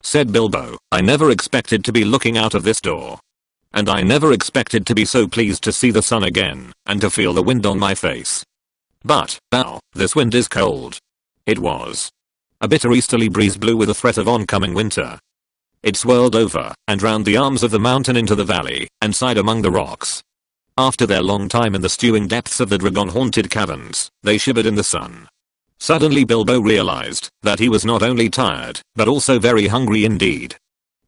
said Bilbo, I never expected to be looking out of this door. And I never expected to be so pleased to see the sun again, and to feel the wind on my face. But, ow, this wind is cold. It was. A bitter easterly breeze blew with a threat of oncoming winter. It swirled over, and round the arms of the mountain into the valley, and sighed among the rocks. After their long time in the stewing depths of the dragon-haunted caverns, they shivered in the sun. Suddenly Bilbo realized that he was not only tired, but also very hungry indeed.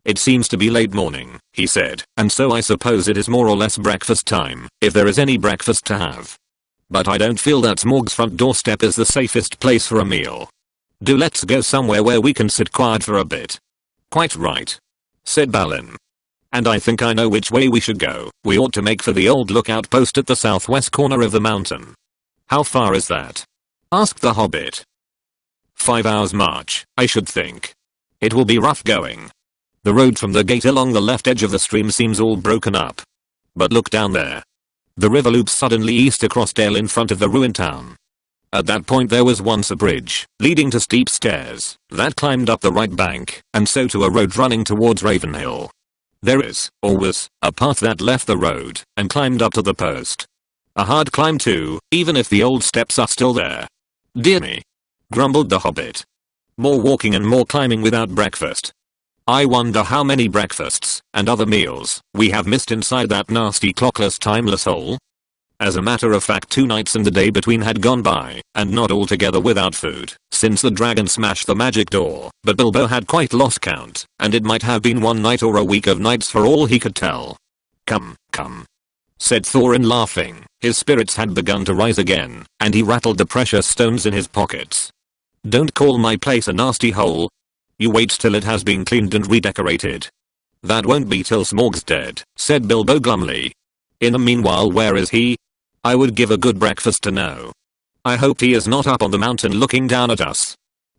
It seems to be late morning, he said, and so I suppose it is more or less breakfast time, if there is any breakfast to have. But I don't feel that Smaug's front doorstep is the safest place for a meal. Do let's go somewhere where we can sit quiet for a bit. Quite right, said Balin. And I think I know which way we should go. We ought to make for the old lookout post at the southwest corner of the mountain. How far is that? Asked the hobbit. 5 hours march, I should think. It will be rough going. The road from the gate along the left edge of the stream seems all broken up. But look down there. The river loops suddenly east across Dale in front of the ruined town. At that point there was once a bridge, leading to steep stairs, that climbed up the right bank, and so to a road running towards Ravenhill. There is, or was, a path that left the road, and climbed up to the post. A hard climb too, even if the old steps are still there. Dear me, grumbled the hobbit. More walking and more climbing without breakfast. I wonder how many breakfasts and other meals we have missed inside that nasty clockless timeless hole. As a matter of fact, 2 nights and the day between had gone by, and not altogether without food, since the dragon smashed the magic door, but Bilbo had quite lost count, and it might have been 1 night or a week of nights for all he could tell. Come, said Thorin, laughing. His spirits had begun to rise again, and he rattled the precious stones in his pockets. Don't call my place a nasty hole. You wait till it has been cleaned and redecorated. That won't be till Smaug's dead, said Bilbo glumly. In the meanwhile, where is he? I would give a good breakfast to know. I hope he is not up on the mountain looking down at us.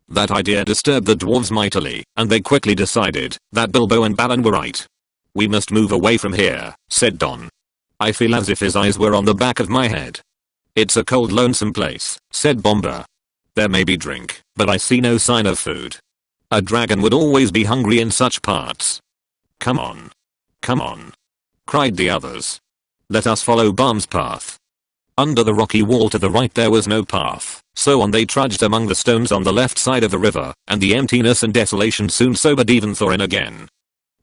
That idea disturbed the dwarves mightily, and they quickly decided that Bilbo and Balin were right. We must move away from here, said Don. I feel as if his eyes were on the back of my head. It's a cold, lonesome place, said Bomber. There may be drink, but I see no sign of food. A dragon would always be hungry in such parts. Come on, cried the others. Let us follow Balm's path. Under the rocky wall to the right there was no path, so on they trudged among the stones on the left side of the river, and the emptiness and desolation soon sobered even Thorin again.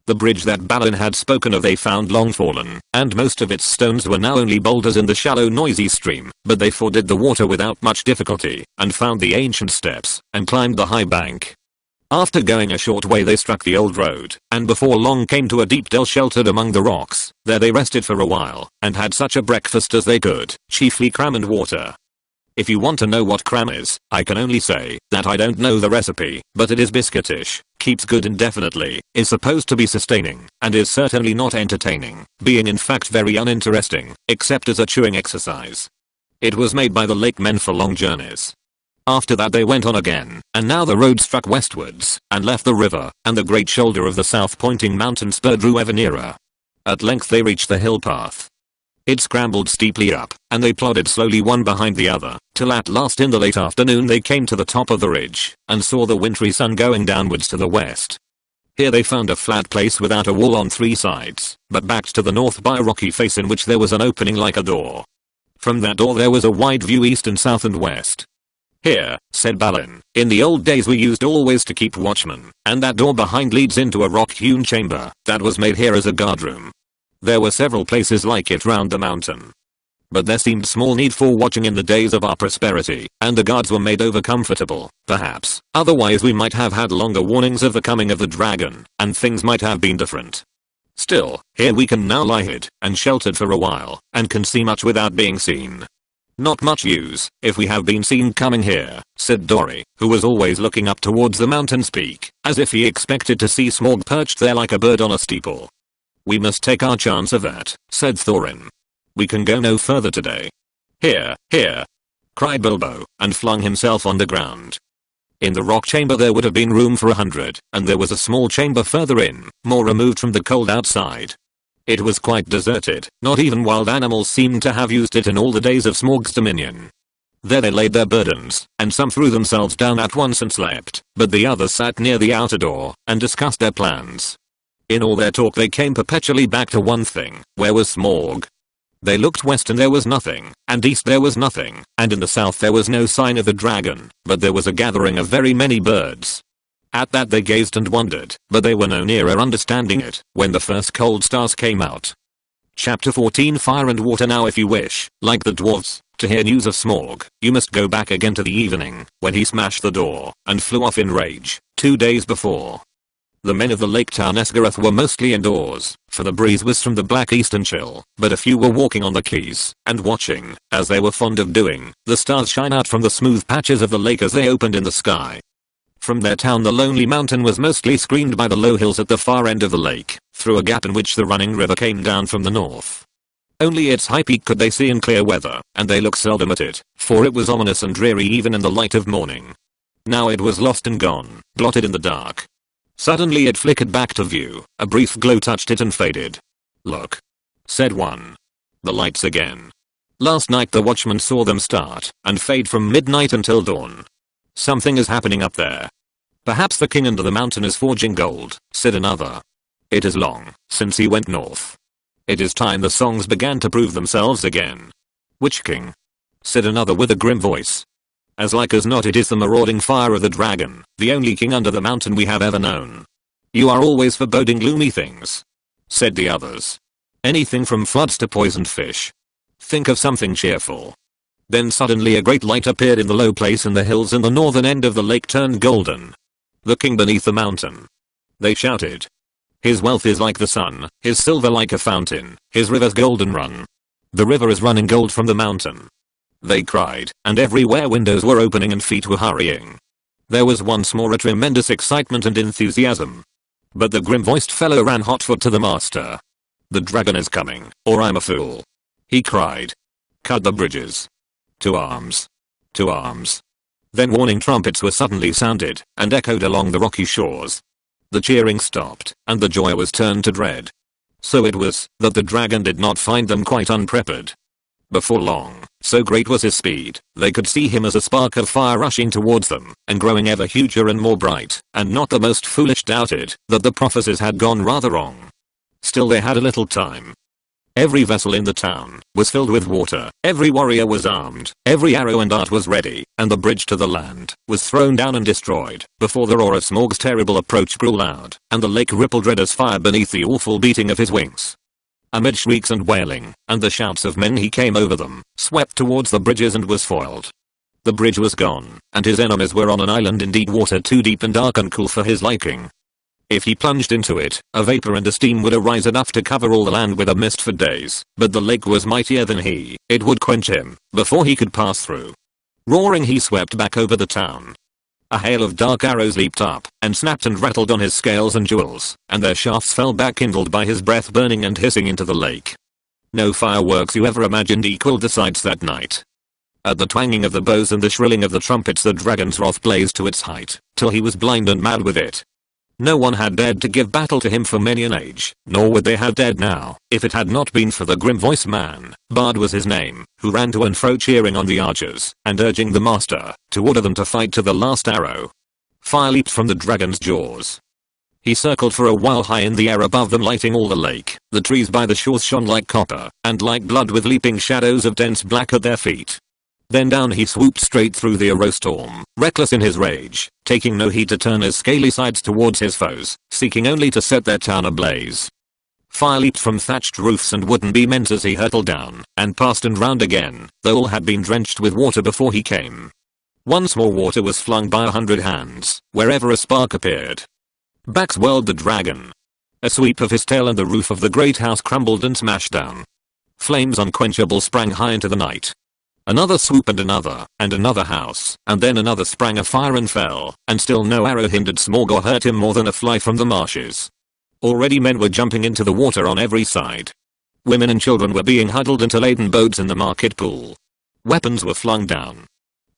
The bridge that Balin had spoken of they found long fallen, and most of its stones were now only boulders in the shallow noisy stream, but they forded the water without much difficulty, and found the ancient steps, and climbed the high bank. After going a short way they struck the old road, and before long came to a deep dell sheltered among the rocks. There they rested for a while, and had such a breakfast as they could, chiefly cram and water. If you want to know what cram is, I can only say that I don't know the recipe, but it is biscuitish, keeps good indefinitely, is supposed to be sustaining, and is certainly not entertaining, being in fact very uninteresting, except as a chewing exercise. It was made by the lake men for long journeys. After that they went on again, and now the road struck westwards, and left the river, and the great shoulder of the south-pointing mountain spur drew ever nearer. At length they reached the hill path. It scrambled steeply up, and they plodded slowly one behind the other, till at last in the late afternoon they came to the top of the ridge, and saw the wintry sun going downwards to the west. Here they found a flat place without a wall on 3 sides, but backed to the north by a rocky face in which there was an opening like a door. From that door there was a wide view east and south and west. Here, said Balin, in the old days we used always to keep watchmen, and that door behind leads into a rock-hewn chamber that was made here as a guardroom. There were several places like it round the mountain. But there seemed small need for watching in the days of our prosperity, and the guards were made over comfortable, perhaps, otherwise we might have had longer warnings of the coming of the dragon, and things might have been different. Still, here we can now lie hid, and sheltered for a while, and can see much without being seen. Not much use, if we have been seen coming here, said Dory, who was always looking up towards the mountain's peak, as if he expected to see Smaug perched there like a bird on a steeple. We must take our chance of that, said Thorin. We can go no further today. Here, cried Bilbo, and flung himself on the ground. In the rock chamber there would have been room for 100, and there was a small chamber further in, more removed from the cold outside. It was quite deserted, not even wild animals seemed to have used it in all the days of Smaug's dominion. There they laid their burdens, and some threw themselves down at once and slept, but the others sat near the outer door, and discussed their plans. In all their talk they came perpetually back to one thing: where was Smaug? They looked west and there was nothing, and east there was nothing, and in the south there was no sign of the dragon, but there was a gathering of very many birds. At that they gazed and wondered, but they were no nearer understanding it, when the first cold stars came out. Chapter 14 Fire and Water. Now if you wish, like the dwarves, to hear news of Smaug, you must go back again to the evening, when he smashed the door, and flew off in rage, 2 days before. The men of the lake town Esgaroth were mostly indoors, for the breeze was from the black east and chill, but a few were walking on the quays, and watching, as they were fond of doing, the stars shine out from the smooth patches of the lake as they opened in the sky. From their town the lonely mountain was mostly screened by the low hills at the far end of the lake, through a gap in which the running river came down from the north. Only its high peak could they see in clear weather, and they looked seldom at it, for it was ominous and dreary even in the light of morning. Now it was lost and gone, blotted in the dark. Suddenly it flickered back to view, a brief glow touched it and faded. "Look," said one. "The lights again. Last night the watchman saw them start and fade from midnight until dawn. Something is happening up there." "Perhaps the king under the mountain is forging gold," said another. "It is long since he went north. It is time the songs began to prove themselves again." "Which king?" said another with a grim voice. As like as not it is the marauding fire of the dragon, the only king under the mountain we have ever known. You are always foreboding gloomy things," said the others. "Anything from floods to poisoned fish. Think of something cheerful." Then suddenly a great light appeared in the low place and the hills in the northern end of the lake turned golden. The king beneath the mountain. They shouted. "His wealth is like the sun, his silver like a fountain, his rivers golden run. The river is running gold from the mountain." They cried, and everywhere windows were opening and feet were hurrying. There was once more a tremendous excitement and enthusiasm. But the grim-voiced fellow ran hotfoot to the master. "The dragon is coming, or I'm a fool," he cried. "Cut the bridges. To arms. To arms." Then warning trumpets were suddenly sounded, and echoed along the rocky shores. The cheering stopped, and the joy was turned to dread. So it was, that the dragon did not find them quite unprepared. Before long, so great was his speed, they could see him as a spark of fire rushing towards them, and growing ever huger and more bright, and not the most foolish doubted, that the prophecies had gone rather wrong. Still they had a little time. Every vessel in the town was filled with water, every warrior was armed, every arrow and dart was ready, and the bridge to the land was thrown down and destroyed, before the roar of Smaug's terrible approach grew loud, and the lake rippled red as fire beneath the awful beating of his wings. Amid shrieks and wailing, and the shouts of men he came over them, swept towards the bridges and was foiled. The bridge was gone, and his enemies were on an island in deep water too deep and dark and cool for his liking. If he plunged into it, a vapor and a steam would arise enough to cover all the land with a mist for days, but the lake was mightier than he, it would quench him, before he could pass through. Roaring he swept back over the town. A hail of dark arrows leaped up, and snapped and rattled on his scales and jewels, and their shafts fell back kindled by his breath burning and hissing into the lake. No fireworks you ever imagined equaled the sights that night. At the twanging of the bows and the shrilling of the trumpets the dragon's wrath blazed to its height, till he was blind and mad with it. No one had dared to give battle to him for many an age, nor would they have dared now, if it had not been for the grim-voiced man, Bard was his name, who ran to and fro cheering on the archers, and urging the master, to order them to fight to the last arrow. Fire leaped from the dragon's jaws. He circled for a while high in the air above them, lighting all the lake. The trees by the shores shone like copper, and like blood, with leaping shadows of dense black at their feet. Then down he swooped straight through the arrow storm, reckless in his rage, taking no heed to turn his scaly sides towards his foes, seeking only to set their town ablaze. Fire leaped from thatched roofs and wooden beam ends as he hurtled down, and passed and round again, though all had been drenched with water before he came. Once more water was flung by 100 hands, wherever a spark appeared. Back swirled the dragon. A sweep of his tail and the roof of the great house crumbled and smashed down. Flames unquenchable sprang high into the night. Another swoop and another house, and then another sprang afire and fell, and still no arrow hindered Smaug or hurt him more than a fly from the marshes. Already men were jumping into the water on every side. Women and children were being huddled into laden boats in the market pool. Weapons were flung down.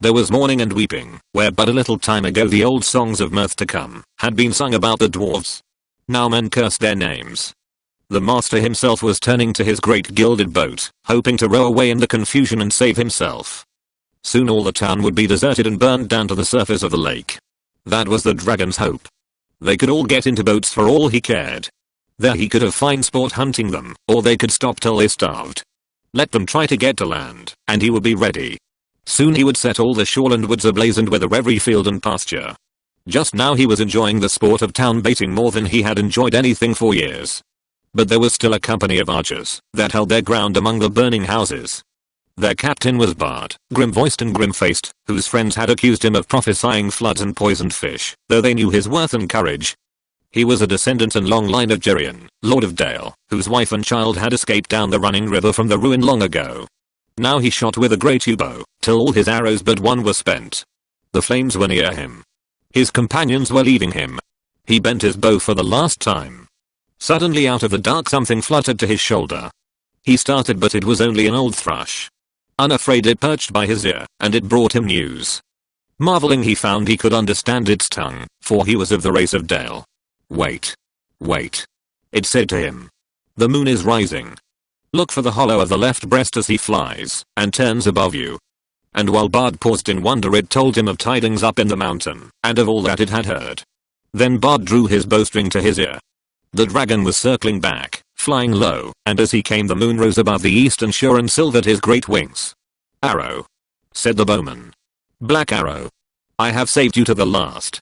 There was mourning and weeping, where but a little time ago the old songs of mirth to come had been sung about the dwarves. Now men cursed their names. The master himself was turning to his great gilded boat, hoping to row away in the confusion and save himself. Soon all the town would be deserted and burned down to the surface of the lake. That was the dragon's hope. They could all get into boats for all he cared. There he could have fine sport hunting them, or they could stop till they starved. Let them try to get to land, and he would be ready. Soon he would set all the shoreland woods ablaze and wither every field and pasture. Just now he was enjoying the sport of town baiting more than he had enjoyed anything for years. But there was still a company of archers that held their ground among the burning houses. Their captain was Bard, grim-voiced and grim-faced, whose friends had accused him of prophesying floods and poisoned fish, though they knew his worth and courage. He was a descendant and long line of Geryon, Lord of Dale, whose wife and child had escaped down the running river from the ruin long ago. Now he shot with a great yew-bow, till all his arrows but one were spent. The flames were near him. His companions were leaving him. He bent his bow for the last time. Suddenly out of the dark something fluttered to his shoulder. He started, but it was only an old thrush. Unafraid it perched by his ear, and it brought him news. Marveling he found he could understand its tongue, for he was of the race of Dale. Wait. Wait. It said to him. The moon is rising. Look for the hollow of the left breast as he flies, and turns above you. And while Bard paused in wonder it told him of tidings up in the mountain, and of all that it had heard. Then Bard drew his bowstring to his ear. The dragon was circling back, flying low, and as he came the moon rose above the eastern shore and silvered his great wings. Arrow, said the bowman. Black Arrow. I have saved you to the last.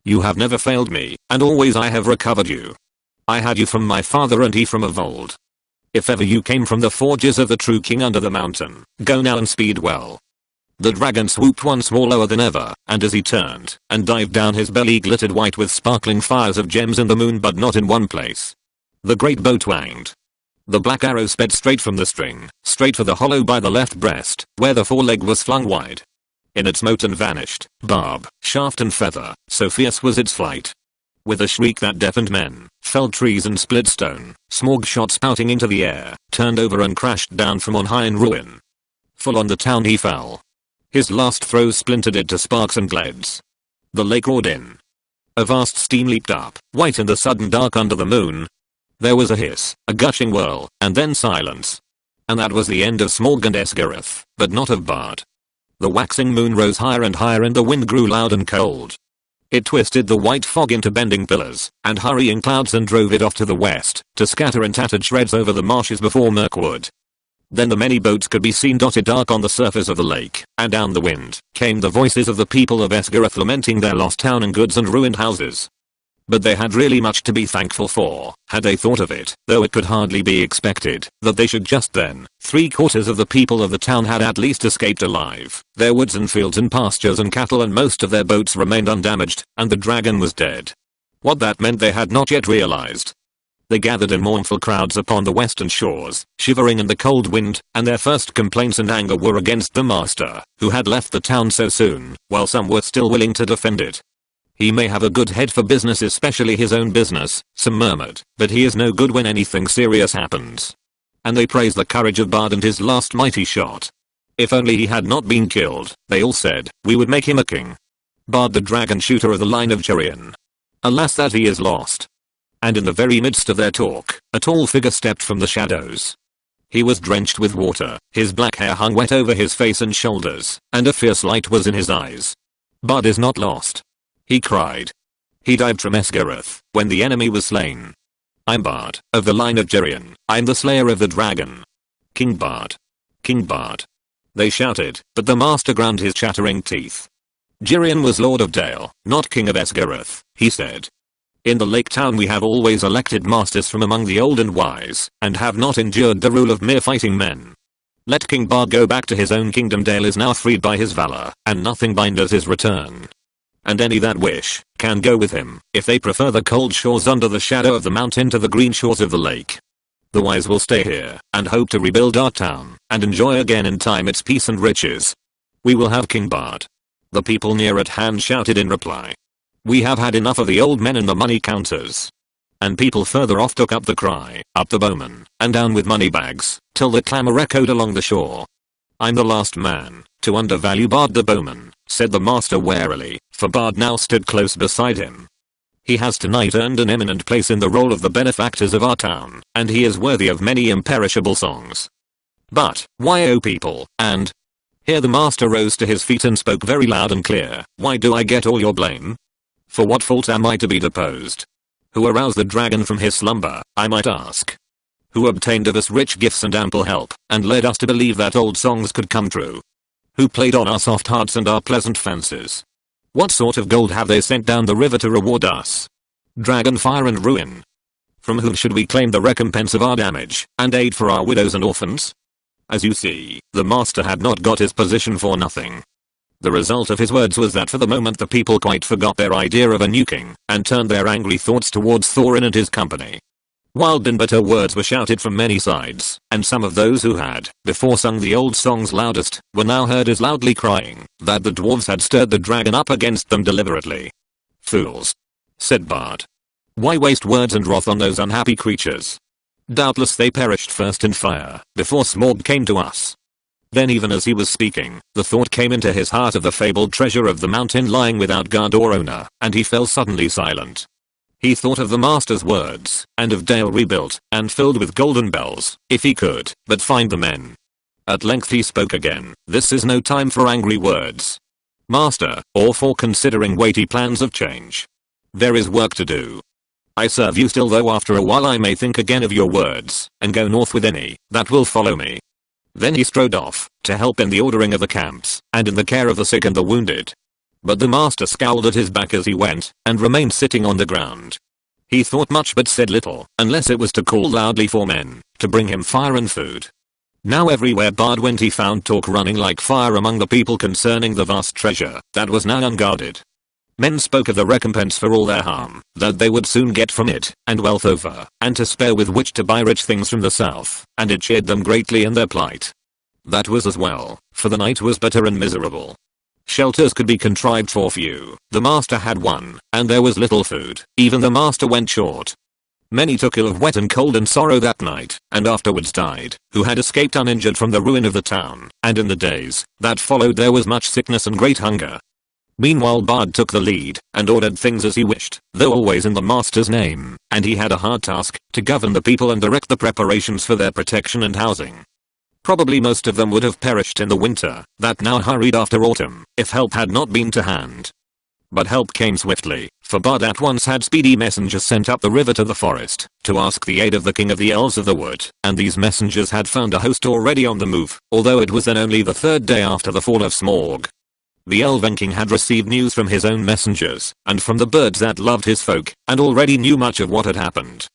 You have never failed me, and always I have recovered you. I had you from my father and he from of old. If ever you came from the forges of the true king under the mountain, go now and speed well. The dragon swooped once more lower than ever, and as he turned and dived down, his belly glittered white with sparkling fires of gems in the moon, but not in one place. The great bow twanged. The black arrow sped straight from the string, straight for the hollow by the left breast, where the foreleg was flung wide. In it smote and vanished, barb, shaft and feather, so fierce was its flight. With a shriek that deafened men, felled trees and split stone, Smaug shot spouting into the air, turned over and crashed down from on high in ruin. Full on the town he fell. His last throw splintered it to sparks and leads. The lake roared in. A vast steam leaped up, white in the sudden dark under the moon. There was a hiss, a gushing whirl, and then silence. And that was the end of Smaug and Esgareth, but not of Bard. The waxing moon rose higher and higher and the wind grew loud and cold. It twisted the white fog into bending pillars and hurrying clouds and drove it off to the west, to scatter in tattered shreds over the marshes before Mirkwood. Then the many boats could be seen dotted dark on the surface of the lake, and down the wind came the voices of the people of Esgareth lamenting their lost town and goods and ruined houses. But they had really much to be thankful for, had they thought of it, though it could hardly be expected that they should just then. 3/4 of the people of the town had at least escaped alive, their woods and fields and pastures and cattle and most of their boats remained undamaged, and the dragon was dead. What that meant they had not yet realized. They gathered in mournful crowds upon the western shores, shivering in the cold wind, and their first complaints and anger were against the master, who had left the town so soon, while some were still willing to defend it. He may have a good head for business, especially his own business, some murmured, but he is no good when anything serious happens. And they praised the courage of Bard and his last mighty shot. If only he had not been killed, they all said, we would make him a king. Bard the dragon shooter of the line of Jerian. Alas that he is lost. And in the very midst of their talk, a tall figure stepped from the shadows. He was drenched with water, his black hair hung wet over his face and shoulders, and a fierce light was in his eyes. Bard is not lost, he cried. He dived from Esgareth when the enemy was slain. I'm Bard, of the line of Jerian. I'm the slayer of the dragon. King Bard. King Bard. They shouted, but the master ground his chattering teeth. Jerian was Lord of Dale, not King of Esgareth, he said. In the lake town we have always elected masters from among the old and wise, and have not endured the rule of mere fighting men. Let King Bard go back to his own kingdom. Dale is now freed by his valor, and nothing binders his return. And any that wish, can go with him, if they prefer the cold shores under the shadow of the mountain to the green shores of the lake. The wise will stay here, and hope to rebuild our town, and enjoy again in time its peace and riches. We will have King Bard. The people near at hand shouted in reply. We have had enough of the old men and the money counters. And people further off took up the cry, up the bowmen, and down with money bags, till the clamor echoed along the shore. I'm the last man to undervalue Bard the bowman, said the master warily, for Bard now stood close beside him. He has tonight earned an eminent place in the roll of the benefactors of our town, and he is worthy of many imperishable songs. But, why O people, and... Here the master rose to his feet and spoke very loud and clear, why do I get all your blame? For what fault am I to be deposed? Who aroused the dragon from his slumber, I might ask? Who obtained of us rich gifts and ample help, and led us to believe that old songs could come true? Who played on our soft hearts and our pleasant fancies? What sort of gold have they sent down the river to reward us? Dragon fire and ruin. From whom should we claim the recompense of our damage, and aid for our widows and orphans? As you see, the master had not got his position for nothing. The result of his words was that for the moment the people quite forgot their idea of a new king, and turned their angry thoughts towards Thorin and his company. Wild and bitter words were shouted from many sides, and some of those who had before sung the old songs loudest were now heard as loudly crying that the dwarves had stirred the dragon up against them deliberately. Fools, said Bard. Why waste words and wrath on those unhappy creatures? Doubtless they perished first in fire, before Smaug came to us. Then even as he was speaking, the thought came into his heart of the fabled treasure of the mountain lying without guard or owner, and he fell suddenly silent. He thought of the master's words, and of Dale rebuilt, and filled with golden bells, if he could but find the men. At length he spoke again, this is no time for angry words, master, or for considering weighty plans of change. There is work to do. I serve you still, though after a while I may think again of your words, and go north with any that will follow me. Then he strode off, to help in the ordering of the camps, and in the care of the sick and the wounded. But the master scowled at his back as he went, and remained sitting on the ground. He thought much but said little, unless it was to call loudly for men, to bring him fire and food. Now everywhere Bard went he found talk running like fire among the people concerning the vast treasure that was now unguarded. Men spoke of the recompense for all their harm, that they would soon get from it, and wealth over, and to spare with which to buy rich things from the south, and it cheered them greatly in their plight. That was as well, for the night was bitter and miserable. Shelters could be contrived for few, the master had one, and there was little food, even the master went short. Many took ill of wet and cold and sorrow that night, and afterwards died, who had escaped uninjured from the ruin of the town, and in the days that followed there was much sickness and great hunger. Meanwhile Bard took the lead, and ordered things as he wished, though always in the master's name, and he had a hard task, to govern the people and direct the preparations for their protection and housing. Probably most of them would have perished in the winter, that now hurried after autumn, if help had not been to hand. But help came swiftly, for Bard at once had speedy messengers sent up the river to the forest, to ask the aid of the king of the elves of the wood, and these messengers had found a host already on the move, although it was then only the third day after the fall of Smaug. The Elven King had received news from his own messengers, and from the birds that loved his folk, and already knew much of what had happened.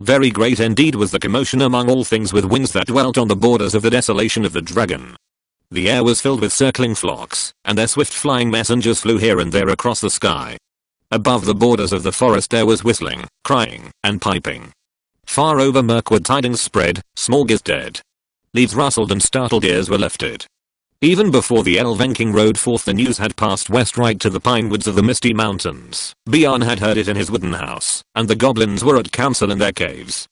Very great indeed was the commotion among all things with wings that dwelt on the borders of the desolation of the dragon. The air was filled with circling flocks, and their swift flying messengers flew here and there across the sky. Above the borders of the forest there was whistling, crying, and piping. Far over Mirkwood tidings spread, Smaug is dead. Leaves rustled and startled ears were lifted. Even before the Elven King rode forth the news had passed west right to the pine woods of the Misty Mountains. Bjorn had heard it in his wooden house, and the goblins were at council in their caves.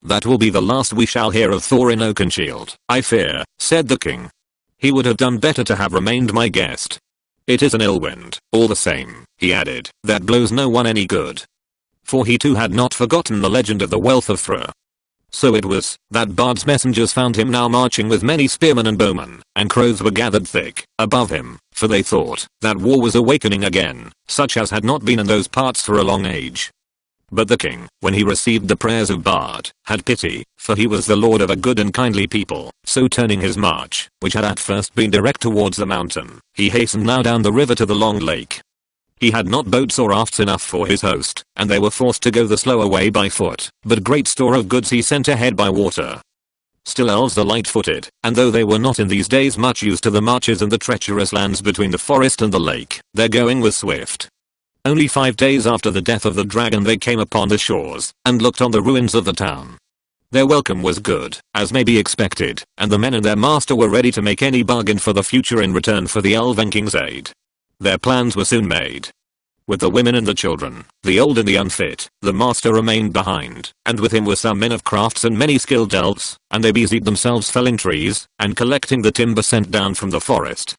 That will be the last we shall hear of Thor in Oakenshield, I fear, said the king. He would have done better to have remained my guest. It is an ill wind, all the same, he added, that blows no one any good. For he too had not forgotten the legend of the wealth of Thrur. So it was, that Bard's messengers found him now marching with many spearmen and bowmen, and crows were gathered thick, above him, for they thought, that war was awakening again, such as had not been in those parts for a long age. But the king, when he received the prayers of Bard, had pity, for he was the lord of a good and kindly people, so turning his march, which had at first been direct towards the mountain, he hastened now down the river to the long lake. He had not boats or rafts enough for his host, and they were forced to go the slower way by foot, but great store of goods he sent ahead by water. Still elves are light-footed, and though they were not in these days much used to the marches and the treacherous lands between the forest and the lake, their going was swift. Only 5 days after the death of the dragon they came upon the shores, and looked on the ruins of the town. Their welcome was good, as may be expected, and the men and their master were ready to make any bargain for the future in return for the Elven King's aid. Their plans were soon made. With the women and the children, the old and the unfit, the master remained behind, and with him were some men of crafts and many skilled elves, and they busied themselves felling trees, and collecting the timber sent down from the forest.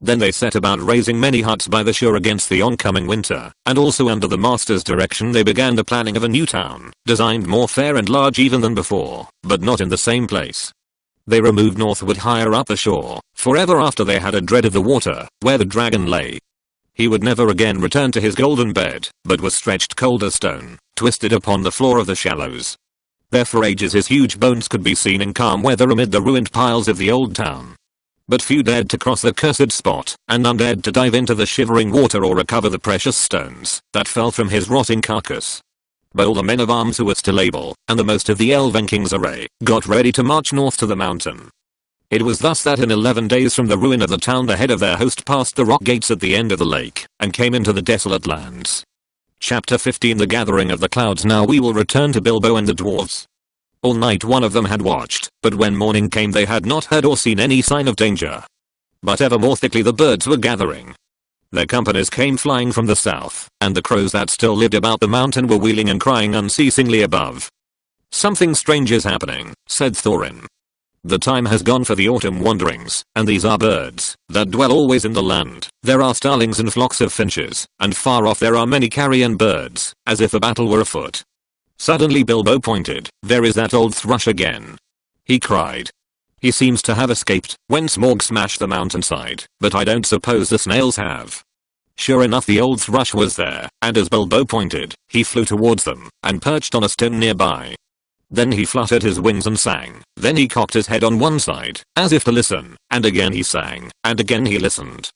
Then they set about raising many huts by the shore against the oncoming winter, and also under the master's direction they began the planning of a new town, designed more fair and large even than before, but not in the same place. They removed northward higher up the shore, for ever after they had a dread of the water, where the dragon lay. He would never again return to his golden bed, but was stretched cold as stone, twisted upon the floor of the shallows. There for ages his huge bones could be seen in calm weather amid the ruined piles of the old town. But few dared to cross the cursed spot, and none dared to dive into the shivering water or recover the precious stones that fell from his rotting carcass. But all the men of arms who were still able, and the most of the Elven King's array, got ready to march north to the mountain. It was thus that in 11 days from the ruin of the town the head of their host passed the rock gates at the end of the lake, and came into the desolate lands. Chapter 15 The Gathering of the Clouds. Now we will return to Bilbo and the dwarves. All night one of them had watched, but when morning came they had not heard or seen any sign of danger. But ever more thickly the birds were gathering. Their companies came flying from the south, and the crows that still lived about the mountain were wheeling and crying unceasingly above. Something strange is happening, said Thorin. The time has gone for the autumn wanderings, and these are birds that dwell always in the land. There are starlings and flocks of finches, and far off there are many carrion birds, as if a battle were afoot. Suddenly Bilbo pointed. There is that old thrush again, he cried. He seems to have escaped when Smaug smashed the mountainside, but I don't suppose the snails have. Sure enough the old thrush was there, and as Bilbo pointed, he flew towards them, and perched on a stone nearby. Then he fluttered his wings and sang. Then he cocked his head on one side, as if to listen, and again he sang, and again he listened.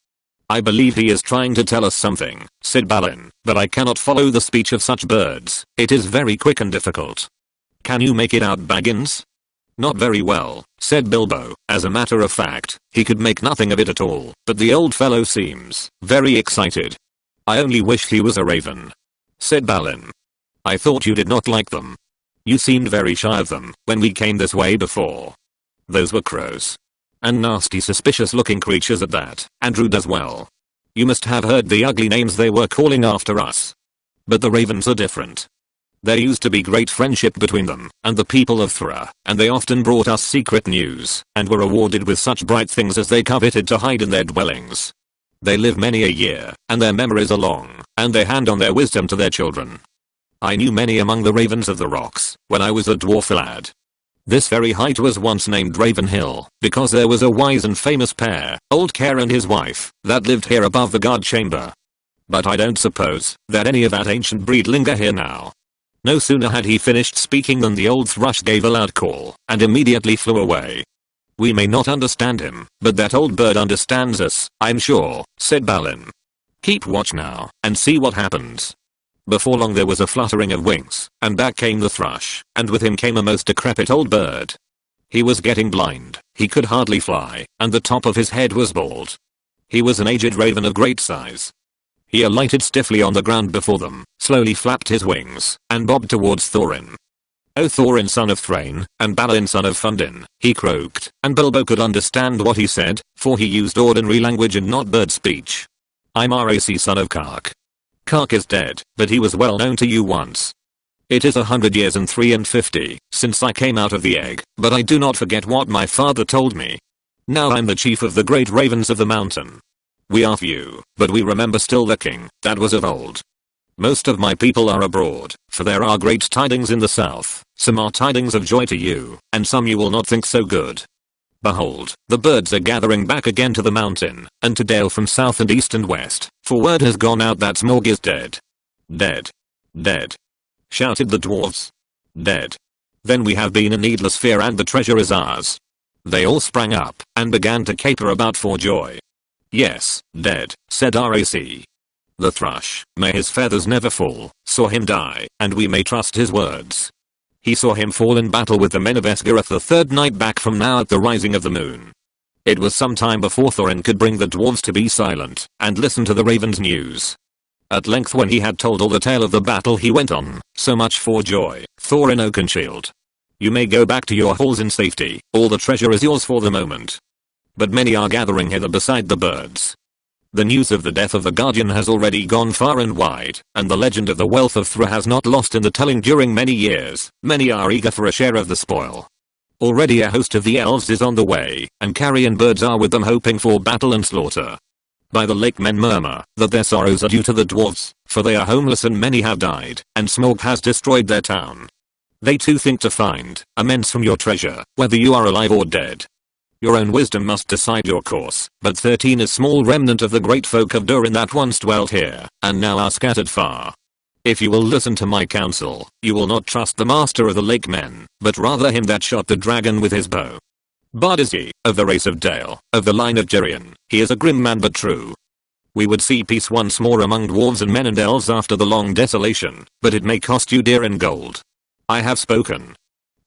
I believe he is trying to tell us something, said Balin, but I cannot follow the speech of such birds. It is very quick and difficult. Can you make it out, Baggins? Not very well, said Bilbo. As a matter of fact, he could make nothing of it at all, but the old fellow seems very excited. I only wish he was a raven, said Balin. I thought you did not like them. You seemed very shy of them when we came this way before. Those were crows. And nasty suspicious looking creatures at that, and rude as well. You must have heard the ugly names they were calling after us. But the ravens are different. There used to be great friendship between them and the people of Thra, and they often brought us secret news, and were rewarded with such bright things as they coveted to hide in their dwellings. They live many a year, and their memories are long, and they hand on their wisdom to their children. I knew many among the ravens of the rocks, when I was a dwarf lad. This very height was once named Raven Hill, because there was a wise and famous pair, Old Care and his wife, that lived here above the guard chamber. But I don't suppose that any of that ancient breed linger here now. No sooner had he finished speaking than the old thrush gave a loud call, and immediately flew away. We may not understand him, but that old bird understands us, I'm sure, said Balin. Keep watch now, and see what happens. Before long there was a fluttering of wings, and back came the thrush, and with him came a most decrepit old bird. He was getting blind, he could hardly fly, and the top of his head was bald. He was an aged raven of great size. He alighted stiffly on the ground before them, slowly flapped his wings, and bobbed towards Thorin. O Thorin son of Thrain, and Balin son of Fundin, he croaked, and Bilbo could understand what he said, for he used ordinary language and not bird speech. I'm Rac son of Kark. Kark is dead, but he was well known to you once. It is 100 years and 53 since I came out of the egg, but I do not forget what my father told me. Now I'm the chief of the great ravens of the mountain. We are few, but we remember still the king that was of old. Most of my people are abroad, for there are great tidings in the south. Some are tidings of joy to you, and some you will not think so good. Behold, the birds are gathering back again to the mountain, and to Dale from south and east and west, for word has gone out that Smaug is dead. Dead. Dead. Shouted the dwarves. Dead. Then we have been in needless fear and the treasure is ours. They all sprang up, and began to caper about for joy. Yes, dead, said Rac. The thrush, may his feathers never fall, saw him die, and we may trust his words. He saw him fall in battle with the men of Esgareth the third night back from now at the rising of the moon. It was some time before Thorin could bring the dwarves to be silent, and listen to the raven's news. At length when he had told all the tale of the battle he went on, so much for joy, Thorin Oakenshield. You may go back to your halls in safety, all the treasure is yours for the moment. But many are gathering hither beside the birds. The news of the death of the Guardian has already gone far and wide, and the legend of the wealth of Thra has not lost in the telling during many years. Many are eager for a share of the spoil. Already a host of the elves is on the way, and carrion birds are with them hoping for battle and slaughter. By the lake men murmur that their sorrows are due to the dwarves, for they are homeless and many have died, and Smaug has destroyed their town. They too think to find immense from your treasure, whether you are alive or dead. Your own wisdom must decide your course, but 13 is small remnant of the great folk of Durin that once dwelt here, and now are scattered far. If you will listen to my counsel, you will not trust the master of the lake men, but rather him that shot the dragon with his bow. Bard is he, of the race of Dale, of the line of Gerion. He is a grim man but true. We would see peace once more among dwarves and men and elves after the long desolation, but it may cost you dear in gold. I have spoken.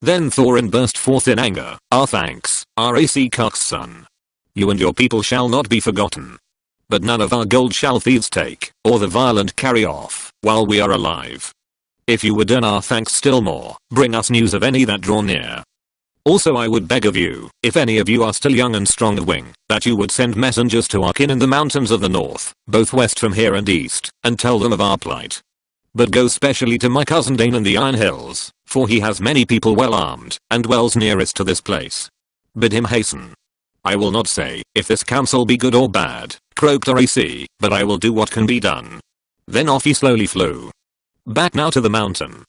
Then Thorin burst forth in anger. Our thanks, Rac Kark's son. You and your people shall not be forgotten. But none of our gold shall thieves take, or the violent carry off, while we are alive. If you would earn our thanks still more, bring us news of any that draw near. Also I would beg of you, if any of you are still young and strong of wing, that you would send messengers to our kin in the mountains of the north, both west from here and east, and tell them of our plight. But go specially to my cousin Dane in the Iron Hills, for he has many people well armed, and dwells nearest to this place. Bid him hasten. I will not say, if this counsel be good or bad, croaked Rac, but I will do what can be done. Then off he slowly flew. Back now to the mountain,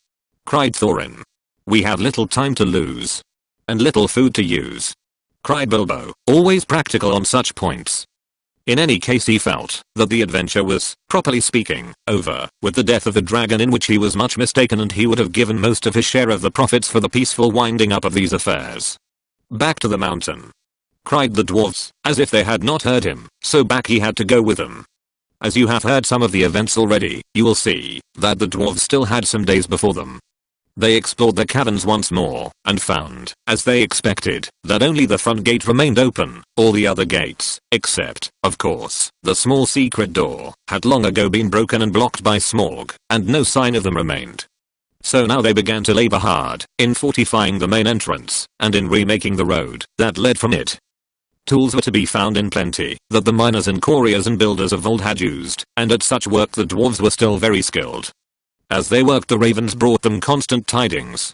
cried Thorin. We have little time to lose. And little food to use, cried Bilbo, always practical on such points. In any case, he felt that the adventure was, properly speaking, over with the death of the dragon, in which he was much mistaken, and he would have given most of his share of the profits for the peaceful winding up of these affairs. "Back to the mountain!" cried the dwarves, as if they had not heard him, so back he had to go with them. As you have heard some of the events already, you will see that the dwarves still had some days before them. They explored the caverns once more, and found, as they expected, that only the front gate remained open. All the other gates, except, of course, the small secret door, had long ago been broken and blocked by smog, and no sign of them remained. So now they began to labor hard, in fortifying the main entrance, and in remaking the road that led from it. Tools were to be found in plenty, that the miners and quarriers and builders of old had used, and at such work the dwarves were still very skilled. As they worked, the ravens brought them constant tidings.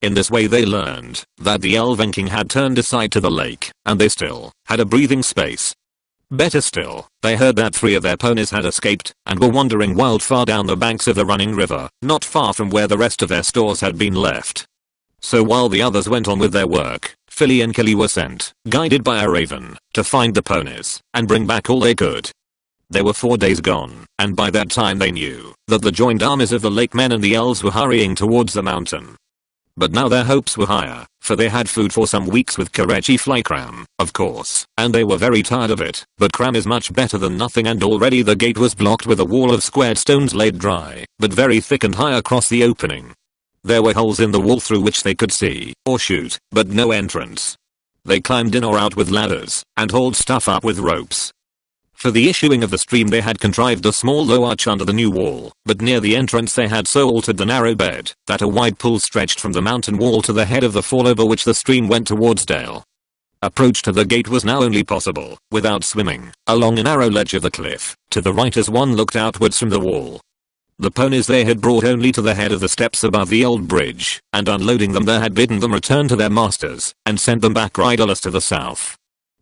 In this way they learned that the elven king had turned aside to the lake, and they still had a breathing space. Better still, they heard that 3 of their ponies had escaped, and were wandering wild far down the banks of the running river, not far from where the rest of their stores had been left. So while the others went on with their work, Philly and Killy were sent, guided by a raven, to find the ponies, and bring back all they could. They were 4 days gone, and by that time they knew that the joined armies of the lake men and the elves were hurrying towards the mountain. But now their hopes were higher, for they had food for some weeks with Karechi fly cram, of course, and they were very tired of it, but cram is much better than nothing, and already the gate was blocked with a wall of squared stones laid dry, but very thick and high across the opening. There were holes in the wall through which they could see, or shoot, but no entrance. They climbed in or out with ladders, and hauled stuff up with ropes. For the issuing of the stream they had contrived a small low arch under the new wall, but near the entrance they had so altered the narrow bed, that a wide pool stretched from the mountain wall to the head of the fall over which the stream went towards Dale. Approach to the gate was now only possible, without swimming, along a narrow ledge of the cliff, to the right as one looked outwards from the wall. The ponies they had brought only to the head of the steps above the old bridge, and unloading them there had bidden them return to their masters, and sent them back riderless to the south.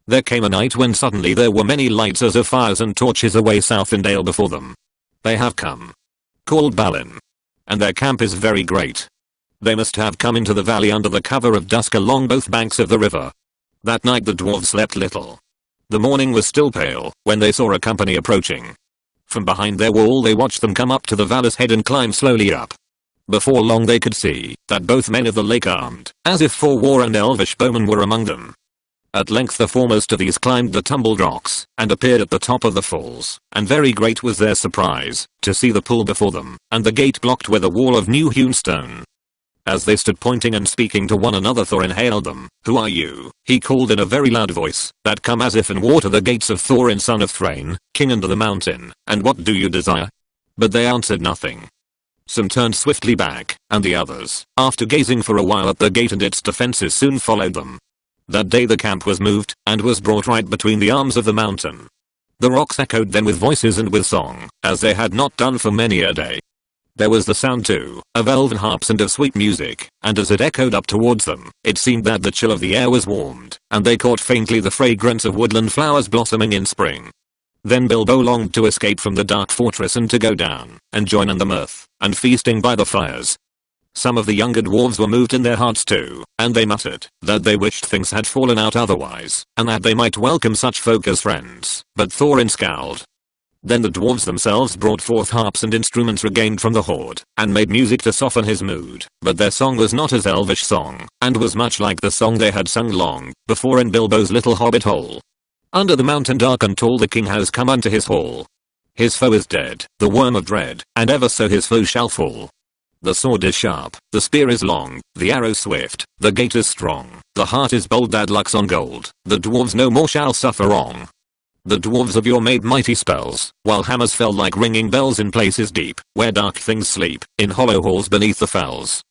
There came a night when suddenly there were many lights as of fires and torches away south in Dale before them. "They have come," called Balin. "And their camp is very great. They must have come into the valley under the cover of dusk along both banks of the river." That night the dwarves slept little. The morning was still pale when they saw a company approaching. From behind their wall they watched them come up to the valley's head and climb slowly up. Before long they could see that both men of the lake armed, as if for war, and elvish bowmen were among them. At length the foremost of these climbed the tumbled rocks, and appeared at the top of the falls, and very great was their surprise, to see the pool before them, and the gate blocked with a wall of new hewn stone. As they stood pointing and speaking to one another, Thorin hailed them. "Who are you?" he called in a very loud voice, that come as if in war, to the gates of Thorin son of Thrain, king under the mountain, "and what do you desire?" But they answered nothing. Some turned swiftly back, and the others, after gazing for a while at the gate and its defenses, soon followed them. That day the camp was moved, and was brought right between the arms of the mountain. The rocks echoed then with voices and with song, as they had not done for many a day. There was the sound too, of elven harps and of sweet music, and as it echoed up towards them, it seemed that the chill of the air was warmed, and they caught faintly the fragrance of woodland flowers blossoming in spring. Then Bilbo longed to escape from the dark fortress and to go down, and join in the mirth, and feasting by the fires. Some of the younger dwarves were moved in their hearts too, and they muttered that they wished things had fallen out otherwise, and that they might welcome such folk as friends, but Thorin scowled. Then the dwarves themselves brought forth harps and instruments regained from the hoard, and made music to soften his mood, but their song was not his elvish song, and was much like the song they had sung long before in Bilbo's little hobbit hole. Under the mountain dark and tall the king has come unto his hall. His foe is dead, the worm of dread, and ever so his foe shall fall. The sword is sharp, the spear is long, the arrow swift, the gate is strong, the heart is bold that looks on gold, the dwarves no more shall suffer wrong. The dwarves of yore made mighty spells, while hammers fell like ringing bells in places deep, where dark things sleep, in hollow halls beneath the fells.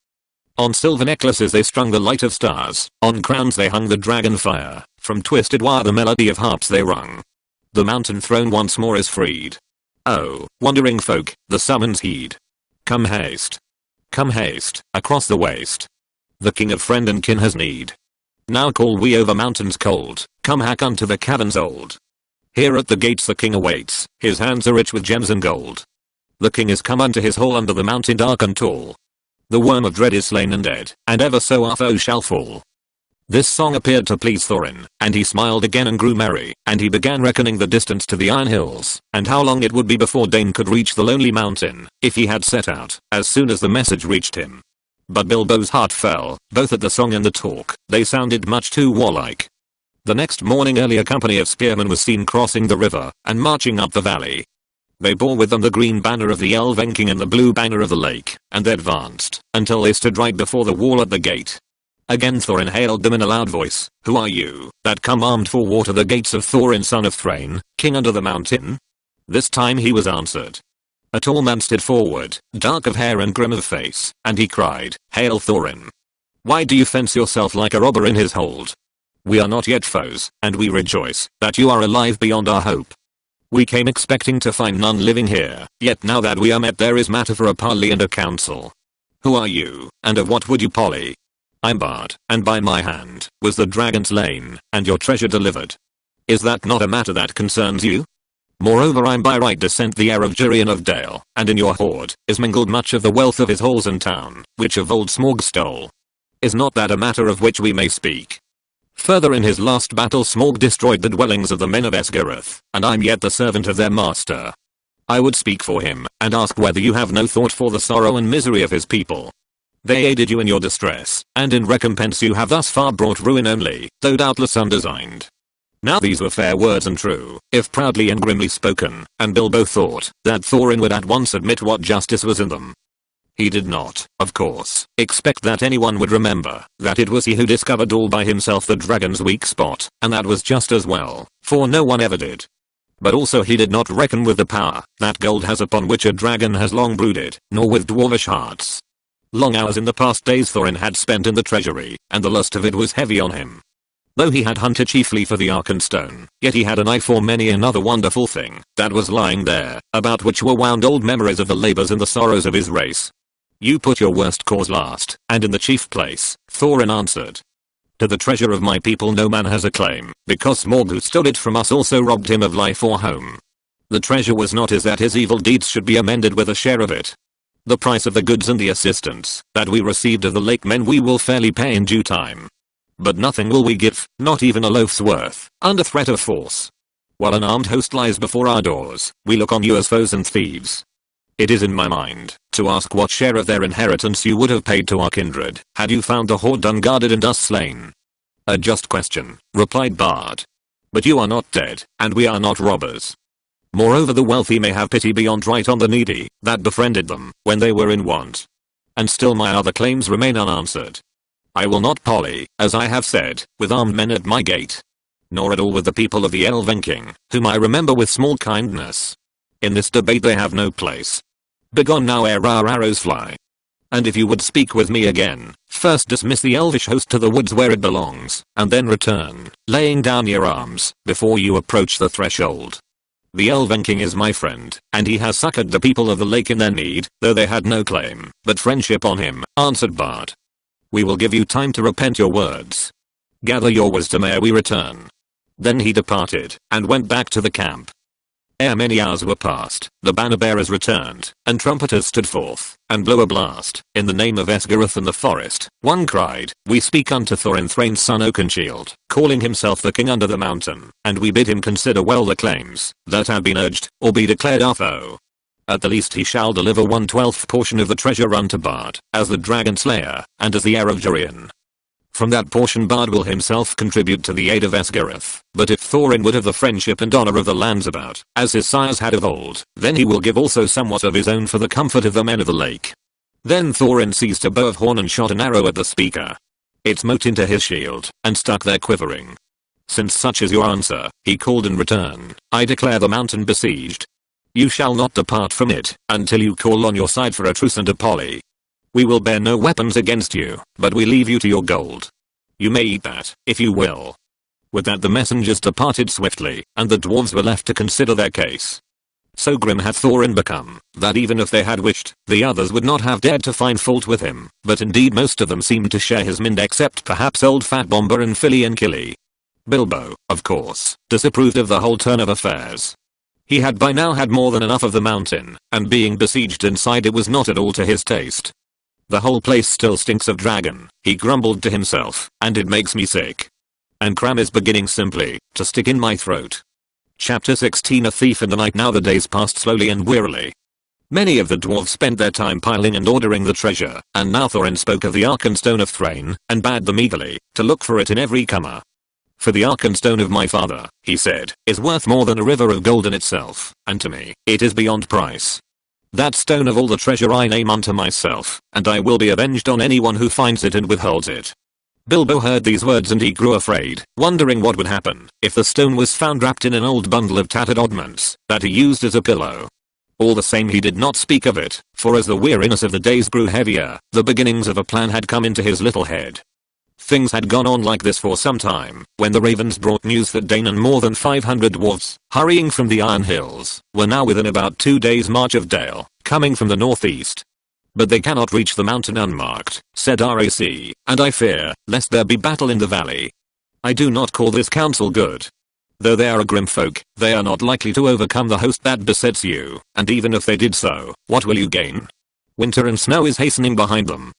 On silver necklaces they strung the light of stars, on crowns they hung the dragon fire, from twisted wire the melody of harps they rung. The mountain throne once more is freed. Oh, wandering folk, the summons heed. Come haste. Come haste, across the waste. The king of friend and kin has need. Now call we over mountains cold, come hack unto the caverns old. Here at the gates the king awaits, his hands are rich with gems and gold. The king is come unto his hall under the mountain dark and tall. The worm of dread is slain and dead, and ever so our foe shall fall. This song appeared to please Thorin, and he smiled again and grew merry, and he began reckoning the distance to the Iron Hills, and how long it would be before Dane could reach the Lonely Mountain, if he had set out, as soon as the message reached him. But Bilbo's heart fell, both at the song and the talk. They sounded much too warlike. The next morning early a company of spearmen was seen crossing the river, and marching up the valley. They bore with them the green banner of the Elven King and the blue banner of the lake, and they advanced, until they stood right before the wall at the gate. Again Thorin hailed them in a loud voice. "Who are you, that come armed for war to the gates of Thorin son of Thrain, king under the mountain?" This time he was answered. A tall man stood forward, dark of hair and grim of face, and he cried, "Hail Thorin! Why do you fence yourself like a robber in his hold? We are not yet foes, and we rejoice that you are alive beyond our hope. We came expecting to find none living here, yet now that we are met there is matter for a parley and a council. Who are you, and of what would you parley? I'm Bard, and by my hand was the dragon slain, and your treasure delivered. Is that not a matter that concerns you? Moreover I'm by right descent the heir of Jurian of Dale, and in your hoard is mingled much of the wealth of his halls and town, which of old Smaug stole. Is not that a matter of which we may speak? Further in his last battle Smaug destroyed the dwellings of the men of Esgareth, and I'm yet the servant of their master. I would speak for him, and ask whether you have no thought for the sorrow and misery of his people. They aided you in your distress, and in recompense you have thus far brought ruin only, though doubtless undesigned." Now these were fair words and true, if proudly and grimly spoken, and Bilbo thought that Thorin would at once admit what justice was in them. He did not, of course, expect that anyone would remember that it was he who discovered all by himself the dragon's weak spot, and that was just as well, for no one ever did. But also he did not reckon with the power that gold has upon which a dragon has long brooded, nor with dwarvish hearts. Long hours in the past days Thorin had spent in the treasury, and the lust of it was heavy on him. Though he had hunted chiefly for the Arkenstone, yet he had an eye for many another wonderful thing that was lying there, about which were wound old memories of the labors and the sorrows of his race. "You put your worst cause last, and in the chief place," Thorin answered. "To the treasure of my people no man has a claim, because Smaug who stole it from us also robbed him of life or home. The treasure was not his that his evil deeds should be amended with a share of it. The price of the goods and the assistance that we received of the lake men we will fairly pay in due time. But nothing will we give, not even a loaf's worth, under threat of force. While an armed host lies before our doors, we look on you as foes and thieves. It is in my mind to ask what share of their inheritance you would have paid to our kindred, had you found the hoard unguarded and us slain." "A just question," replied Bard. "But you are not dead, and we are not robbers. Moreover the wealthy may have pity beyond right on the needy, that befriended them, when they were in want. And still my other claims remain unanswered. I will not parley, as I have said, with armed men at my gate. Nor at all with the people of the Elven King, whom I remember with small kindness. In this debate they have no place. Begone now ere our arrows fly. And if you would speak with me again, first dismiss the elvish host to the woods where it belongs, and then return, laying down your arms, before you approach the threshold. The Elven King is my friend, and he has succored the people of the lake in their need, though they had no claim but friendship on him," answered Bard. "We will give you time to repent your words. Gather your wisdom ere we return." Then he departed, and went back to the camp. Ere many hours were past, the banner bearers returned, and trumpeters stood forth, and blew a blast, in the name of Esgareth and the forest. One cried, "We speak unto Thorin Thrain's son Oakenshield, calling himself the king under the mountain, and we bid him consider well the claims that have been urged, or be declared our foe. At the least he shall deliver 1/12th portion of the treasure unto Bard, as the dragon slayer, and as the heir of Jurian. From that portion Bard will himself contribute to the aid of Esgareth, but if Thorin would have the friendship and honor of the lands about, as his sires had of old, then he will give also somewhat of his own for the comfort of the men of the lake." Then Thorin seized a bow of horn and shot an arrow at the speaker. It smote into his shield, and stuck there quivering. "Since such is your answer," he called in return, "I declare the mountain besieged. You shall not depart from it, until you call on your side for a truce and a parley. We will bear no weapons against you, but we leave you to your gold. You may eat that, if you will." With that the messengers departed swiftly, and the dwarves were left to consider their case. So grim had Thorin become, that even if they had wished, the others would not have dared to find fault with him, but indeed most of them seemed to share his mind except perhaps old Fat Bomber and Philly and Killy. Bilbo, of course, disapproved of the whole turn of affairs. He had by now had more than enough of the mountain, and being besieged inside it was not at all to his taste. The whole place still stinks of dragon, he grumbled to himself, and it makes me sick. And cram is beginning simply to stick in my throat. Chapter 16 A Thief in the Night. Now the days passed slowly and wearily. Many of the dwarves spent their time piling and ordering the treasure, and now Thorin spoke of the Arkenstone of Thrain, and bade them eagerly to look for it in every comer. For the Arkenstone of my father, he said, is worth more than a river of gold in itself, and to me, it is beyond price. That stone of all the treasure I name unto myself, and I will be avenged on anyone who finds it and withholds it. Bilbo heard these words and he grew afraid, wondering what would happen if the stone was found wrapped in an old bundle of tattered oddments that he used as a pillow. All the same he did not speak of it, for as the weariness of the days grew heavier, the beginnings of a plan had come into his little head. Things had gone on like this for some time, when the ravens brought news that Dane and more than 500 dwarves, hurrying from the Iron Hills, were now within about 2 days' march of Dale, coming from the northeast. But they cannot reach the mountain unmarked, said RAC, and I fear, lest there be battle in the valley. I do not call this counsel good. Though they are a grim folk, they are not likely to overcome the host that besets you, and even if they did so, what will you gain? Winter and snow is hastening behind them.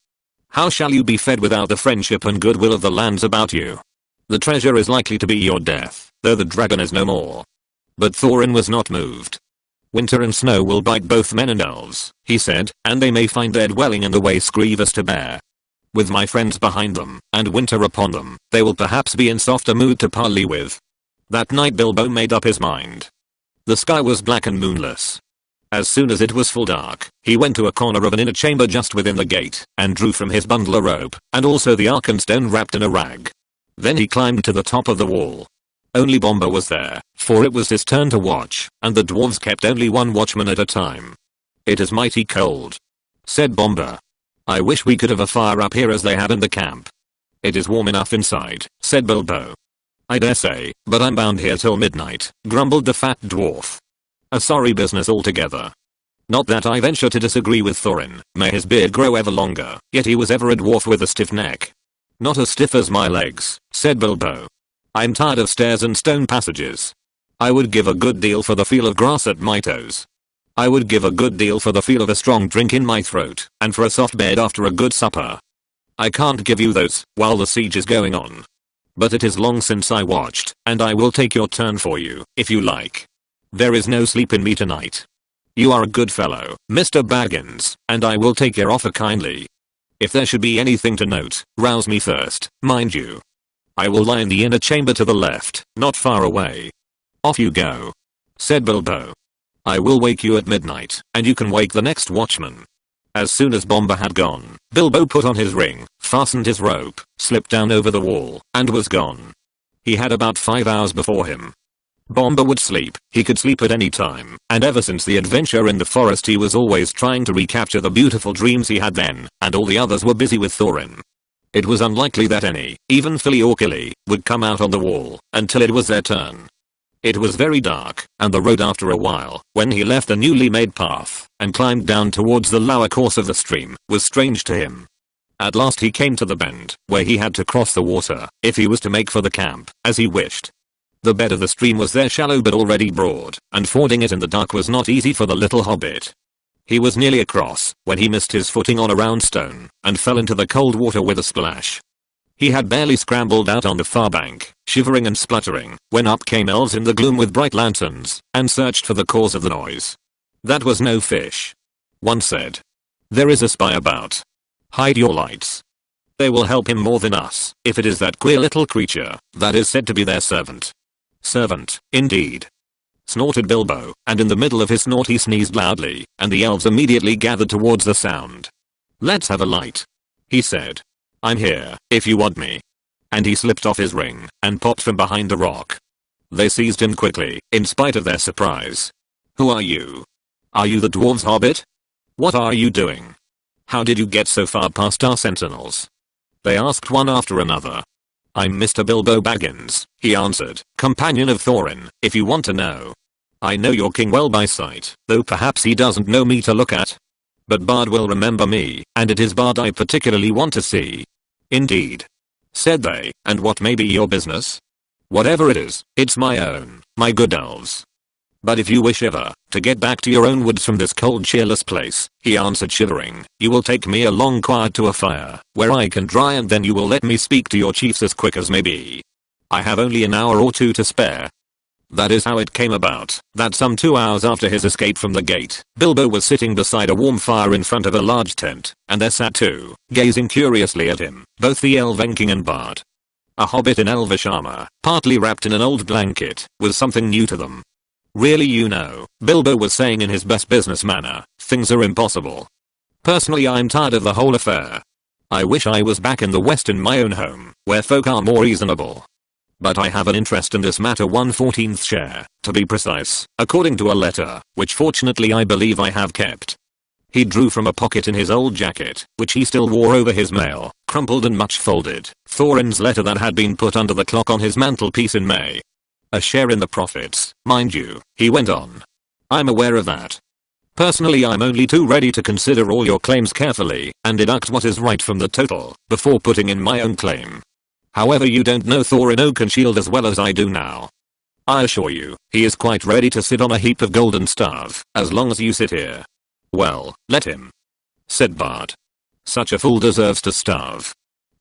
How shall you be fed without the friendship and goodwill of the lands about you? The treasure is likely to be your death, though the dragon is no more. But Thorin was not moved. Winter and snow will bite both men and elves, he said, and they may find their dwelling in the ways grievous to bear. With my friends behind them, and winter upon them, they will perhaps be in softer mood to parley with. That night Bilbo made up his mind. The sky was black and moonless. As soon as it was full dark, he went to a corner of an inner chamber just within the gate, and drew from his bundle a rope, and also the Arkenstone wrapped in a rag. Then he climbed to the top of the wall. Only Bomber was there, for it was his turn to watch, and the dwarves kept only one watchman at a time. It is mighty cold, said Bomber. I wish we could have a fire up here as they have in the camp. It is warm enough inside, said Bilbo. I dare say, but I'm bound here till midnight, grumbled the fat dwarf. A sorry business altogether. Not that I venture to disagree with Thorin, may his beard grow ever longer, yet he was ever a dwarf with a stiff neck. Not as stiff as my legs, said Bilbo. I'm tired of stairs and stone passages. I would give a good deal for the feel of grass at my toes. I would give a good deal for the feel of a strong drink in my throat, and for a soft bed after a good supper. I can't give you those, while the siege is going on. But it is long since I watched, and I will take your turn for you, if you like. There is no sleep in me tonight. You are a good fellow, Mr. Baggins, and I will take your offer kindly. If there should be anything to note, rouse me first, mind you. I will lie in the inner chamber to the left, not far away. Off you go, said Bilbo. I will wake you at midnight, and you can wake the next watchman. As soon as Bomber had gone, Bilbo put on his ring, fastened his rope, slipped down over the wall, and was gone. He had about 5 hours before him. Bomber would sleep, he could sleep at any time, and ever since the adventure in the forest he was always trying to recapture the beautiful dreams he had then, and all the others were busy with Thorin. It was unlikely that any, even Philly or Killy, would come out on the wall, until it was their turn. It was very dark, and the road after a while, when he left the newly made path, and climbed down towards the lower course of the stream, was strange to him. At last he came to the bend, where he had to cross the water, if he was to make for the camp, as he wished. The bed of the stream was there shallow but already broad, and fording it in the dark was not easy for the little hobbit. He was nearly across, when he missed his footing on a round stone, and fell into the cold water with a splash. He had barely scrambled out on the far bank, shivering and spluttering, when up came elves in the gloom with bright lanterns, and searched for the cause of the noise. That was no fish. One said. There is a spy about. Hide your lights. They will help him more than us, if it is that queer little creature, that is said to be their servant. Servant, indeed. Snorted Bilbo, and in the middle of his snort he sneezed loudly, and the elves immediately gathered towards the sound. Let's have a light, he said. I'm here, if you want me. And he slipped off his ring, and popped from behind a rock. They seized him quickly, in spite of their surprise. Who are you? Are you the dwarves' hobbit? What are you doing? How did you get so far past our sentinels? They asked one after another. I'm Mr. Bilbo Baggins, he answered, companion of Thorin, if you want to know. I know your king well by sight, though perhaps he doesn't know me to look at. But Bard will remember me, and it is Bard I particularly want to see. Indeed, said they, and what may be your business? Whatever it is, it's my own, my good elves. But if you wish ever To get back to your own woods from this cold cheerless place, he answered shivering. You will take me a long quiet to a fire, where I can dry, and then you will let me speak to your chiefs as quick as may be. I have only an hour or two to spare. That is how it came about, that some 2 hours after his escape from the gate, Bilbo was sitting beside a warm fire in front of a large tent, and there sat two, gazing curiously at him, both the elven king and bard. A hobbit in elvish armor, partly wrapped in an old blanket, was something new to them. Really, you know, Bilbo was saying in his best business manner, things are impossible. Personally, I'm tired of the whole affair. I wish I was back in the West in my own home, where folk are more reasonable. But I have an interest in this matter, 1/14th share, to be precise, according to a letter, which fortunately I believe I have kept. He drew from a pocket in his old jacket, which he still wore over his mail, crumpled and much folded, Thorin's letter that had been put under the clock on his mantelpiece in May. A share in the profits, mind you, he went on. I'm aware of that. Personally, I'm only too ready to consider all your claims carefully, and deduct what is right from the total, before putting in my own claim. However, you don't know Thorin Oakenshield as well as I do now. I assure you, he is quite ready to sit on a heap of gold and starve, as long as you sit here. Well, let him, said Bard. Such a fool deserves to starve.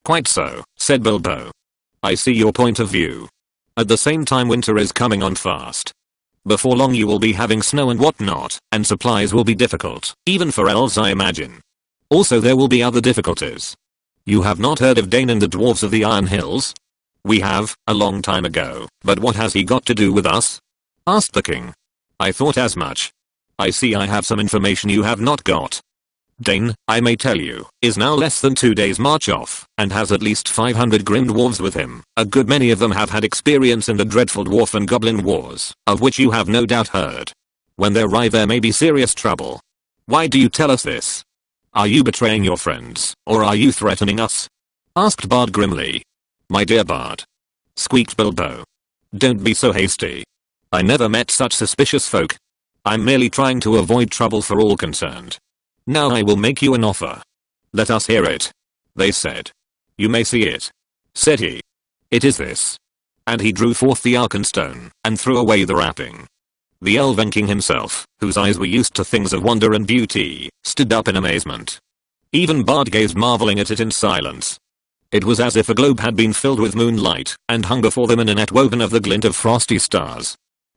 Quite so, said Bilbo. I see your point of view. At the same time, winter is coming on fast. Before long you will be having snow and whatnot, and supplies will be difficult, even for elves, I imagine. Also, there will be other difficulties. You have not heard of Dane and the dwarves of the Iron Hills? We have, a long time ago, but what has he got to do with us? Asked the king. I thought as much. I see I have some information you have not got. Dane, I may tell you, is now less than 2 days' march off, and has at least 500 grim dwarves with him. A good many of them have had experience in the dreadful dwarf and goblin wars, of which you have no doubt heard. When they arrive, there may be serious trouble. Why do you tell us this? Are you betraying your friends, or are you threatening us? Asked Bard grimly. My dear Bard, squeaked Bilbo. Don't be so hasty. I never met such suspicious folk. I'm merely trying to avoid trouble for all concerned. Now I will make you an offer. Let us hear it, they said. You may see it, said he. It is this. And he drew forth the Arkenstone, and threw away the wrapping. The Elven King himself, whose eyes were used to things of wonder and beauty, stood up in amazement. Even Bard gazed marveling at it in silence. It was as if a globe had been filled with moonlight, and hung before them in a net woven of the glint of frosty stars.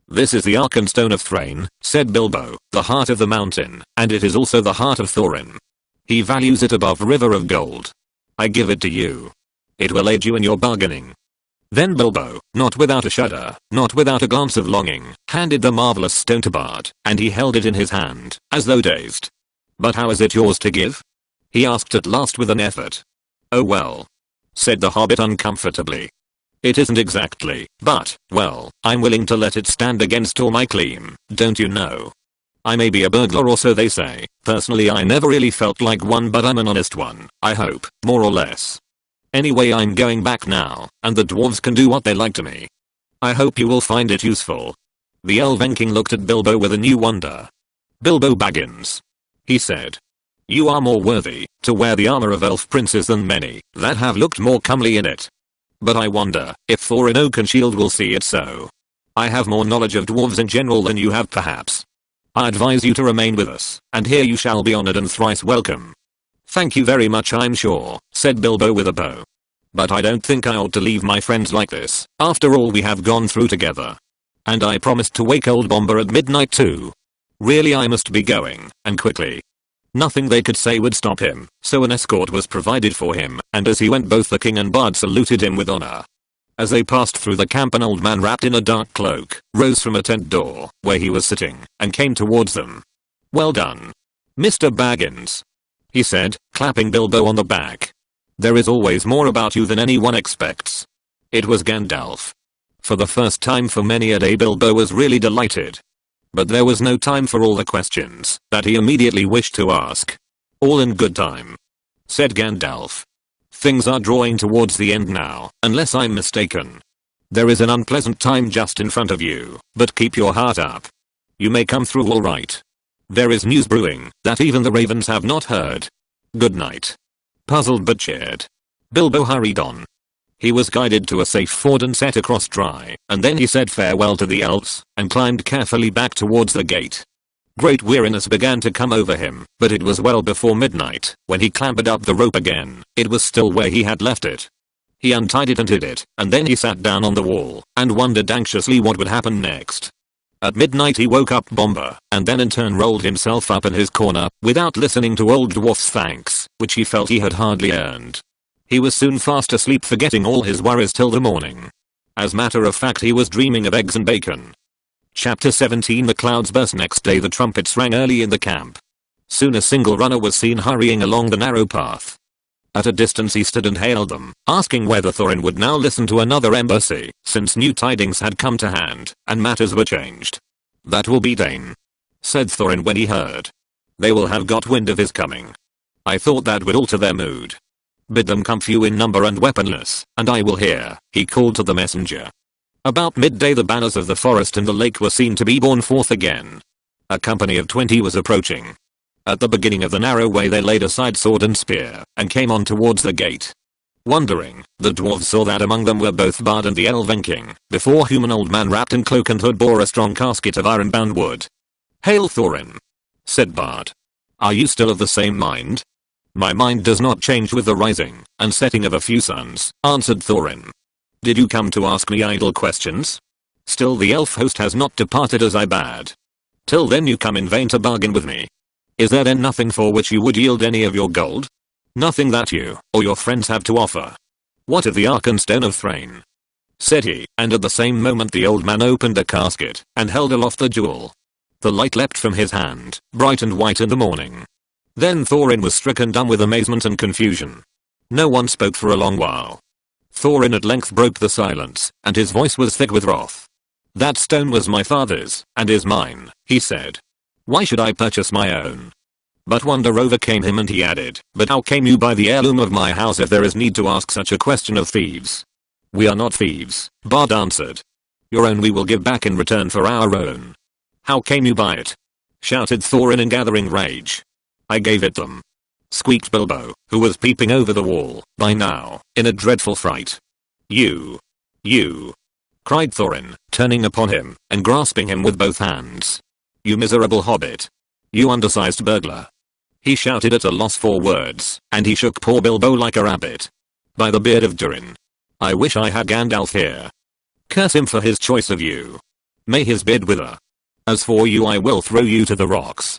This is the Arkenstone of Thrain, said Bilbo, the heart of the mountain, and it is also the heart of Thorin. He values it above a river of gold. I give it to you. It will aid you in your bargaining. Then Bilbo, not without a shudder, not without a glance of longing, handed the marvelous stone to Bard, and he held it in his hand, as though dazed. But how is it yours to give? He asked at last with an effort. Oh well, said the hobbit uncomfortably. It isn't exactly, but, well, I'm willing to let it stand against all my claim, don't you know. I may be a burglar, or so they say. Personally, I never really felt like one, but I'm an honest one, I hope, more or less. Anyway, I'm going back now, and the dwarves can do what they like to me. I hope you will find it useful. The Elven King looked at Bilbo with a new wonder. Bilbo Baggins, he said. You are more worthy to wear the armor of elf princes than many that have looked more comely in it. But I wonder if Thorin Oakenshield will see it so. I have more knowledge of dwarves in general than you have, perhaps. I advise you to remain with us, and here you shall be honored and thrice welcome. Thank you very much, I'm sure, said Bilbo with a bow. But I don't think I ought to leave my friends like this, after all we have gone through together. And I promised to wake old Bomber at midnight too. Really, I must be going, and quickly. Nothing they could say would stop him, so an escort was provided for him, and as he went both the king and Bard saluted him with honor. As they passed through the camp, an old man wrapped in a dark cloak rose from a tent door, where he was sitting, and came towards them. Well done, Mr. Baggins, he said, clapping Bilbo on the back. There is always more about you than anyone expects. It was Gandalf. For the first time for many a day, Bilbo was really delighted. But there was no time for all the questions that he immediately wished to ask. All in good time, said Gandalf. Things are drawing towards the end now, unless I'm mistaken. There is an unpleasant time just in front of you, but keep your heart up. You may come through all right. There is news brewing that even the ravens have not heard. Good night. Puzzled but cheered, Bilbo hurried on. He was guided to a safe ford and set across dry, and then he said farewell to the elves, and climbed carefully back towards the gate. Great weariness began to come over him, but it was well before midnight when he clambered up the rope again. It was still where he had left it. He untied it and hid it, and then he sat down on the wall and wondered anxiously what would happen next. At midnight he woke up Bomber, and then in turn rolled himself up in his corner, without listening to Old Dwarf's thanks, which he felt he had hardly earned. He was soon fast asleep, forgetting all his worries till the morning. As matter of fact, he was dreaming of eggs and bacon. Chapter 17. The clouds burst. Next day the trumpets rang early in the camp. Soon a single runner was seen hurrying along the narrow path. At a distance he stood and hailed them, asking whether Thorin would now listen to another embassy, since new tidings had come to hand, and matters were changed. "That will be Dane," said Thorin when he heard. "They will have got wind of his coming. I thought that would alter their mood. Bid them come, few in number and weaponless, and I will hear," he called to the messenger. About midday the banners of the forest and the lake were seen to be borne forth again. A company of 20 was approaching. At the beginning of the narrow way they laid aside sword and spear, and came on towards the gate. Wondering, the dwarves saw that among them were both Bard and the Elven King, before whom an old man wrapped in cloak and hood bore a strong casket of iron-bound wood. "Hail Thorin," said Bard. "Are you still of the same mind?" "My mind does not change with the rising and setting of a few suns," answered Thorin. "Did you come to ask me idle questions? Still the elf host has not departed as I bade. Till then you come in vain to bargain with me. Is there then nothing for which you would yield any of your gold? Nothing that you or your friends have to offer? What of the Arkenstone of Thrain?" said he, and at the same moment the old man opened a casket and held aloft the jewel. The light leapt from his hand, bright and white in the morning. Then Thorin was stricken dumb with amazement and confusion. No one spoke for a long while. Thorin at length broke the silence, and his voice was thick with wrath. "That stone was my father's, and is mine," he said. "Why should I purchase my own?" But wonder overcame him and he added, "But how came you by the heirloom of my house if there is need to ask such a question of thieves?" "We are not thieves," Bard answered. "Your own we will give back in return for our own." "How came you by it?" shouted Thorin in gathering rage. "I gave it them," squeaked Bilbo, who was peeping over the wall, by now, in a dreadful fright. You, cried Thorin, turning upon him, and grasping him with both hands. "You miserable hobbit. You undersized burglar." He shouted at a loss for words, and he shook poor Bilbo like a rabbit. "By the beard of Durin, I wish I had Gandalf here. Curse him for his choice of you. May his beard wither. As for you, I will throw you to the rocks,"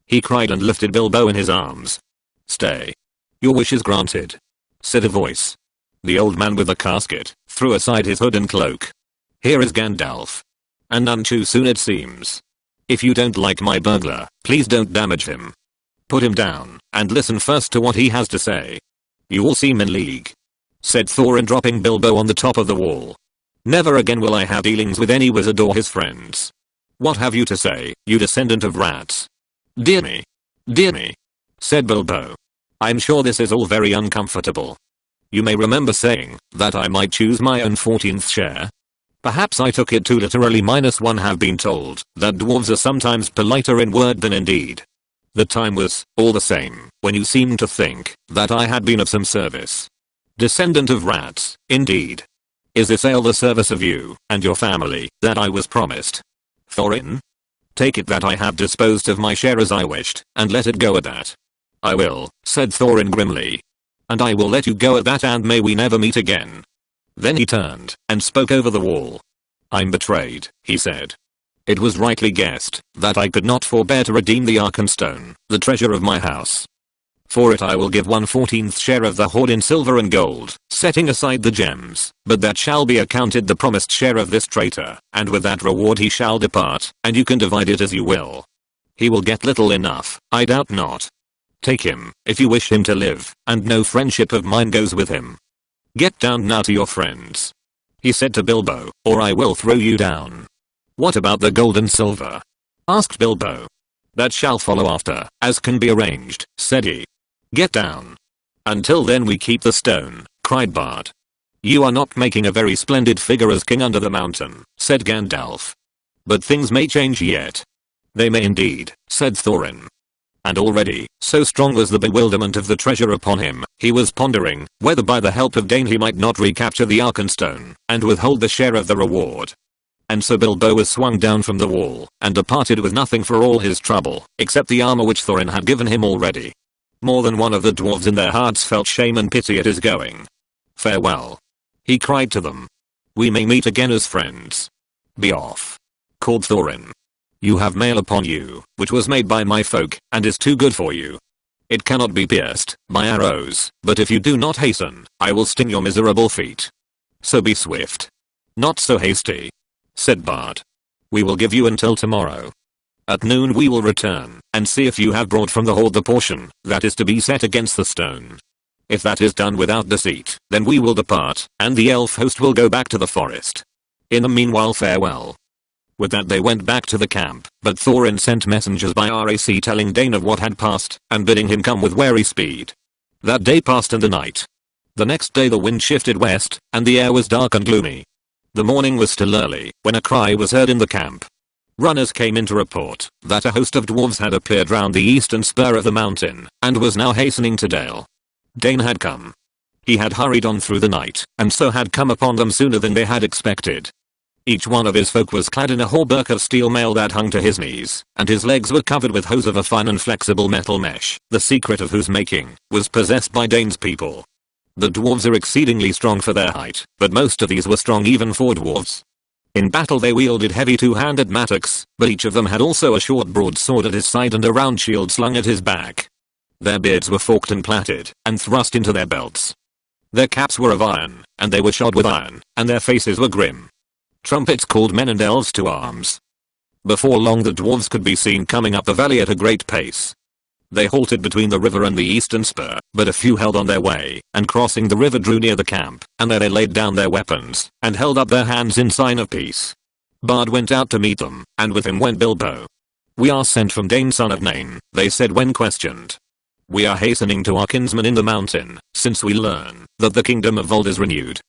he cried and lifted Bilbo in his arms. "Stay. Your wish is granted," said a voice. The old man with the casket threw aside his hood and cloak. "Here is Gandalf. And none too soon it seems. If you don't like my burglar, please don't damage him. Put him down, and listen first to what he has to say." "You all seem in league," said Thorin, dropping Bilbo on the top of the wall. "Never again will I have dealings with any wizard or his friends. What have you to say, you descendant of rats?" Dear me, said Bilbo. "I'm sure this is all very uncomfortable. You may remember saying that I might choose my own 14th share. Perhaps I took it too literally. -1 have been told that dwarves are sometimes politer in word than in deed. The time was, all the same, when you seemed to think that I had been of some service. Descendant of rats, indeed. Is this ale the service of you and your family that I was promised? Thorin? Take it that I have disposed of my share as I wished, and let it go at that." "I will," said Thorin grimly. "And I will let you go at that, and may we never meet again." Then he turned and spoke over the wall. "I'm betrayed," he said. "It was rightly guessed that I could not forbear to redeem the Arkenstone, the treasure of my house. For it I will give 1/14th share of the hoard in silver and gold, setting aside the gems, but that shall be accounted the promised share of this traitor, and with that reward he shall depart, and you can divide it as you will. He will get little enough, I doubt not. Take him, if you wish him to live, and no friendship of mine goes with him. Get down now to your friends," he said to Bilbo, "or I will throw you down." "What about the gold and silver?" asked Bilbo. "That shall follow after, as can be arranged," said he. "Get down." "Until then we keep the stone," cried Bard. "You are not making a very splendid figure as king under the mountain," said Gandalf. "But things may change yet." "They may indeed," said Thorin. And already, so strong was the bewilderment of the treasure upon him, he was pondering whether by the help of Dane he might not recapture the Arkenstone, and withhold the share of the reward. And so Bilbo was swung down from the wall, and departed with nothing for all his trouble, except the armor which Thorin had given him already. More than one of the dwarves in their hearts felt shame and pity at his going. "Farewell," he cried to them. "We may meet again as friends." "Be off," called Thorin. "You have mail upon you, which was made by my folk, and is too good for you. It cannot be pierced by arrows, but if you do not hasten, I will sting your miserable feet. So be swift." "Not so hasty," said Bard. "We will give you until tomorrow. At noon we will return, and see if you have brought from the hoard the portion that is to be set against the stone. If that is done without deceit, then we will depart, and the elf host will go back to the forest. In the meanwhile, farewell." With that they went back to the camp, but Thorin sent messengers by Rac telling Dane of what had passed, and bidding him come with wary speed. That day passed and the night. The next day the wind shifted west, and the air was dark and gloomy. The morning was still early, when a cry was heard in the camp. Runners came in to report that a host of dwarves had appeared round the eastern spur of the mountain, and was now hastening to Dale. Dane had come. He had hurried on through the night, and so had come upon them sooner than they had expected. Each one of his folk was clad in a hauberk of steel mail that hung to his knees, and his legs were covered with hose of a fine and flexible metal mesh, the secret of whose making was possessed by Dane's people. The dwarves are exceedingly strong for their height, but most of these were strong even for dwarves. In battle they wielded heavy two-handed mattocks, but each of them had also a short broadsword at his side and a round shield slung at his back. Their beards were forked and plaited, and thrust into their belts. Their caps were of iron, and they were shod with iron, and their faces were grim. Trumpets called men and elves to arms. Before long the dwarves could be seen coming up the valley at a great pace. They halted between the river and the eastern spur, but a few held on their way, and crossing the river drew near the camp, and there they laid down their weapons, and held up their hands in sign of peace. Bard went out to meet them, and with him went Bilbo. "We are sent from Dane son of Nain," they said when questioned. "We are hastening to our kinsman in the mountain, since we learn that the kingdom of Vold is renewed.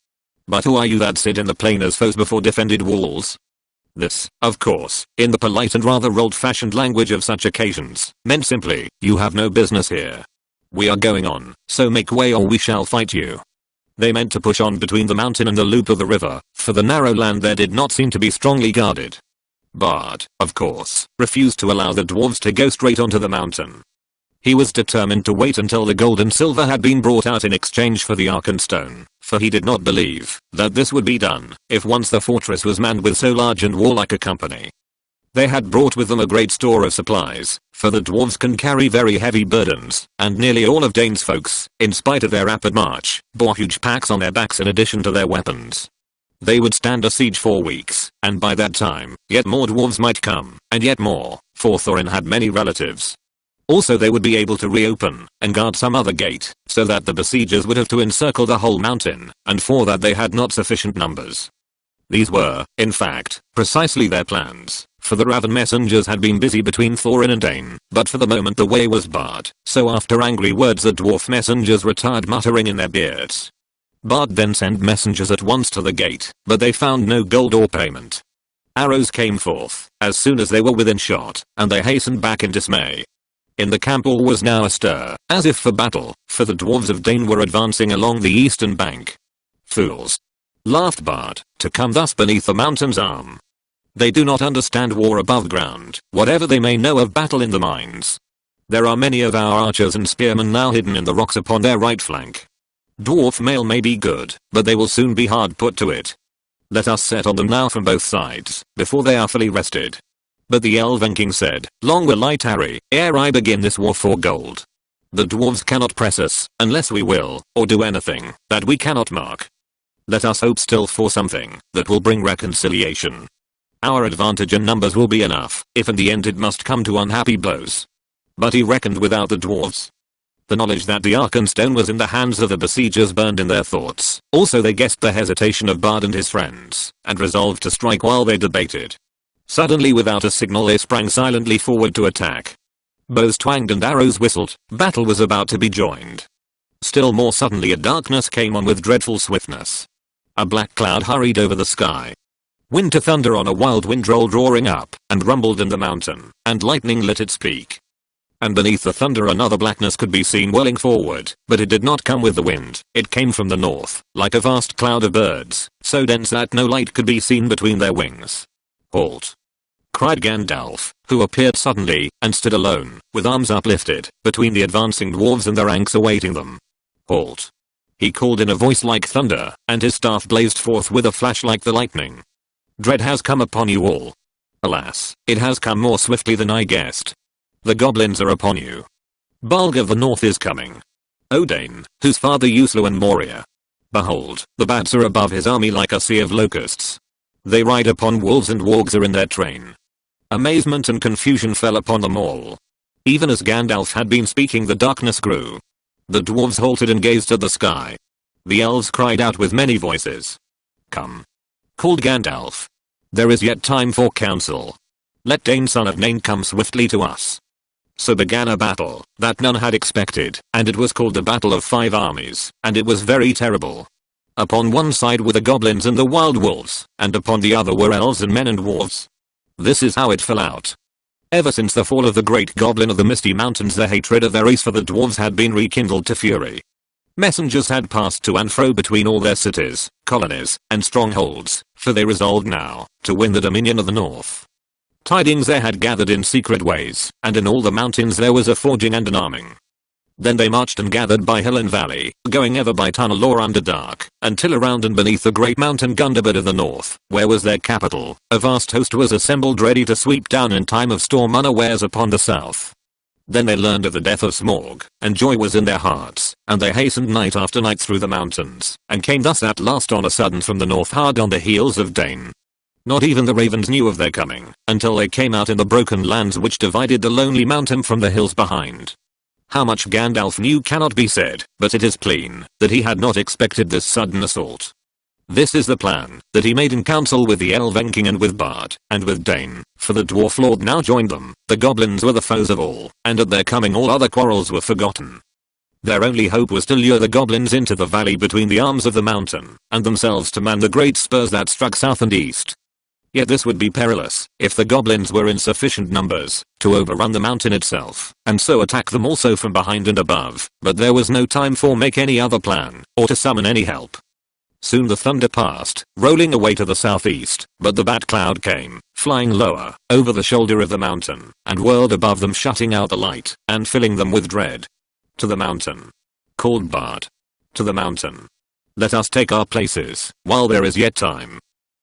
But who are you that sit in the plain as foes before defended walls?" This, of course, in the polite and rather old-fashioned language of such occasions, meant simply, "You have no business here. We are going on, so make way or we shall fight you." They meant to push on between the mountain and the loop of the river, for the narrow land there did not seem to be strongly guarded. Bard, of course, refused to allow the dwarves to go straight onto the mountain. He was determined to wait until the gold and silver had been brought out in exchange for the Arkenstone, for he did not believe that this would be done if once the fortress was manned with so large and warlike a company. They had brought with them a great store of supplies, for the dwarves can carry very heavy burdens, and nearly all of Dane's folks, in spite of their rapid march, bore huge packs on their backs in addition to their weapons. They would stand a siege for weeks, and by that time, yet more dwarves might come, and yet more, for Thorin had many relatives. Also they would be able to reopen and guard some other gate, so that the besiegers would have to encircle the whole mountain, and for that they had not sufficient numbers. These were, in fact, precisely their plans, for the Raven messengers had been busy between Thorin and Dane, but for the moment the way was barred, so after angry words the dwarf messengers retired muttering in their beards. Bard then sent messengers at once to the gate, but they found no gold or payment. Arrows came forth, as soon as they were within shot, and they hastened back in dismay. In the camp all was now astir, as if for battle, for the dwarves of Dane were advancing along the eastern bank. "Fools," laughed Bard, "to come thus beneath the mountain's arm. They do not understand war above ground, whatever they may know of battle in the mines. There are many of our archers and spearmen now hidden in the rocks upon their right flank. Dwarf mail may be good, but they will soon be hard put to it. Let us set on them now from both sides, before they are fully rested." But the Elven King said, "Long will I tarry, ere I begin this war for gold. The dwarves cannot press us, unless we will, or do anything, that we cannot mark. Let us hope still for something, that will bring reconciliation. Our advantage in numbers will be enough, if in the end it must come to unhappy blows." But he reckoned without the dwarves. The knowledge that the Arkenstone was in the hands of the besiegers burned in their thoughts. Also they guessed the hesitation of Bard and his friends, and resolved to strike while they debated. Suddenly without a signal they sprang silently forward to attack. Bows twanged and arrows whistled, battle was about to be joined. Still more suddenly a darkness came on with dreadful swiftness. A black cloud hurried over the sky. Wind to thunder on a wild wind rolled roaring up, and rumbled in the mountain, and lightning lit its peak. And beneath the thunder another blackness could be seen welling forward, but it did not come with the wind, it came from the north, like a vast cloud of birds, so dense that no light could be seen between their wings. Halt! Cried Gandalf, who appeared suddenly, and stood alone, with arms uplifted, between the advancing dwarves and the ranks awaiting them. Halt! He called in a voice like thunder, and his staff blazed forth with a flash like the lightning. Dread has come upon you all. Alas, it has come more swiftly than I guessed. The goblins are upon you. Balg of the North is coming. Odain, whose father Uslu and Moria. Behold, the bats are above his army like a sea of locusts. They ride upon wolves and wargs are in their train. Amazement and confusion fell upon them all. Even as Gandalf had been speaking, the darkness grew. The dwarves halted and gazed at the sky. The elves cried out with many voices. Come! Called Gandalf. There is yet time for counsel. Let Dain son of Nain come swiftly to us. So began a battle that none had expected, and it was called the Battle of Five Armies, and it was very terrible. Upon one side were the goblins and the wild wolves, and upon the other were elves and men and dwarves. This is how it fell out. Ever since the fall of the great goblin of the Misty Mountains, the hatred of their race for the dwarves had been rekindled to fury. Messengers had passed to and fro between all their cities, colonies, and strongholds, for they resolved now to win the dominion of the north. Tidings there had gathered in secret ways, and in all the mountains there was a forging and an arming. Then they marched and gathered by hill and valley, going ever by tunnel or under dark, until around and beneath the great mountain Gundabad of the north, where was their capital, a vast host was assembled ready to sweep down in time of storm unawares upon the south. Then they learned of the death of Smaug, and joy was in their hearts, and they hastened night after night through the mountains, and came thus at last on a sudden from the north hard on the heels of Dain. Not even the ravens knew of their coming, until they came out in the broken lands which divided the lonely mountain from the hills behind. How much Gandalf knew cannot be said, but it is plain that he had not expected this sudden assault. This is the plan that he made in council with the Elven King and with Bard, and with Dain, for the Dwarf Lord now joined them. The goblins were the foes of all, and at their coming all other quarrels were forgotten. Their only hope was to lure the goblins into the valley between the arms of the mountain, and themselves to man the great spurs that struck south and east. Yet this would be perilous, if the goblins were in sufficient numbers to overrun the mountain itself, and so attack them also from behind and above, but there was no time for make any other plan, or to summon any help. Soon the thunder passed, rolling away to the southeast, but the bat cloud came, flying lower, over the shoulder of the mountain, and whirled above them, shutting out the light, and filling them with dread. To the mountain. Called Bard. To the mountain. Let us take our places, while there is yet time.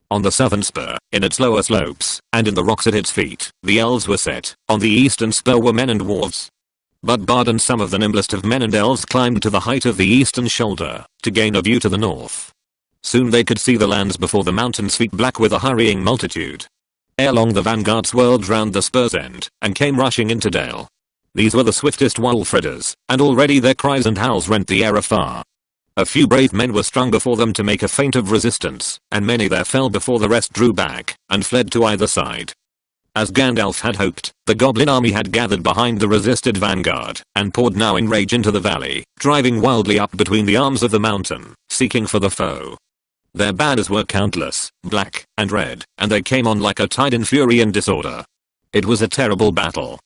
On the southern spur, in its lower slopes, and in the rocks at its feet, the elves were set. On the eastern spur were men and dwarves. But Bard and some of the nimblest of men and elves climbed to the height of the eastern shoulder, to gain a view to the north. Soon they could see the lands before the mountains, feet black with a hurrying multitude. Ere long the vanguard swirled round the spur's end, and came rushing into Dale. These were the swiftest wolf ridders, and already their cries and howls rent the air afar. A few brave men were strung before them to make a feint of resistance, and many there fell before the rest drew back, and fled to either side. As Gandalf had hoped, the goblin army had gathered behind the resisted vanguard, and poured now in rage into the valley, driving wildly up between the arms of the mountain, seeking for the foe. Their banners were countless, black, and red, and they came on like a tide in fury and disorder. It was a terrible battle.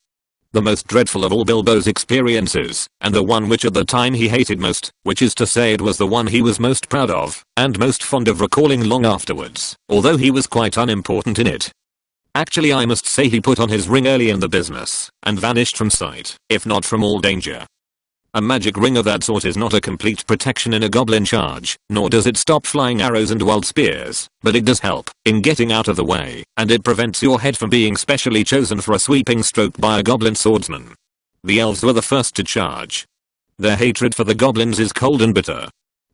The most dreadful of all Bilbo's experiences, and the one which at the time he hated most, which is to say it was the one he was most proud of, and most fond of recalling long afterwards, although he was quite unimportant in it. Actually, I must say he put on his ring early in the business, and vanished from sight, if not from all danger. A magic ring of that sort is not a complete protection in a goblin charge, nor does it stop flying arrows and wild spears, but it does help in getting out of the way, and it prevents your head from being specially chosen for a sweeping stroke by a goblin swordsman. The elves were the first to charge. Their hatred for the goblins is cold and bitter.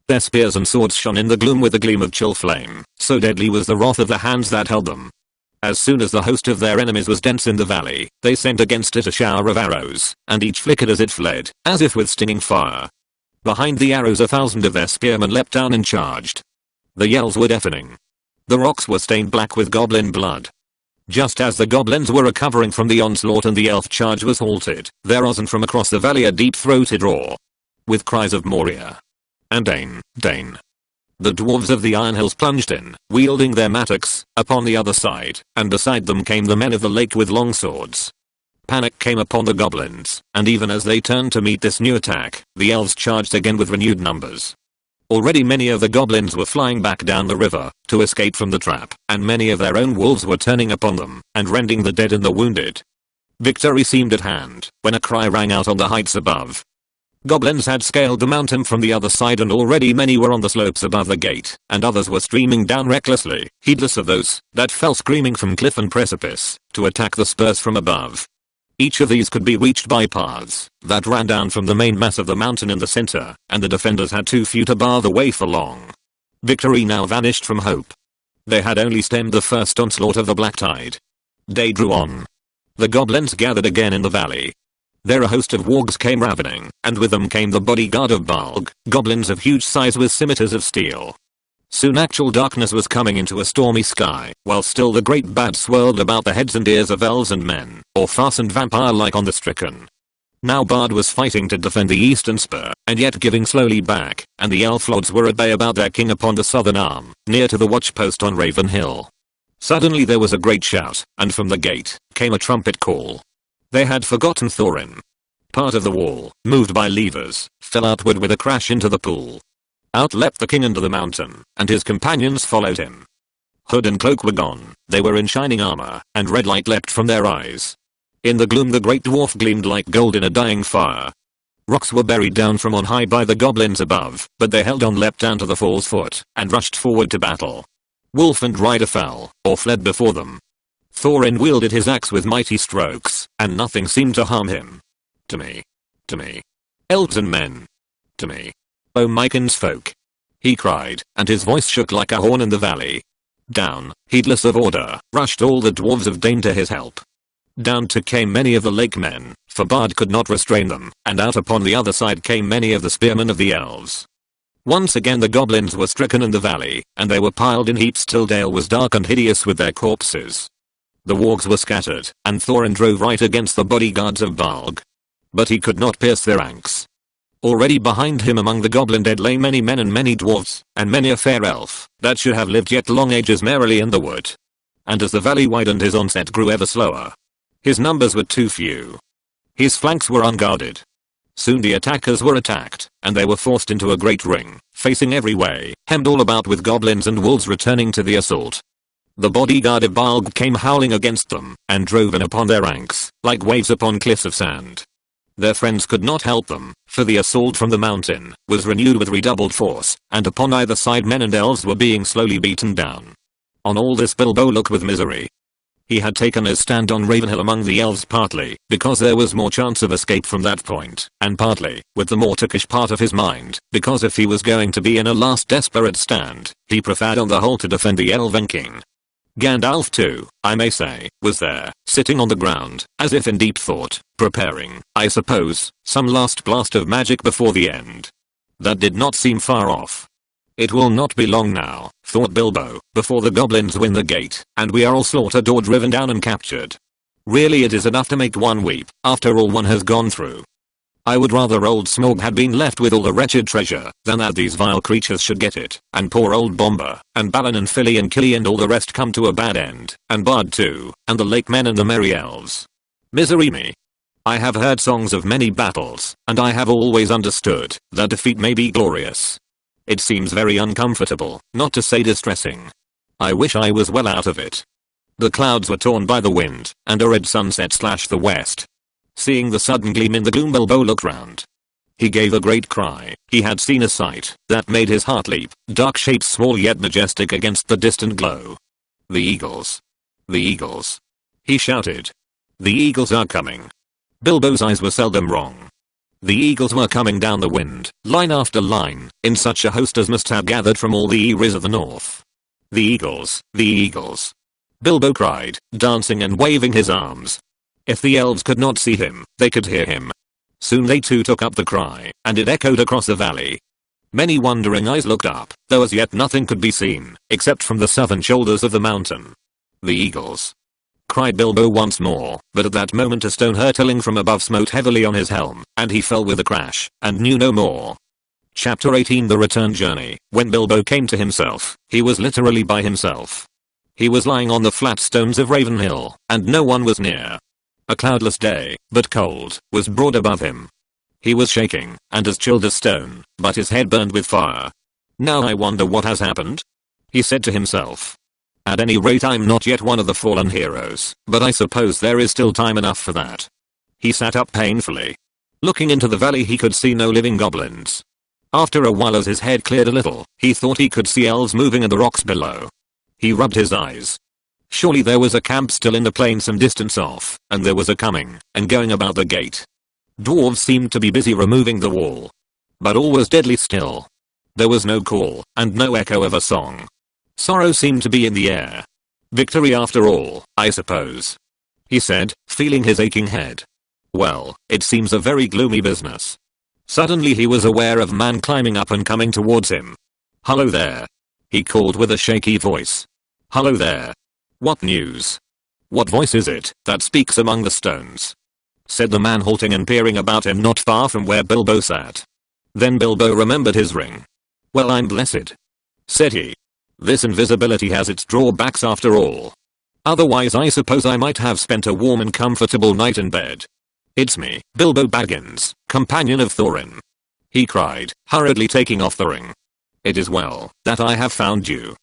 Their spears and swords shone in the gloom with a gleam of chill flame, so deadly was the wrath of the hands that held them. As soon as the host of their enemies was dense in the valley, they sent against it a shower of arrows, and each flickered as it fled, as if with stinging fire. Behind the arrows 1,000 of their spearmen leapt down and charged. The yells were deafening. The rocks were stained black with goblin blood. Just as the goblins were recovering from the onslaught and the elf charge was halted, there rose from across the valley a deep-throated roar. With cries of Moria and Dain, Dain. The dwarves of the Iron Hills plunged in, wielding their mattocks, upon the other side, and beside them came the men of the lake with long swords. Panic came upon the goblins, and even as they turned to meet this new attack, the elves charged again with renewed numbers. Already many of the goblins were flying back down the river to escape from the trap, and many of their own wolves were turning upon them and rending the dead and the wounded. Victory seemed at hand when a cry rang out on the heights above. Goblins had scaled the mountain from the other side, and already many were on the slopes above the gate, and others were streaming down recklessly, heedless of those that fell screaming from cliff and precipice, to attack the spurs from above. Each of these could be reached by paths that ran down from the main mass of the mountain in the center, and the defenders had too few to bar the way for long. Victory now vanished from hope. They had only stemmed the first onslaught of the black tide. Day drew on. The goblins gathered again in the valley. There a host of wargs came ravening, and with them came the bodyguard of Balg, goblins of huge size with scimitars of steel. Soon actual darkness was coming into a stormy sky, while still the great bat swirled about the heads and ears of elves and men, or fastened vampire-like on the stricken. Now Bard was fighting to defend the eastern spur, and yet giving slowly back, and the elf lords were at bay about their king upon the southern arm, near to the watchpost on Raven Hill. Suddenly there was a great shout, and from the gate came a trumpet call. They had forgotten Thorin. Part of the wall, moved by levers, fell outward with a crash into the pool. Out leapt the king into the mountain, and his companions followed him. Hood and cloak were gone, they were in shining armor, and red light leapt from their eyes. In the gloom the great dwarf gleamed like gold in a dying fire. Rocks were buried down from on high by the goblins above, but they held on, leapt down to the fall's foot, and rushed forward to battle. Wolf and rider fell, or fled before them. Thorin wielded his axe with mighty strokes, and nothing seemed to harm him. To me. Elves and men. To me. O my kinsfolk. He cried, and his voice shook like a horn in the valley. Down, heedless of order, rushed all the dwarves of Dane to his help. Down too came many of the lake men, for Bard could not restrain them, and out upon the other side came many of the spearmen of the elves. Once again the goblins were stricken in the valley, and they were piled in heaps till Dale was dark and hideous with their corpses. The wargs were scattered, and Thorin drove right against the bodyguards of Balg. But he could not pierce their ranks. Already behind him among the goblin dead lay many men and many dwarfs, and many a fair elf, that should have lived yet long ages merrily in the wood. And as the valley widened his onset grew ever slower. His numbers were too few. His flanks were unguarded. Soon the attackers were attacked, and they were forced into a great ring, facing every way, hemmed all about with goblins and wolves returning to the assault. The bodyguard of Balg came howling against them, and drove in upon their ranks, like waves upon cliffs of sand. Their friends could not help them, for the assault from the mountain was renewed with redoubled force, and upon either side men and elves were being slowly beaten down. On all this Bilbo looked with misery. He had taken his stand on Ravenhill among the elves partly because there was more chance of escape from that point, and partly, with the more Turkish part of his mind, because if he was going to be in a last desperate stand, he preferred on the whole to defend the Elven King. Gandalf too, I may say, was there, sitting on the ground, as if in deep thought, preparing, I suppose, some last blast of magic before the end. That did not seem far off. It will not be long now, thought Bilbo, before the goblins win the gate, and we are all slaughtered or driven down and captured. Really it is enough to make one weep, after all one has gone through. I would rather old Smaug had been left with all the wretched treasure, than that these vile creatures should get it, and poor old Bomber, and Balin and Filly and Killy and all the rest come to a bad end, and Bard too, and the lake men and the merry elves. Misery me. I have heard songs of many battles, and I have always understood that defeat may be glorious. It seems very uncomfortable, not to say distressing. I wish I was well out of it. The clouds were torn by the wind, and a red sunset slashed the west. Seeing the sudden gleam in the gloom, Bilbo looked round. He gave a great cry. He had seen a sight that made his heart leap, dark shapes small yet majestic against the distant glow. The eagles. The eagles. He shouted. The eagles are coming. Bilbo's eyes were seldom wrong. The eagles were coming down the wind, line after line, in such a host as must have gathered from all the eyries of the north. The eagles, the eagles. Bilbo cried, dancing and waving his arms. If the elves could not see him, they could hear him. Soon they too took up the cry, and it echoed across the valley. Many wondering eyes looked up, though as yet nothing could be seen, except from the southern shoulders of the mountain. The eagles. Cried Bilbo once more, but at that moment a stone hurtling from above smote heavily on his helm, and he fell with a crash, and knew no more. Chapter 18 The Return Journey. When Bilbo came to himself, he was literally by himself. He was lying on the flat stones of Ravenhill, and no one was near. A cloudless day, but cold, was broad above him. He was shaking, and as chilled as stone, but his head burned with fire. Now I wonder what has happened? He said to himself. At any rate, I'm not yet one of the fallen heroes, but I suppose there is still time enough for that. He sat up painfully. Looking into the valley, he could see no living goblins. After a while, as his head cleared a little, he thought he could see elves moving in the rocks below. He rubbed his eyes. Surely there was a camp still in the plain some distance off, and there was a coming and going about the gate. Dwarves seemed to be busy removing the wall. But all was deadly still. There was no call, and no echo of a song. Sorrow seemed to be in the air. Victory after all, I suppose. He said, feeling his aching head. Well, it seems a very gloomy business. Suddenly he was aware of a man climbing up and coming towards him. Hello there. He called with a shaky voice. Hello there. What news? What voice is it that speaks among the stones? Said the man, halting and peering about him not far from where Bilbo sat. Then Bilbo remembered his ring. Well, I'm blessed, said he. This invisibility has its drawbacks after all. Otherwise I suppose I might have spent a warm and comfortable night in bed. It's me, Bilbo Baggins, companion of Thorin. He cried, hurriedly taking off the ring. It is well that I have found you,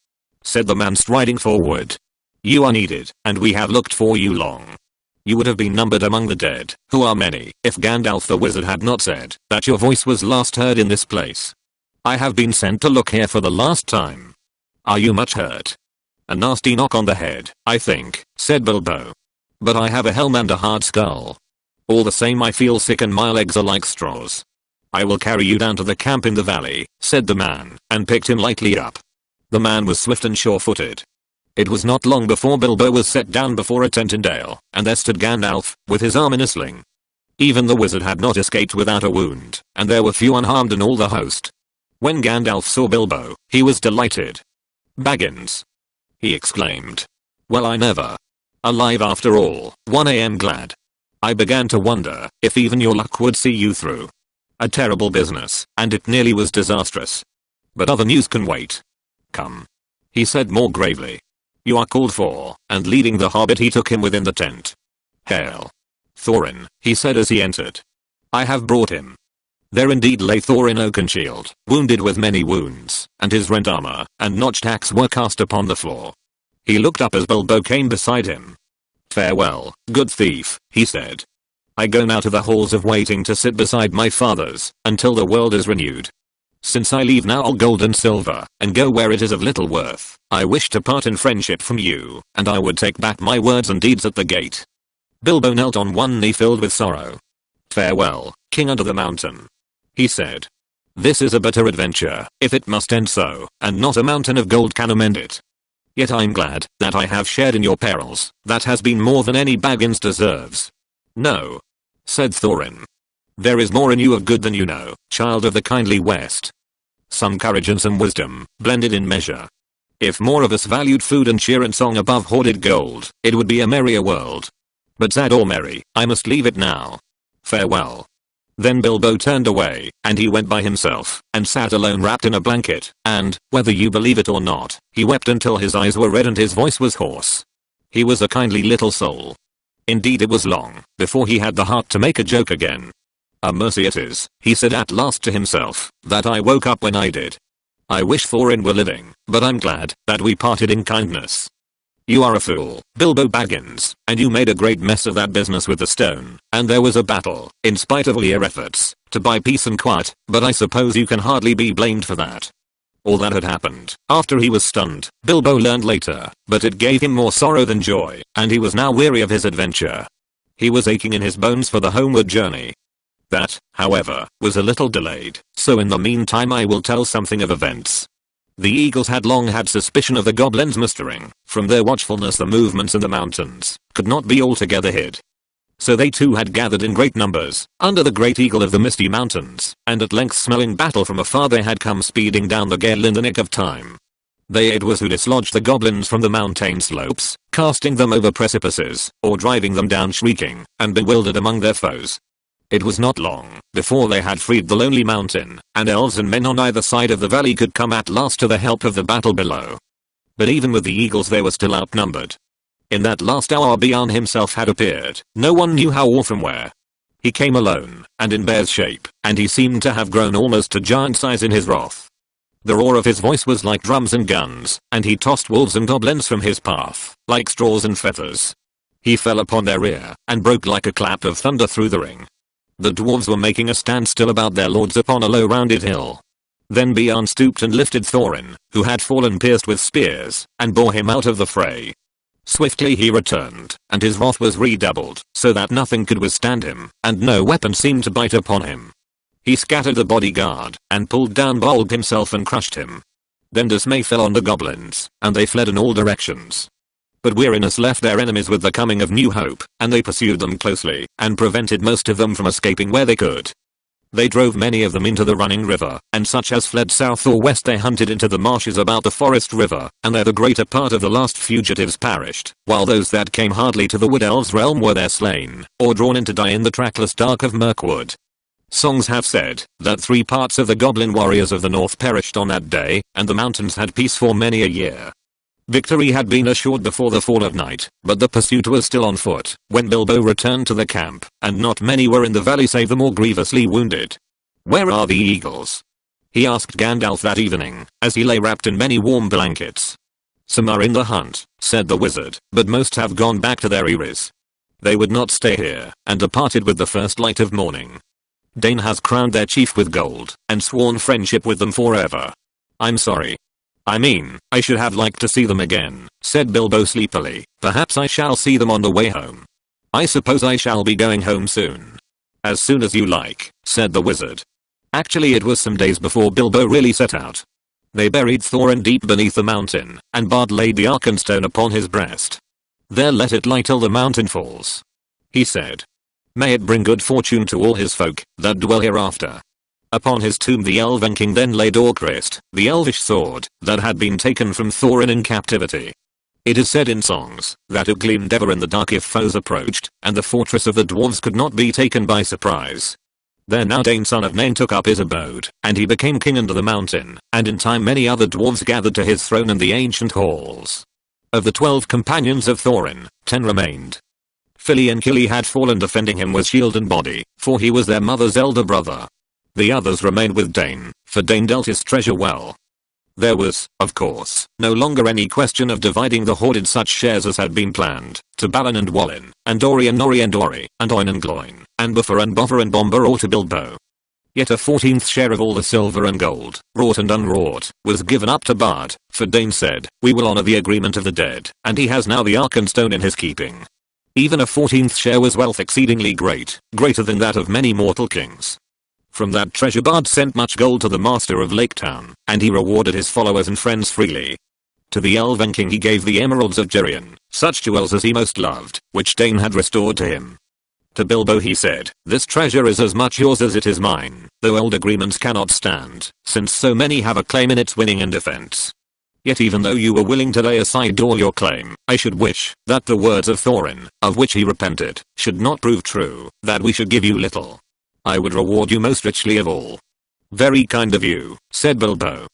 said the man, striding forward. You are needed, and we have looked for you long. You would have been numbered among the dead, who are many, if Gandalf the wizard had not said that your voice was last heard in this place. I have been sent to look here for the last time. Are you much hurt? A nasty knock on the head, I think, said Bilbo. But I have a helm and a hard skull. All the same, I feel sick and my legs are like straws. I will carry you down to the camp in the valley, said the man, and picked him lightly up. The man was swift and sure-footed. It was not long before Bilbo was set down before a tent in Dale, and there stood Gandalf, with his arm in a sling. Even the wizard had not escaped without a wound, and there were few unharmed in all the host. When Gandalf saw Bilbo, he was delighted. Baggins, he exclaimed. Well, I never. Alive after all, I am glad. I began to wonder if even your luck would see you through. A terrible business, and it nearly was disastrous. But other news can wait. Come, he said more gravely. You are called for, and leading the hobbit, he took him within the tent. Hail, Thorin, he said as he entered. I have brought him. There indeed lay Thorin Oakenshield, wounded with many wounds, and his rent armor and notched axe were cast upon the floor. He looked up as Bilbo came beside him. Farewell, good thief, he said. I go now to the halls of waiting to sit beside my fathers, until the world is renewed. Since I leave now all gold and silver, and go where it is of little worth, I wish to part in friendship from you, and I would take back my words and deeds at the gate. Bilbo knelt on one knee filled with sorrow. Farewell, King under the mountain, he said. This is a bitter adventure, if it must end so, and not a mountain of gold can amend it. Yet I'm glad that I have shared in your perils. That has been more than any Baggins deserves. No, said Thorin. There is more in you of good than you know, child of the kindly West. Some courage and some wisdom, blended in measure. If more of us valued food and cheer and song above hoarded gold, it would be a merrier world. But sad or merry, I must leave it now. Farewell. Then Bilbo turned away, and he went by himself, and sat alone wrapped in a blanket, and, whether you believe it or not, he wept until his eyes were red and his voice was hoarse. He was a kindly little soul. Indeed, it was long before he had the heart to make a joke again. A mercy it is, he said at last to himself, that I woke up when I did. I wish Thorin were living, but I'm glad that we parted in kindness. You are a fool, Bilbo Baggins, and you made a great mess of that business with the stone, and there was a battle, in spite of all your efforts, to buy peace and quiet, but I suppose you can hardly be blamed for that. All that had happened, after he was stunned, Bilbo learned later, but it gave him more sorrow than joy, and he was now weary of his adventure. He was aching in his bones for the homeward journey. That, however, was a little delayed, so in the meantime I will tell something of events. The eagles had long had suspicion of the goblins mustering. From their watchfulness the movements in the mountains could not be altogether hid. So they too had gathered in great numbers, under the great eagle of the misty mountains, and at length smelling battle from afar they had come speeding down the gale in the nick of time. They it was who dislodged the goblins from the mountain slopes, casting them over precipices, or driving them down shrieking, and bewildered among their foes. It was not long before they had freed the lonely mountain, and elves and men on either side of the valley could come at last to the help of the battle below. But even with the eagles they were still outnumbered. In that last hour Beorn himself had appeared, no one knew how or from where. He came alone, and in bear's shape, and he seemed to have grown almost to giant size in his wrath. The roar of his voice was like drums and guns, and he tossed wolves and goblins from his path, like straws and feathers. He fell upon their rear, and broke like a clap of thunder through the ring. The dwarves were making a standstill about their lords upon a low rounded hill. Then Bjorn stooped and lifted Thorin, who had fallen pierced with spears, and bore him out of the fray. Swiftly he returned, and his wrath was redoubled, so that nothing could withstand him, and no weapon seemed to bite upon him. He scattered the bodyguard, and pulled down Bolg himself and crushed him. Then dismay fell on the goblins, and they fled in all directions. But weariness left their enemies with the coming of new hope, and they pursued them closely, and prevented most of them from escaping where they could. They drove many of them into the running river, and such as fled south or west they hunted into the marshes about the forest river, and there the greater part of the last fugitives perished, while those that came hardly to the wood elves' realm were there slain, or drawn in to die in the trackless dark of Mirkwood. Songs have said that 3 parts of the goblin warriors of the north perished on that day, and the mountains had peace for many a year. Victory had been assured before the fall of night, but the pursuit was still on foot when Bilbo returned to the camp, and not many were in the valley save the more grievously wounded. "Where are the eagles?" he asked Gandalf that evening, as he lay wrapped in many warm blankets. "Some are in the hunt," said the wizard, "but most have gone back to their eyries. They would not stay here, and departed with the first light of morning. Dane has crowned their chief with gold, and sworn friendship with them forever. I'm sorry. I should have liked to see them again," said Bilbo sleepily. "Perhaps I shall see them on the way home. I suppose I shall be going home soon." "As soon as you like," said the wizard. Actually it was some days before Bilbo really set out. They buried Thorin deep beneath the mountain, and Bard laid the Arkenstone upon his breast. "There let it lie till the mountain falls," he said. "May it bring good fortune to all his folk that dwell hereafter." Upon his tomb the Elven King then laid Orcrist, the elvish sword that had been taken from Thorin in captivity. It is said in songs that it gleamed ever in the dark if foes approached, and the fortress of the dwarves could not be taken by surprise. There now Dane son of Nain took up his abode, and he became king under the mountain, and in time many other dwarves gathered to his throne in the ancient halls. Of the 12 companions of Thorin, 10 remained. Fili and Kili had fallen defending him with shield and body, for he was their mother's elder brother. The others remained with Dane, for Dane dealt his treasure well. There was, of course, no longer any question of dividing the hoard in such shares as had been planned, to Balin and Wallin, and Dori and Nori and Dori, and Oin and Gloin, and Buffer and Boffer and Bomber or to Bilbo. Yet a 14th share of all the silver and gold, wrought and unwrought, was given up to Bard, for Dane said, "We will honor the agreement of the dead, and he has now the Arkenstone in his keeping." Even a 14th share was wealth exceedingly great, greater than that of many mortal kings. From that treasure Bard sent much gold to the master of Lake Town, and he rewarded his followers and friends freely. To the Elven King he gave the emeralds of Geryon, such jewels as he most loved, which Dane had restored to him. To Bilbo he said, "This treasure is as much yours as it is mine, though old agreements cannot stand, since so many have a claim in its winning and defense. Yet even though you were willing to lay aside all your claim, I should wish that the words of Thorin, of which he repented, should not prove true, that we should give you little. I would reward you most richly of all." "Very kind of you," said Bilbo.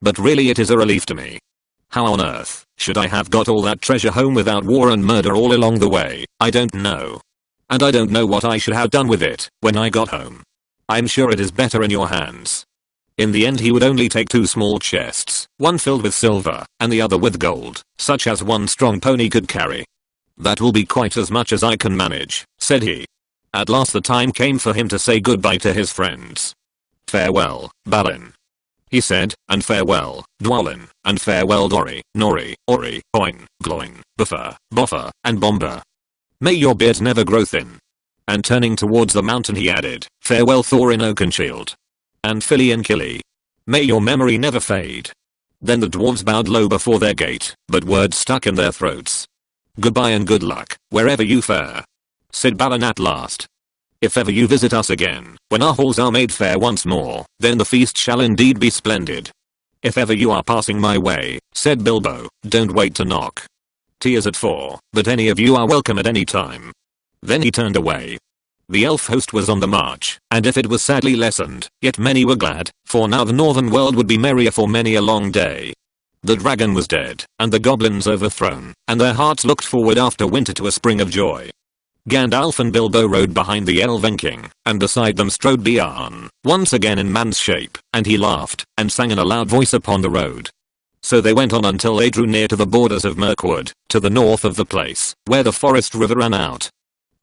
"But really it is a relief to me. How on earth should I have got all that treasure home without war and murder all along the way? I don't know. And I don't know what I should have done with it when I got home. I'm sure it is better in your hands." In the end he would only take 2 small chests, one filled with silver, and the other with gold, such as one strong pony could carry. "That will be quite as much as I can manage," said he. At last the time came for him to say goodbye to his friends. "Farewell, Balin," he said, "and farewell, Dwalin, and farewell Dori, Nori, Ori, Oin, Gloin, Buffer, Boffer, and Bomber. May your beards never grow thin." And turning towards the mountain he added, "Farewell Thorin Oakenshield. And Fili and Kili. May your memory never fade." Then the dwarves bowed low before their gate, but words stuck in their throats. "Goodbye and good luck, wherever you fare," said Balin at last. "If ever you visit us again, when our halls are made fair once more, then the feast shall indeed be splendid. If ever you are passing my way," said Bilbo, "don't wait to knock. Tea is at 4, but any of you are welcome at any time." Then he turned away. The elf host was on the march, and if it was sadly lessened, yet many were glad, for now the northern world would be merrier for many a long day. The dragon was dead, and the goblins overthrown, and their hearts looked forward after winter to a spring of joy. Gandalf and Bilbo rode behind the elven king, and beside them strode Beorn, once again in man's shape, and he laughed, and sang in a loud voice upon the road. So they went on until they drew near to the borders of Mirkwood, to the north of the place, where the forest river ran out.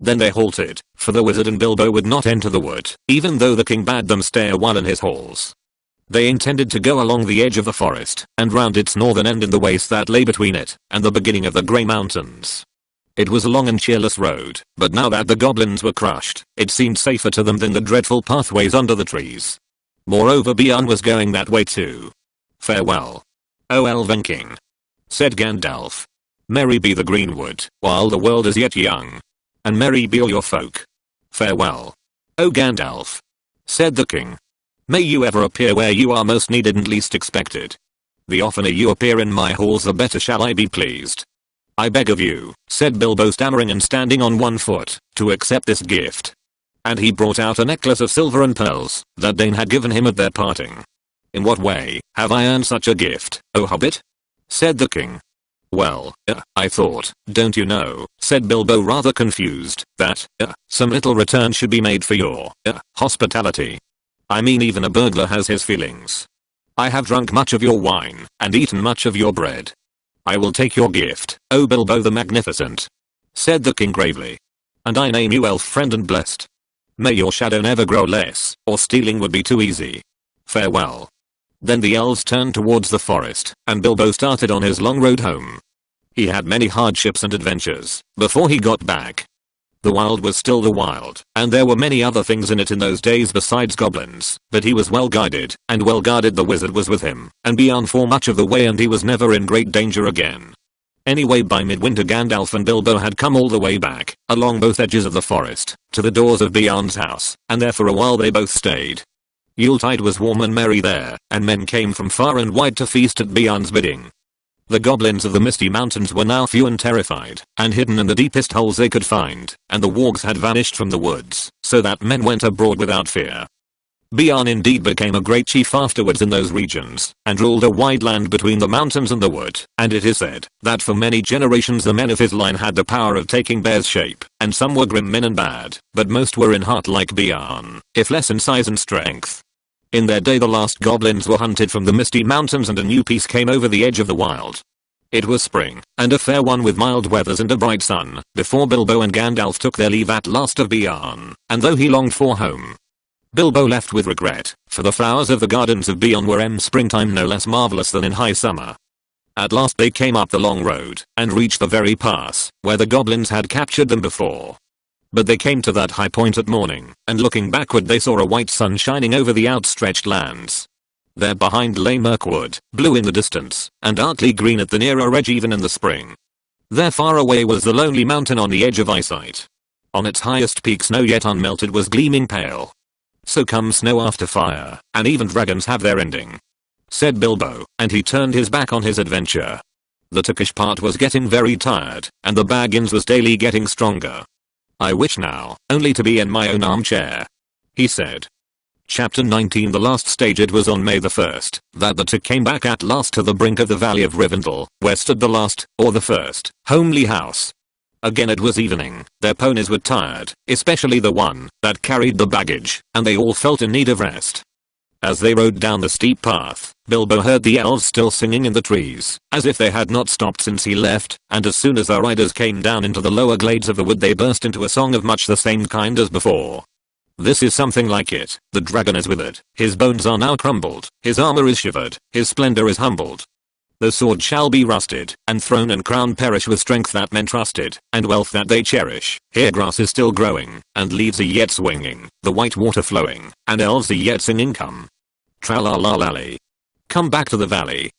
Then they halted, for the wizard and Bilbo would not enter the wood, even though the king bade them stay a while in his halls. They intended to go along the edge of the forest, and round its northern end in the waste that lay between it, and the beginning of the Grey Mountains. It was a long and cheerless road, but now that the goblins were crushed, it seemed safer to them than the dreadful pathways under the trees. Moreover, Beorn was going that way too. Farewell, O elven king, said Gandalf. Merry be the greenwood, while the world is yet young. And merry be all your folk. Farewell, O Gandalf, said the king. May you ever appear where you are most needed and least expected. The oftener you appear in my halls the better shall I be pleased. I beg of you, said Bilbo stammering and standing on one foot, to accept this gift. And he brought out a necklace of silver and pearls, that Dane had given him at their parting. In what way have I earned such a gift, O Hobbit? Said the king. Well, I thought, don't you know, said Bilbo rather confused, that, some little return should be made for your, hospitality. I mean even a burglar has his feelings. I have drunk much of your wine, and eaten much of your bread. I will take your gift, O Bilbo the Magnificent, said the king gravely. And I name you elf friend and blessed. May your shadow never grow less, or stealing would be too easy. Farewell. Then the elves turned towards the forest, and Bilbo started on his long road home. He had many hardships and adventures, before he got back. The wild was still the wild, and there were many other things in it in those days besides goblins, but he was well guided, and well guarded. The wizard was with him, and Beorn for much of the way, and he was never in great danger again. Anyway, by midwinter Gandalf and Bilbo had come all the way back, along both edges of the forest, to the doors of Beorn's house, and there for a while they both stayed. Yuletide was warm and merry there, and men came from far and wide to feast at Beorn's bidding. The goblins of the Misty Mountains were now few and terrified, and hidden in the deepest holes they could find, and the wargs had vanished from the woods, so that men went abroad without fear. Beorn indeed became a great chief afterwards in those regions, and ruled a wide land between the mountains and the wood, and it is said, that for many generations the men of his line had the power of taking bear's shape, and some were grim men and bad, but most were in heart like Beorn, if less in size and strength. In their day the last goblins were hunted from the Misty Mountains, and a new peace came over the edge of the wild. It was spring, and a fair one with mild weathers and a bright sun, before Bilbo and Gandalf took their leave at last of Beorn, and though he longed for home, Bilbo left with regret, for the flowers of the gardens of Beorn were in springtime no less marvelous than in high summer. At last they came up the long road, and reached the very pass, where the goblins had captured them before. But they came to that high point at morning, and looking backward they saw a white sun shining over the outstretched lands. There behind lay Mirkwood, blue in the distance, and darkly green at the nearer edge even in the spring. There far away was the lonely mountain on the edge of eyesight. On its highest peak snow yet unmelted was gleaming pale. So comes snow after fire, and even dragons have their ending, said Bilbo, and he turned his back on his adventure. The Turkish part was getting very tired, and the Baggins was daily getting stronger. I wish now, only to be in my own armchair, he said. Chapter 19. The last stage. It was on May the 1st, that the two came back at last to the brink of the valley of Rivendell, where stood the last, or the first, homely house. Again it was evening, their ponies were tired, especially the one that carried the baggage, and they all felt in need of rest. As they rode down the steep path, Bilbo heard the elves still singing in the trees, as if they had not stopped since he left, and as soon as the riders came down into the lower glades of the wood they burst into a song of much the same kind as before. This is something like it. The dragon is withered, his bones are now crumbled, his armor is shivered, his splendor is humbled. The sword shall be rusted, and throne and crown perish with strength that men trusted, and wealth that they cherish. Here grass is still growing, and leaves are yet swinging, the white water flowing, and elves are yet singing. Come. Tra-la-la-lally. Come back to the valley.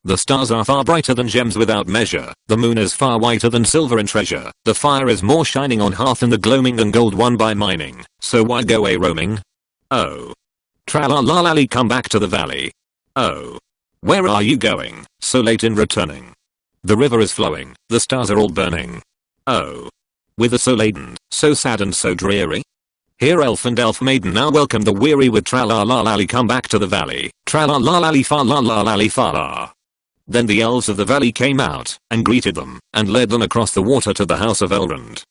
The stars are far brighter than gems without measure, the moon is far whiter than silver in treasure, the fire is more shining on hearth than the gloaming than gold won by mining, so why go a roaming? Oh. Tra-la-la-lally. Come back to the valley. Oh. Where are you going, so late in returning? The river is flowing, the stars are all burning. Oh. Whither so laden, so sad and so dreary? Here elf and elf maiden now welcome the weary with tra-la-la-lally. Come back to the valley, tra-la-la-lally fa-la-la-lally fa-la. Then the elves of the valley came out, and greeted them, and led them across the water to the house of Elrond.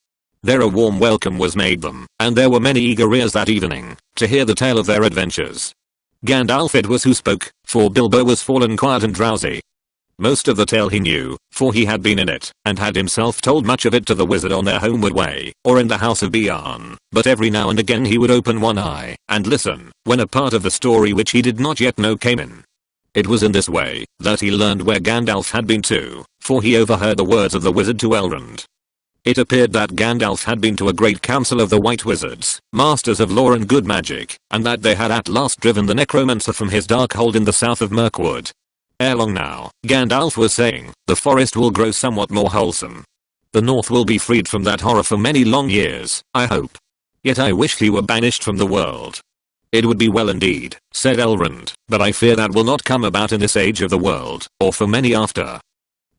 There a warm welcome was made them, and there were many eager ears that evening, to hear the tale of their adventures. Gandalf it was who spoke, for Bilbo was fallen quiet and drowsy. Most of the tale he knew, for he had been in it, and had himself told much of it to the wizard on their homeward way, or in the house of Beorn, but every now and again he would open one eye, and listen, when a part of the story which he did not yet know came in. It was in this way, that he learned where Gandalf had been to, for he overheard the words of the wizard to Elrond. It appeared that Gandalf had been to a great council of the White Wizards, masters of lore and good magic, and that they had at last driven the necromancer from his dark hold in the south of Mirkwood. Ere long now, Gandalf was saying, the forest will grow somewhat more wholesome. The north will be freed from that horror for many long years, I hope. Yet I wish he were banished from the world. It would be well indeed, said Elrond, but I fear that will not come about in this age of the world, or for many after.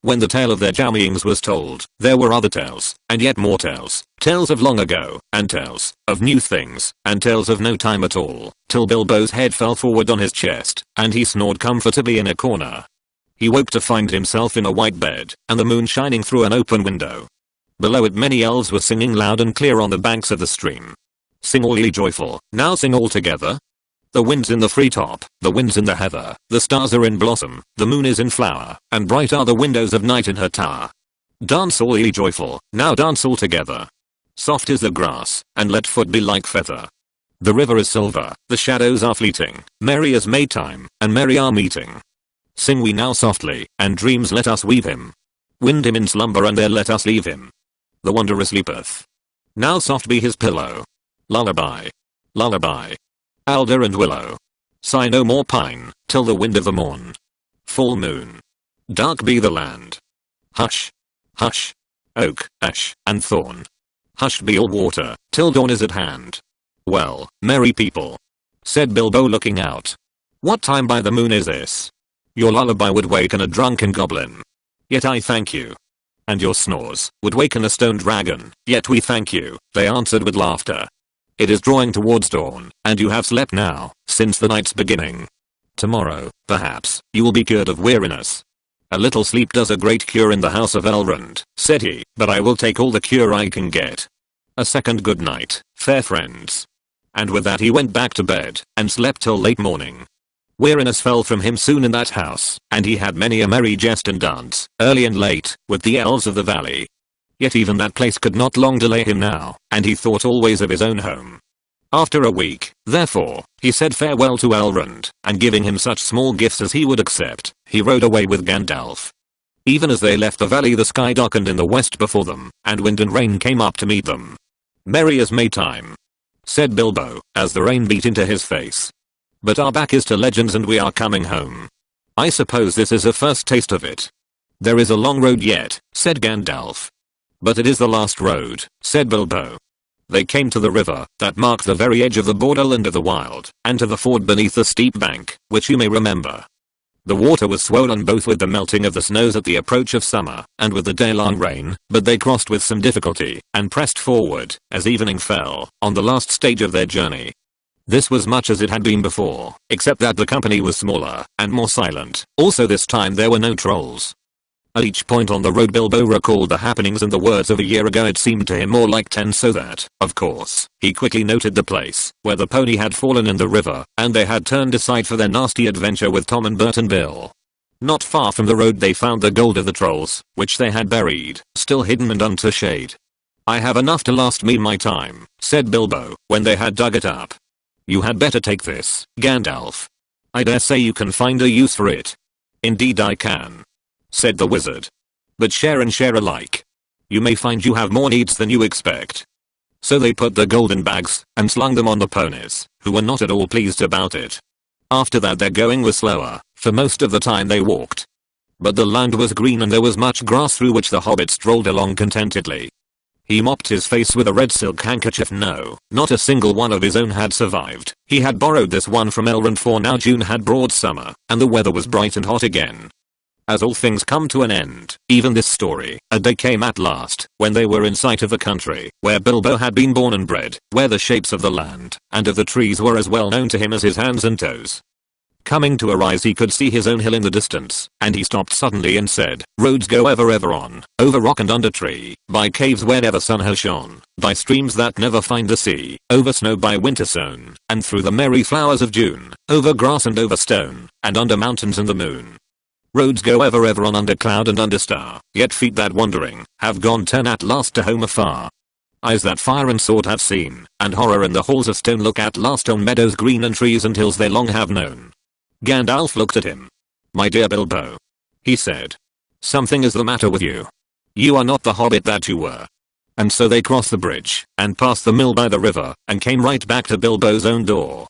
When the tale of their journeyings was told, there were other tales, and yet more tales, tales of long ago, and tales of new things, and tales of no time at all, till Bilbo's head fell forward on his chest, and he snored comfortably in a corner. He woke to find himself in a white bed, and the moon shining through an open window. Below it many elves were singing loud and clear on the banks of the stream. Sing all ye joyful, now sing all together. The wind's in the treetop, the wind's in the heather, the stars are in blossom, the moon is in flower, and bright are the windows of night in her tower. Dance all ye joyful, now dance all together. Soft is the grass, and let foot be like feather. The river is silver, the shadows are fleeting, merry is Maytime, and merry our meeting. Sing we now softly, and dreams let us weave him. Wind him in slumber and there let us leave him. The wanderer sleepeth. Now soft be his pillow. Lullaby. Lullaby. Alder and willow. Sigh no more pine, till the wind of the morn. Full moon. Dark be the land. Hush. Hush. Oak, ash, and thorn. Hushed be all water, till dawn is at hand. Well, merry people, said Bilbo looking out. What time by the moon is this? Your lullaby would waken a drunken goblin. Yet I thank you. And your snores would waken a stone dragon, yet we thank you, they answered with laughter. It is drawing towards dawn, and you have slept now, since the night's beginning. Tomorrow, perhaps, you will be cured of weariness. A little sleep does a great cure in the house of Elrond, said he, but I will take all the cure I can get. A second good night, fair friends. And with that he went back to bed, and slept till late morning. Weariness fell from him soon in that house, and he had many a merry jest and dance, early and late, with the elves of the valley. Yet even that place could not long delay him now, and he thought always of his own home. After a week, therefore, he said farewell to Elrond, and giving him such small gifts as he would accept, he rode away with Gandalf. Even as they left the valley the sky darkened in the west before them, and wind and rain came up to meet them. Merry as Maytime, said Bilbo, as the rain beat into his face. But our back is to legends and we are coming home. I suppose this is a first taste of it. There is a long road yet, said Gandalf. But it is the last road, said Bilbo. They came to the river, that marked the very edge of the borderland of the wild, and to the ford beneath the steep bank, which you may remember. The water was swollen both with the melting of the snows at the approach of summer, and with the day-long rain, but they crossed with some difficulty, and pressed forward, as evening fell, on the last stage of their journey. This was much as it had been before, except that the company was smaller, and more silent, also this time there were no trolls. At each point on the road Bilbo recalled the happenings and the words of a year ago. It seemed to him more like 10, so that, of course, he quickly noted the place where the pony had fallen in the river, and they had turned aside for their nasty adventure with Tom and Bert and Bill. Not far from the road they found the gold of the trolls, which they had buried, still hidden and under shade. I have enough to last me my time, said Bilbo, when they had dug it up. You had better take this, Gandalf. I dare say you can find a use for it. Indeed I can, said the wizard. But share and share alike. You may find you have more needs than you expect. So they put the golden bags, and slung them on the ponies, who were not at all pleased about it. After that their going was slower, for most of the time they walked. But the land was green and there was much grass through which the hobbit strolled along contentedly. He mopped his face with a red silk handkerchief. No, not a single one of his own had survived. He had borrowed this one from Elrond, for now June had brought summer, and the weather was bright and hot again. As all things come to an end, even this story, a day came at last, when they were in sight of the country, where Bilbo had been born and bred, where the shapes of the land, and of the trees were as well known to him as his hands and toes. Coming to a rise, he could see his own hill in the distance, and he stopped suddenly and said, "Roads go ever on, over rock and under tree, by caves where never sun has shone, by streams that never find the sea, over snow by winter sown, and through the merry flowers of June, over grass and over stone, and under mountains and the moon. Roads go ever on under cloud and under star, yet feet that wandering, have gone turn at last to home afar. Eyes that fire and sword have seen, and horror in the halls of stone look at last on meadows green and trees and hills they long have known." Gandalf looked at him. "My dear Bilbo," he said, "something is the matter with you. You are not the hobbit that you were." And so they crossed the bridge, and passed the mill by the river, and came right back to Bilbo's own door.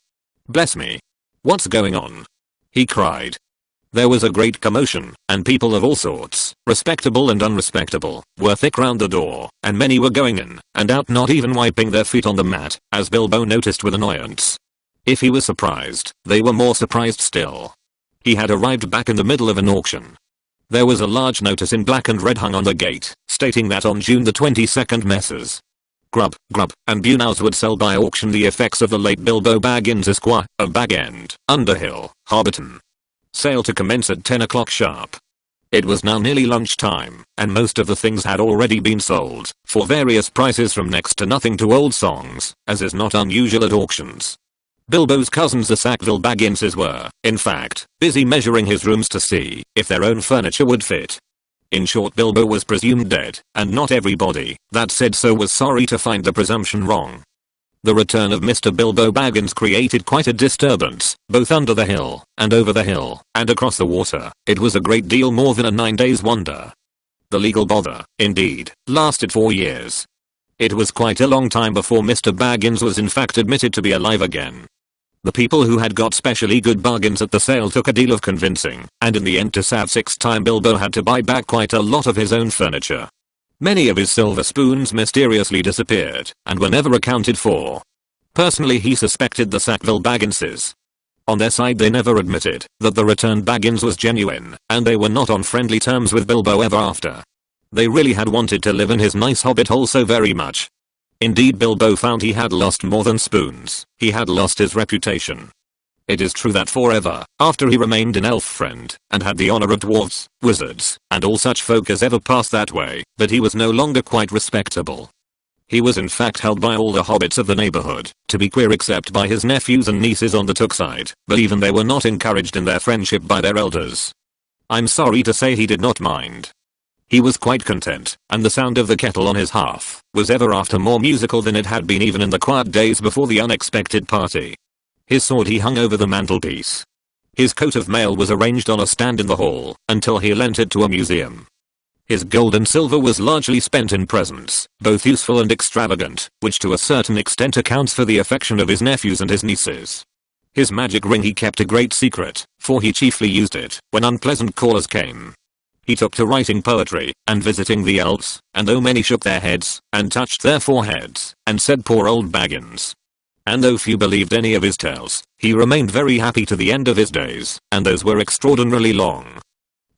"Bless me. What's going on?" he cried. There was a great commotion, and people of all sorts, respectable and unrespectable, were thick round the door, and many were going in and out, not even wiping their feet on the mat, as Bilbo noticed with annoyance. If he was surprised, they were more surprised still. He had arrived back in the middle of an auction. There was a large notice in black and red hung on the gate, stating that on June the 22nd Messrs. Grubb, and Bunhouse would sell by auction the effects of the late Bilbo Baggins Esquire, of Bag End, Underhill, Hobbiton. Sale to commence at 10 o'clock sharp. It was now nearly lunchtime, and most of the things had already been sold, for various prices from next to nothing to old songs, as is not unusual at auctions. Bilbo's cousins the Sackville Bagginses were, in fact, busy measuring his rooms to see if their own furniture would fit. In short, Bilbo was presumed dead, and not everybody that said so was sorry to find the presumption wrong. The return of Mr. Bilbo Baggins created quite a disturbance, both under the hill, and over the hill, and across the water. It was a great deal more than a 9-days wonder. The legal bother, indeed, lasted 4 years. It was quite a long time before Mr. Baggins was in fact admitted to be alive again. The people who had got specially good bargains at the sale took a deal of convincing, and in the end to save 6 time Bilbo had to buy back quite a lot of his own furniture. Many of his silver spoons mysteriously disappeared, and were never accounted for. Personally, he suspected the Sackville Bagginses. On their side, they never admitted that the returned Baggins was genuine, and they were not on friendly terms with Bilbo ever after. They really had wanted to live in his nice hobbit hole so very much. Indeed, Bilbo found he had lost more than spoons. He had lost his reputation. It is true that forever, after he remained an elf friend, and had the honor of dwarves, wizards, and all such folk as ever passed that way, that he was no longer quite respectable. He was in fact held by all the hobbits of the neighborhood to be queer, except by his nephews and nieces on the Took side, but even they were not encouraged in their friendship by their elders. I'm sorry to say he did not mind. He was quite content, and the sound of the kettle on his hearth was ever after more musical than it had been even in the quiet days before the unexpected party. His sword he hung over the mantelpiece. His coat of mail was arranged on a stand in the hall, until he lent it to a museum. His gold and silver was largely spent in presents, both useful and extravagant, which to a certain extent accounts for the affection of his nephews and his nieces. His magic ring he kept a great secret, for he chiefly used it when unpleasant callers came. He took to writing poetry, and visiting the elves, and though many shook their heads, and touched their foreheads, and said poor old Baggins. And though few believed any of his tales, he remained very happy to the end of his days, and those were extraordinarily long.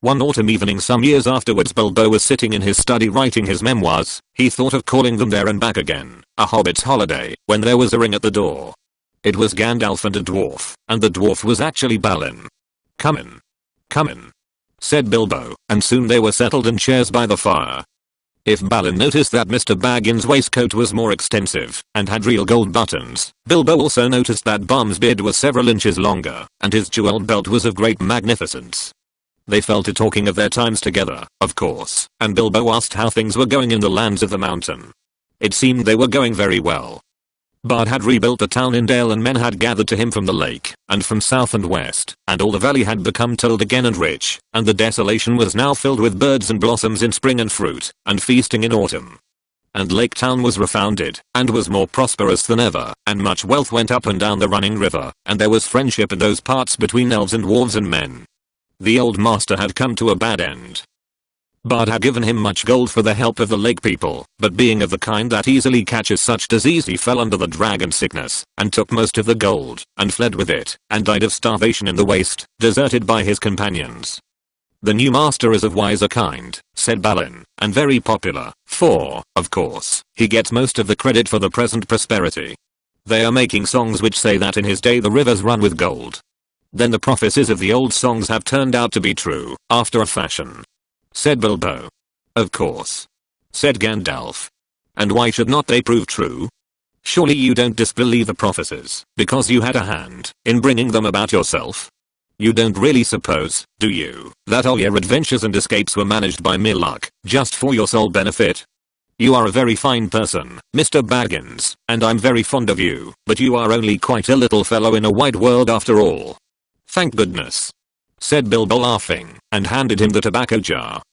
One autumn evening some years afterwards, Bilbo was sitting in his study writing his memoirs. He thought of calling them There and Back Again, a hobbit's holiday, when there was a ring at the door. It was Gandalf and a dwarf, and the dwarf was actually Balin. Come in, said Bilbo, and soon they were settled in chairs by the fire. If Balin noticed that Mr. Baggins' waistcoat was more extensive, and had real gold buttons, Bilbo also noticed that Bum's beard was several inches longer, and his jeweled belt was of great magnificence. They fell to talking of their times together, of course, and Bilbo asked how things were going in the lands of the mountain. It seemed they were going very well. Bard had rebuilt the town in Dale, and men had gathered to him from the lake, and from south and west, and all the valley had become tilled again and rich, and the desolation was now filled with birds and blossoms in spring and fruit, and feasting in autumn. And Lake Town was refounded, and was more prosperous than ever, and much wealth went up and down the running river, and there was friendship in those parts between elves and dwarves and men. The old master had come to a bad end. Bard had given him much gold for the help of the lake people, but being of the kind that easily catches such disease, he fell under the dragon sickness, and took most of the gold, and fled with it, and died of starvation in the waste, deserted by his companions. The new master is of wiser kind, said Balin, and very popular, for, of course, he gets most of the credit for the present prosperity. They are making songs which say that in his day the rivers run with gold. Then the prophecies of the old songs have turned out to be true, after a fashion," said Bilbo. "Of course," said Gandalf. "And why should not they prove true? Surely you don't disbelieve the prophecies because you had a hand in bringing them about yourself? You don't really suppose, do you, that all your adventures and escapes were managed by mere luck, just for your sole benefit? You are a very fine person, Mr. Baggins, and I'm very fond of you, but you are only quite a little fellow in a wide world after all." "Thank goodness," said Bilbo laughing, and handed him the tobacco jar.